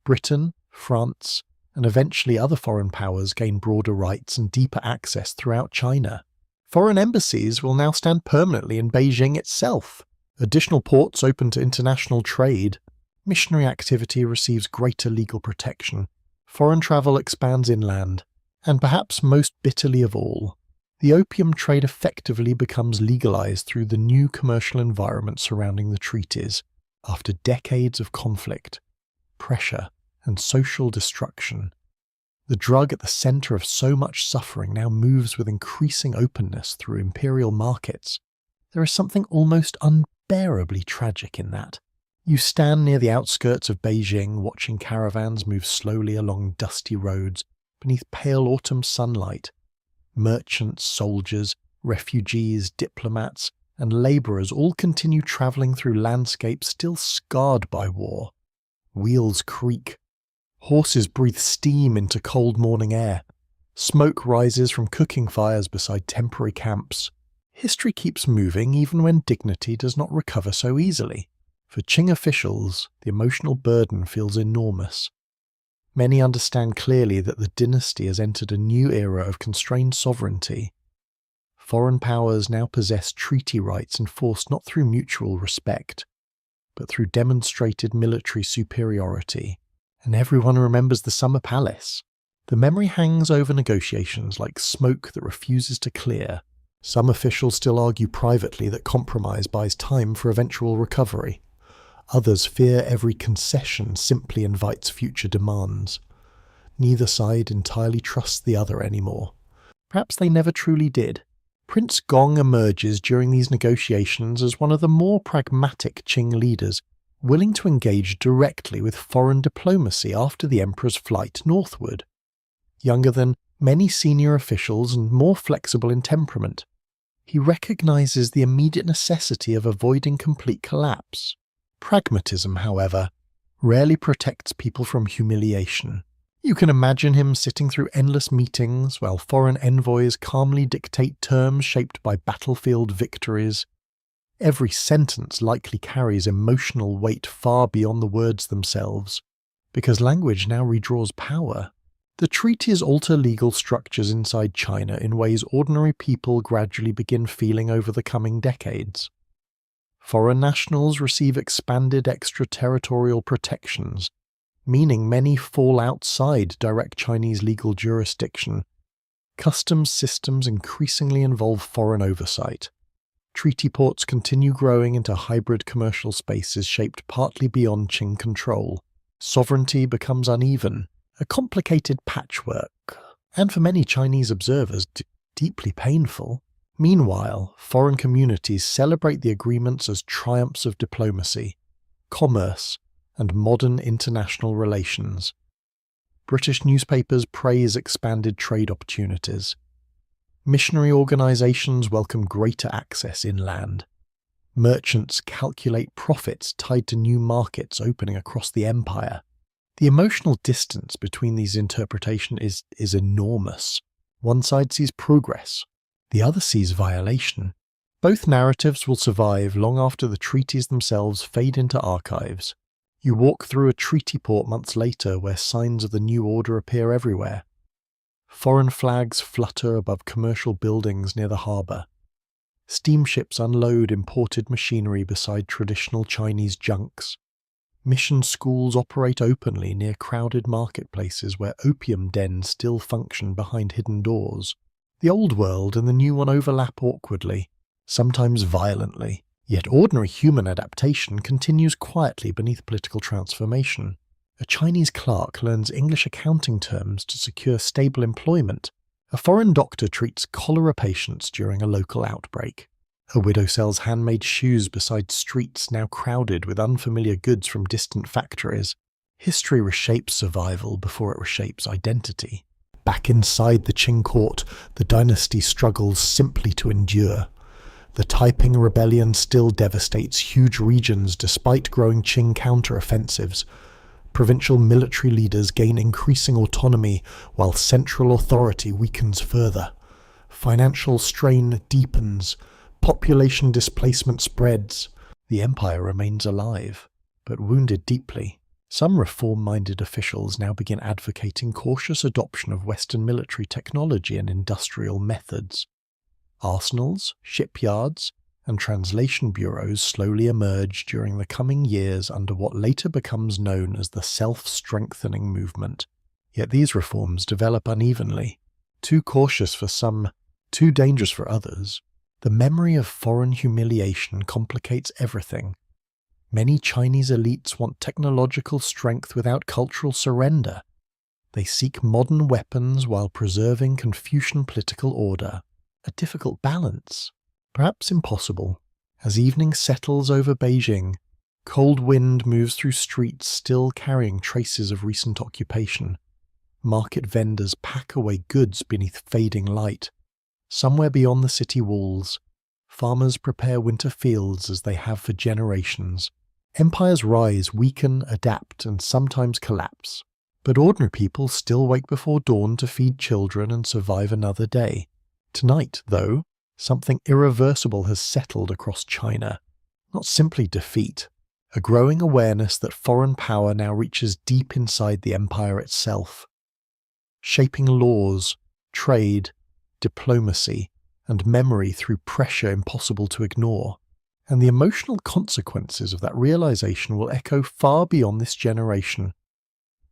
S1: Britain, France, and eventually other foreign powers gain broader rights and deeper access throughout China. Foreign embassies will now stand permanently in Beijing itself. Additional ports open to international trade. Missionary activity receives greater legal protection, foreign travel expands inland, and perhaps most bitterly of all, the opium trade effectively becomes legalized through the new commercial environment surrounding the treaties after decades of conflict, pressure, and social destruction. The drug at the center of so much suffering now moves with increasing openness through imperial markets. There is something almost unbearably tragic in that. You stand near the outskirts of Beijing, watching caravans move slowly along dusty roads beneath pale autumn sunlight. Merchants, soldiers, refugees, diplomats, and labourers all continue travelling through landscapes still scarred by war. Wheels creak. Horses breathe steam into cold morning air. Smoke rises from cooking fires beside temporary camps. History keeps moving even when dignity does not recover so easily. For Qing officials, the emotional burden feels enormous. Many understand clearly that the dynasty has entered a new era of constrained sovereignty. Foreign powers now possess treaty rights enforced not through mutual respect, but through demonstrated military superiority. And everyone remembers the Summer Palace. The memory hangs over negotiations like smoke that refuses to clear. Some officials still argue privately that compromise buys time for eventual recovery. Others fear every concession simply invites future demands. Neither side entirely trusts the other anymore. Perhaps they never truly did. Prince Gong emerges during these negotiations as one of the more pragmatic Qing leaders, willing to engage directly with foreign diplomacy after the emperor's flight northward. Younger than many senior officials and more flexible in temperament, he recognizes the immediate necessity of avoiding complete collapse. Pragmatism, however, rarely protects people from humiliation. You can imagine him sitting through endless meetings while foreign envoys calmly dictate terms shaped by battlefield victories. Every sentence likely carries emotional weight far beyond the words themselves, because language now redraws power. The treaties alter legal structures inside China in ways ordinary people gradually begin feeling over the coming decades. Foreign nationals receive expanded extraterritorial protections, meaning many fall outside direct Chinese legal jurisdiction. Customs systems increasingly involve foreign oversight. Treaty ports continue growing into hybrid commercial spaces shaped partly beyond Qing control. Sovereignty becomes uneven, a complicated patchwork, and for many Chinese observers, deeply painful. Meanwhile, foreign communities celebrate the agreements as triumphs of diplomacy, commerce, and modern international relations. British newspapers praise expanded trade opportunities. Missionary organizations welcome greater access inland. Merchants calculate profits tied to new markets opening across the empire. The emotional distance between these interpretations is enormous. One side sees progress, the other sees violation. Both narratives will survive long after the treaties themselves fade into archives. You walk through a treaty port months later where signs of the new order appear everywhere. Foreign flags flutter above commercial buildings near the harbour. Steamships unload imported machinery beside traditional Chinese junks. Mission schools operate openly near crowded marketplaces where opium dens still function behind hidden doors. The old world and the new one overlap awkwardly, sometimes violently, yet ordinary human adaptation continues quietly beneath political transformation. A Chinese clerk learns English accounting terms to secure stable employment. A foreign doctor treats cholera patients during a local outbreak. A widow sells handmade shoes beside streets now crowded with unfamiliar goods from distant factories. History reshapes survival before it reshapes identity. Back inside the Qing court, the dynasty struggles simply to endure. The Taiping rebellion still devastates huge regions despite growing Qing counter-offensives. Provincial military leaders gain increasing autonomy while central authority weakens further. Financial strain deepens. Population displacement spreads. The empire remains alive, but wounded deeply. Some reform-minded officials now begin advocating cautious adoption of Western military technology and industrial methods. Arsenals, shipyards, and translation bureaus slowly emerge during the coming years under what later becomes known as the self-strengthening movement. Yet these reforms develop unevenly, too cautious for some, too dangerous for others. The memory of foreign humiliation complicates everything. Many Chinese elites want technological strength without cultural surrender. They seek modern weapons while preserving Confucian political order, a difficult balance, perhaps impossible. As evening settles over Beijing, cold wind moves through streets still carrying traces of recent occupation. Market vendors pack away goods beneath fading light. Somewhere beyond the city walls, farmers prepare winter fields as they have for generations. Empires rise, weaken, adapt, and sometimes collapse. But ordinary people still wake before dawn to feed children and survive another day. Tonight, though, something irreversible has settled across China. Not simply defeat, a growing awareness that foreign power now reaches deep inside the empire itself, shaping laws, trade, diplomacy, and memory through pressure impossible to ignore. And the emotional consequences of that realization will echo far beyond this generation.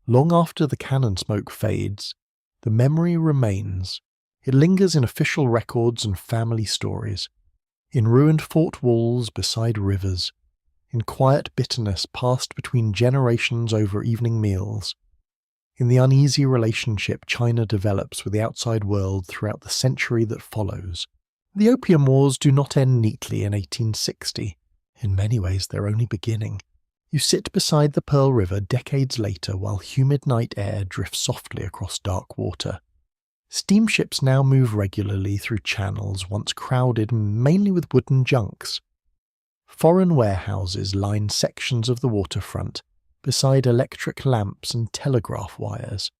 S1: Long after the cannon smoke fades, the memory remains. It lingers in official records and family stories, in ruined fort walls beside rivers, in quiet bitterness passed between generations over evening meals, in the uneasy relationship China develops with the outside world throughout the century that follows. The Opium Wars do not end neatly in 1860. In many ways, they're only beginning. You sit beside the Pearl River decades later while humid night air drifts softly across dark water. Steamships now move regularly through channels once crowded mainly with wooden junks. Foreign warehouses line sections of the waterfront, beside electric lamps and telegraph wires.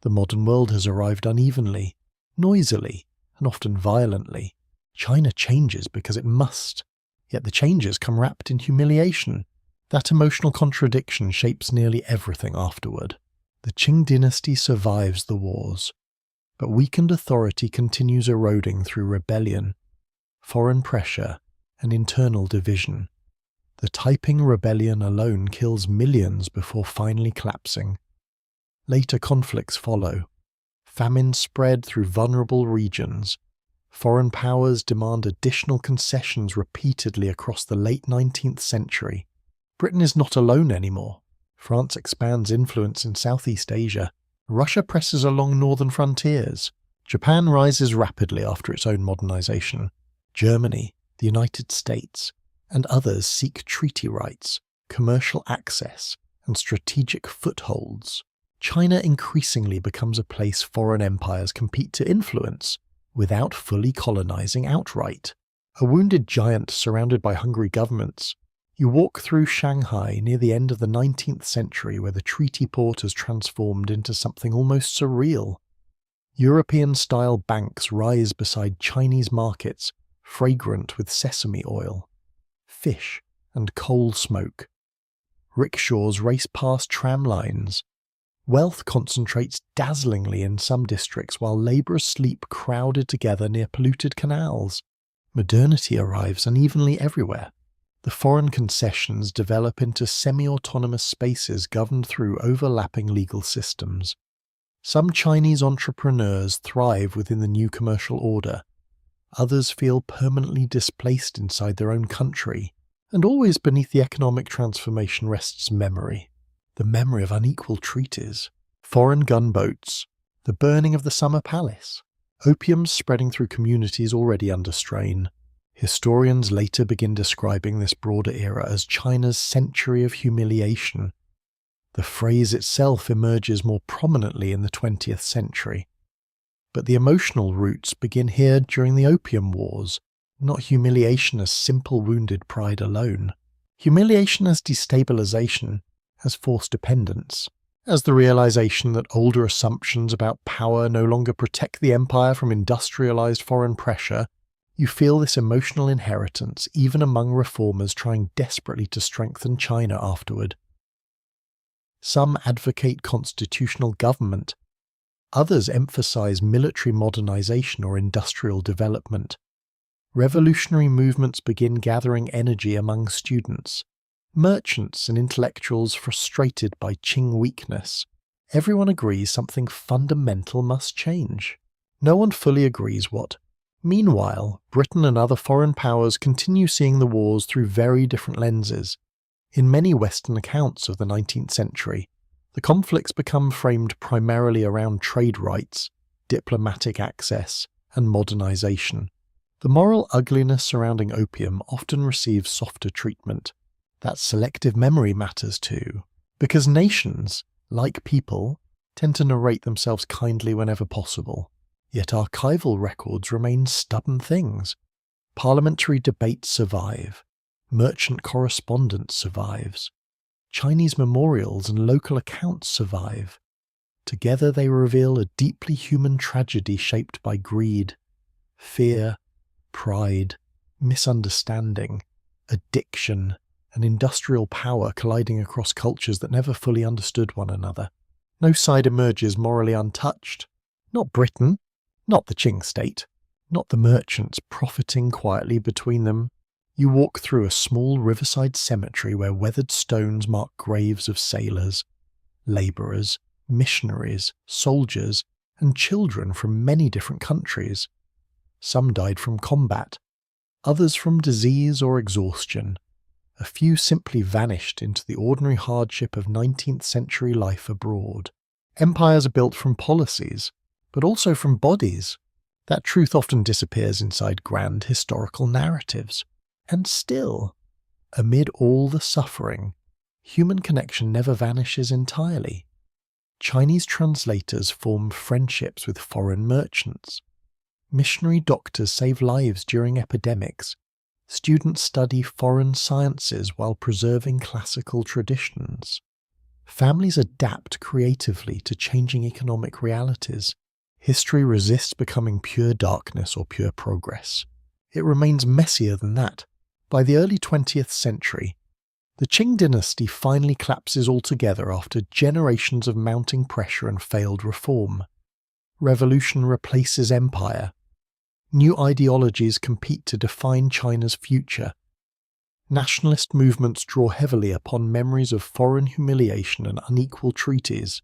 S1: The modern world has arrived unevenly, noisily, and often violently. China changes because it must, yet the changes come wrapped in humiliation. That emotional contradiction shapes nearly everything afterward. The Qing Dynasty survives the wars, but weakened authority continues eroding through rebellion, foreign pressure, and internal division. The Taiping Rebellion alone kills millions before finally collapsing. Later conflicts follow. Famine spread through vulnerable regions. Foreign powers demand additional concessions repeatedly across the late 19th century. Britain is not alone anymore. France expands influence in Southeast Asia. Russia presses along northern frontiers. Japan rises rapidly after its own modernization. Germany, the United States, and others seek treaty rights, commercial access, and strategic footholds. China increasingly becomes a place foreign empires compete to influence, without fully colonizing outright. A wounded giant surrounded by hungry governments. You walk through Shanghai near the end of the 19th century where the treaty port has transformed into something almost surreal. European-style banks rise beside Chinese markets, fragrant with sesame oil, fish, and coal smoke. Rickshaws race past tram lines. Wealth concentrates dazzlingly in some districts while labourers sleep crowded together near polluted canals. Modernity arrives unevenly everywhere. The foreign concessions develop into semi-autonomous spaces governed through overlapping legal systems. Some Chinese entrepreneurs thrive within the new commercial order. Others feel permanently displaced inside their own country, and always beneath the economic transformation rests memory. The memory of unequal treaties, foreign gunboats, the burning of the summer palace, opium spreading through communities already under strain. Historians later begin describing this broader era as China's century of humiliation. The phrase itself emerges more prominently in the 20th century. But the emotional roots begin here during the Opium Wars, not humiliation as simple wounded pride alone. Humiliation as destabilization, as forced dependence, as the realization that older assumptions about power no longer protect the empire from industrialized foreign pressure. You feel this emotional inheritance even among reformers trying desperately to strengthen China afterward. Some advocate constitutional government. Others emphasize military modernization or industrial development. Revolutionary movements begin gathering energy among students, merchants and intellectuals frustrated by Qing weakness. Everyone agrees something fundamental must change. No one fully agrees what. Meanwhile, Britain and other foreign powers continue seeing the wars through very different lenses. In many Western accounts of the 19th century, the conflicts become framed primarily around trade rights, diplomatic access, and modernization. The moral ugliness surrounding opium often receives softer treatment. That selective memory matters too, because nations, like people, tend to narrate themselves kindly whenever possible. Yet archival records remain stubborn things. Parliamentary debates survive. Merchant correspondence survives. Chinese memorials and local accounts survive. Together they reveal a deeply human tragedy shaped by greed, fear, pride, misunderstanding, addiction, and industrial power colliding across cultures that never fully understood one another. No side emerges morally untouched. Not Britain, not the Qing state, not the merchants profiting quietly between them. You walk through a small riverside cemetery where weathered stones mark graves of sailors, labourers, missionaries, soldiers, and children from many different countries. Some died from combat, others from disease or exhaustion. A few simply vanished into the ordinary hardship of 19th century life abroad. Empires are built from policies, but also from bodies. That truth often disappears inside grand historical narratives. And still, amid all the suffering, human connection never vanishes entirely. Chinese translators form friendships with foreign merchants. Missionary doctors save lives during epidemics. Students study foreign sciences while preserving classical traditions. Families adapt creatively to changing economic realities. History resists becoming pure darkness or pure progress. It remains messier than that. By the early 20th century, the Qing Dynasty finally collapses altogether after generations of mounting pressure and failed reform. Revolution replaces empire. New ideologies compete to define China's future. Nationalist movements draw heavily upon memories of foreign humiliation and unequal treaties.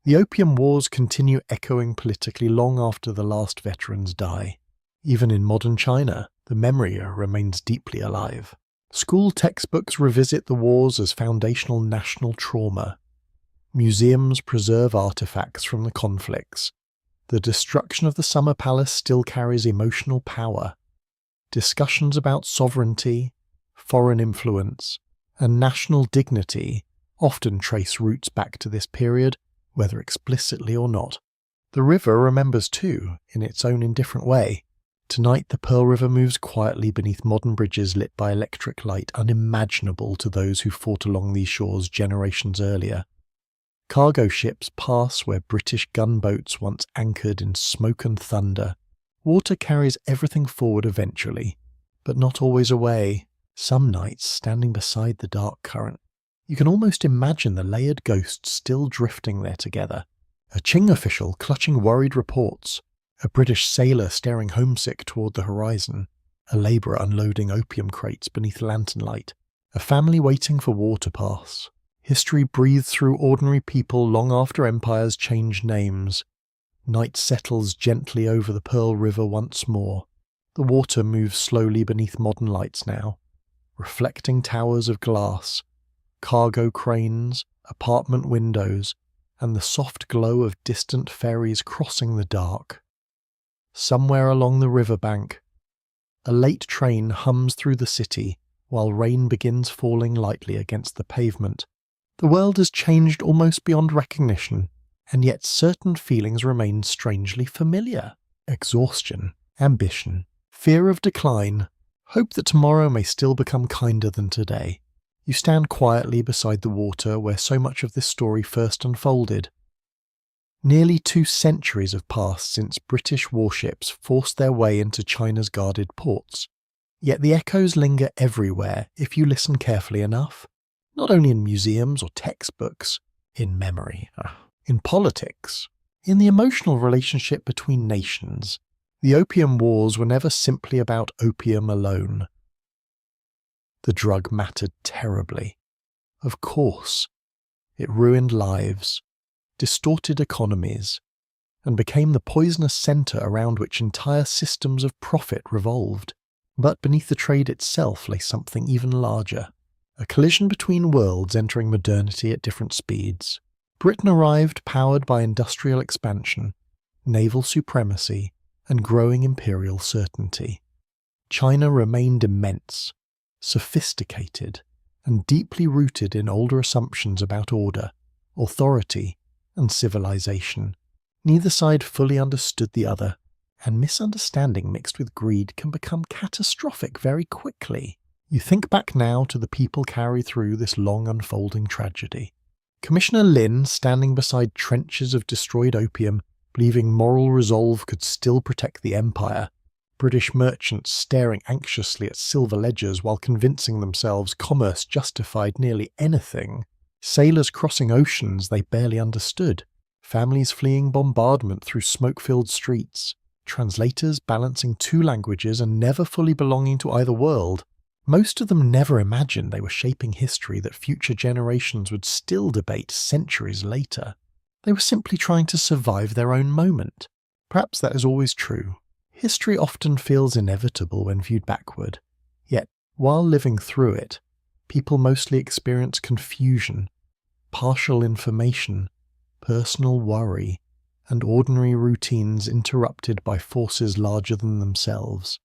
S1: The Opium Wars continue echoing politically long after the last veterans die. Even in modern China, the memory remains deeply alive. School textbooks revisit the wars as foundational national trauma. Museums preserve artifacts from the conflicts. The destruction of the Summer Palace still carries emotional power. Discussions about sovereignty, foreign influence, and national dignity often trace roots back to this period, whether explicitly or not. The river remembers too, in its own indifferent way. Tonight the Pearl River moves quietly beneath modern bridges lit by electric light unimaginable to those who fought along these shores generations earlier. Cargo ships pass where British gunboats once anchored in smoke and thunder. Water carries everything forward eventually, but not always away. Some nights, standing beside the dark current, you can almost imagine the layered ghosts still drifting there together. A Qing official clutching worried reports, a British sailor staring homesick toward the horizon, a labourer unloading opium crates beneath lantern light, a family waiting for war to pass. History breathes through ordinary people long after empires change names. Night settles gently over the Pearl River once more. The water moves slowly beneath modern lights now, reflecting towers of glass, cargo cranes, apartment windows, and the soft glow of distant ferries crossing the dark. Somewhere along the riverbank, a late train hums through the city while rain begins falling lightly against the pavement. The world has changed almost beyond recognition, and yet certain feelings remain strangely familiar. Exhaustion, ambition, fear of decline, hope that tomorrow may still become kinder than today. You stand quietly beside the water where so much of this story first unfolded. Nearly 2 centuries have passed since British warships forced their way into China's guarded ports. Yet the echoes linger everywhere if you listen carefully enough. Not only in museums or textbooks, in memory, in politics, in the emotional relationship between nations. The Opium Wars were never simply about opium alone. The drug mattered terribly. Of course, it ruined lives, distorted economies, and became the poisonous centre around which entire systems of profit revolved. But beneath the trade itself lay something even larger. A collision between worlds entering modernity at different speeds. Britain arrived powered by industrial expansion, naval supremacy, and growing imperial certainty. China remained immense, sophisticated, and deeply rooted in older assumptions about order, authority, and civilization. Neither side fully understood the other, and misunderstanding mixed with greed can become catastrophic very quickly. You think back now to the people carried through this long unfolding tragedy. Commissioner Lin standing beside trenches of destroyed opium, believing moral resolve could still protect the empire. British merchants staring anxiously at silver ledgers while convincing themselves commerce justified nearly anything. Sailors crossing oceans they barely understood. Families fleeing bombardment through smoke-filled streets. Translators balancing two languages and never fully belonging to either world. Most of them never imagined they were shaping history that future generations would still debate centuries later. They were simply trying to survive their own moment. Perhaps that is always true. History often feels inevitable when viewed backward. Yet, while living through it, people mostly experience confusion, partial information, personal worry, and ordinary routines interrupted by forces larger than themselves.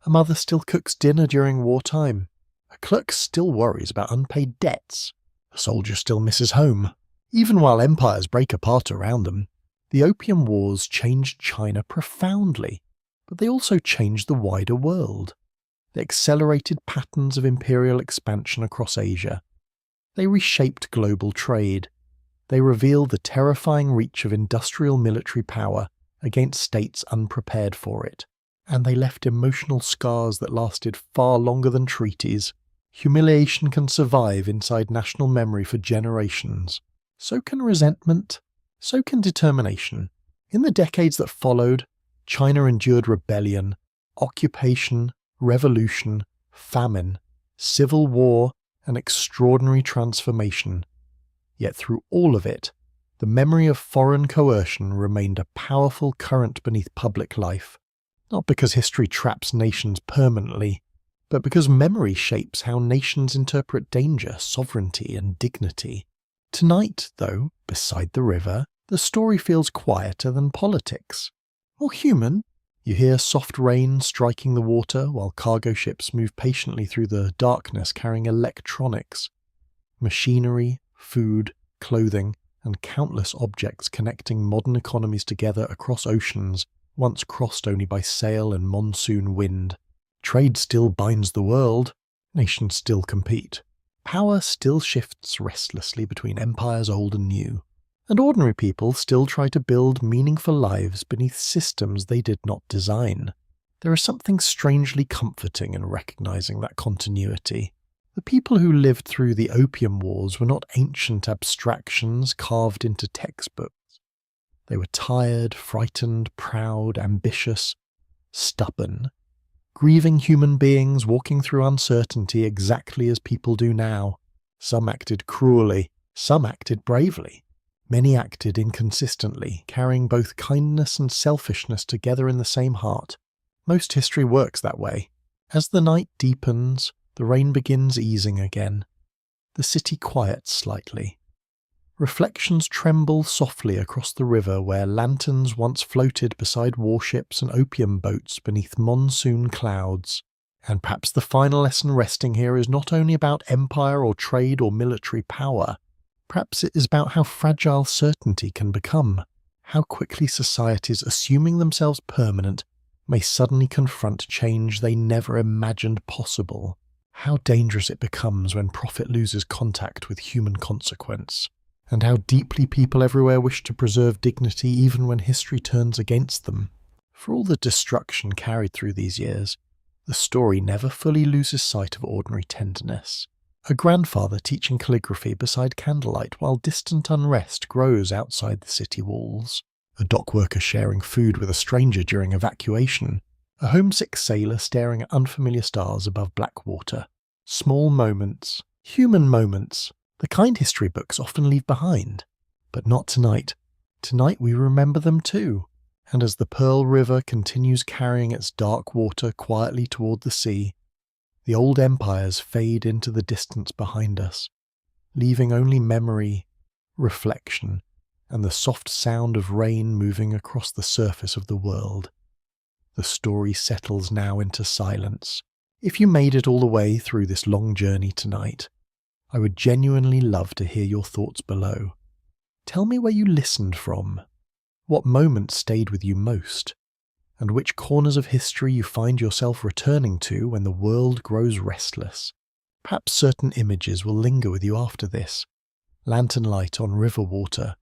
S1: A mother still cooks dinner during wartime. A clerk still worries about unpaid debts. A soldier still misses home. Even while empires break apart around them, the Opium Wars changed China profoundly, but they also changed the wider world. They accelerated patterns of imperial expansion across Asia. They reshaped global trade. They revealed the terrifying reach of industrial military power against states unprepared for it. And they left emotional scars that lasted far longer than treaties. Humiliation can survive inside national memory for generations. So can resentment. So can determination. In the decades that followed, China endured rebellion, occupation, revolution, famine, civil war, and extraordinary transformation. Yet through all of it, the memory of foreign coercion remained a powerful current beneath public life. Not because history traps nations permanently, but because memory shapes how nations interpret danger, sovereignty, and dignity. Tonight, though, beside the river, the story feels quieter than politics. More human. You hear soft rain striking the water while cargo ships move patiently through the darkness carrying electronics, machinery, food, clothing, and countless objects connecting modern economies together across oceans once crossed only by sail and monsoon wind. Trade still binds the world. Nations still compete. Power still shifts restlessly between empires old and new. And ordinary people still try to build meaningful lives beneath systems they did not design. There is something strangely comforting in recognizing that continuity. The people who lived through the Opium Wars were not ancient abstractions carved into textbooks. They were tired, frightened, proud, ambitious, stubborn, grieving human beings walking through uncertainty exactly as people do now. Some acted cruelly, some acted bravely. Many acted inconsistently, carrying both kindness and selfishness together in the same heart. Most history works that way. As the night deepens, the rain begins easing again. The city quiets slightly. Reflections tremble softly across the river where lanterns once floated beside warships and opium boats beneath monsoon clouds. And perhaps the final lesson resting here is not only about empire or trade or military power. Perhaps it is about how fragile certainty can become, how quickly societies assuming themselves permanent may suddenly confront change they never imagined possible, how dangerous it becomes when profit loses contact with human consequence, and how deeply people everywhere wish to preserve dignity even when history turns against them. For all the destruction carried through these years, the story never fully loses sight of ordinary tenderness. A grandfather teaching calligraphy beside candlelight while distant unrest grows outside the city walls. a dock worker sharing food with a stranger during evacuation, a homesick sailor staring at unfamiliar stars above black water. Small moments, human moments, the kind history books often leave behind. But not tonight. Tonight we remember them too. And as the Pearl River continues carrying its dark water quietly toward the sea, the old empires fade into the distance behind us, leaving only memory, reflection, and the soft sound of rain moving across the surface of the world. The story settles now into silence. If you made it all the way through this long journey tonight, I would genuinely love to hear your thoughts below. Tell me where you listened from, what moments stayed with you most, and which corners of history you find yourself returning to when the world grows restless. Perhaps certain images will linger with you after this. Lantern light on river water,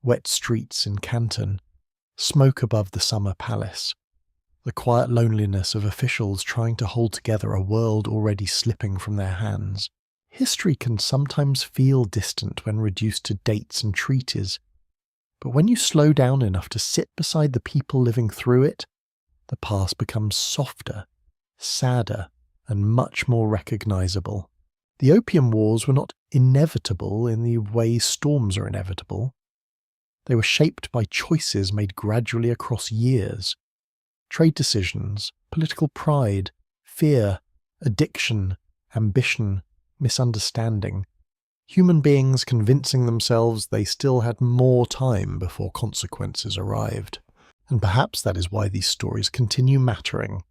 S1: wet streets in Canton, smoke above the summer palace, the quiet loneliness of officials trying to hold together a world already slipping from their hands. History can sometimes feel distant when reduced to dates and treaties, but when you slow down enough to sit beside the people living through it, the past becomes softer, sadder, and much more recognizable. The Opium Wars were not inevitable in the way storms are inevitable. They were shaped by choices made gradually across years. Trade decisions, political pride, fear, addiction, ambition, misunderstanding. Human beings convincing themselves they still had more time before consequences arrived. And perhaps that is why these stories continue mattering,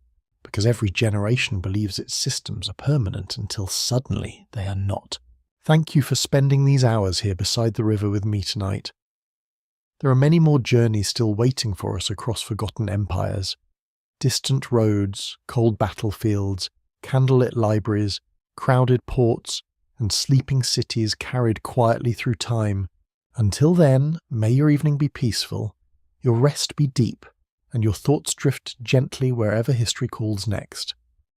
S1: because every generation believes its systems are permanent until suddenly they are not. Thank you for spending these hours here beside the river with me tonight. There are many more journeys still waiting for us across forgotten empires. Distant roads, cold battlefields, candlelit libraries, crowded ports, and sleeping cities carried quietly through time. Until then, may your evening be peaceful, your rest be deep, and your thoughts drift gently wherever history calls next.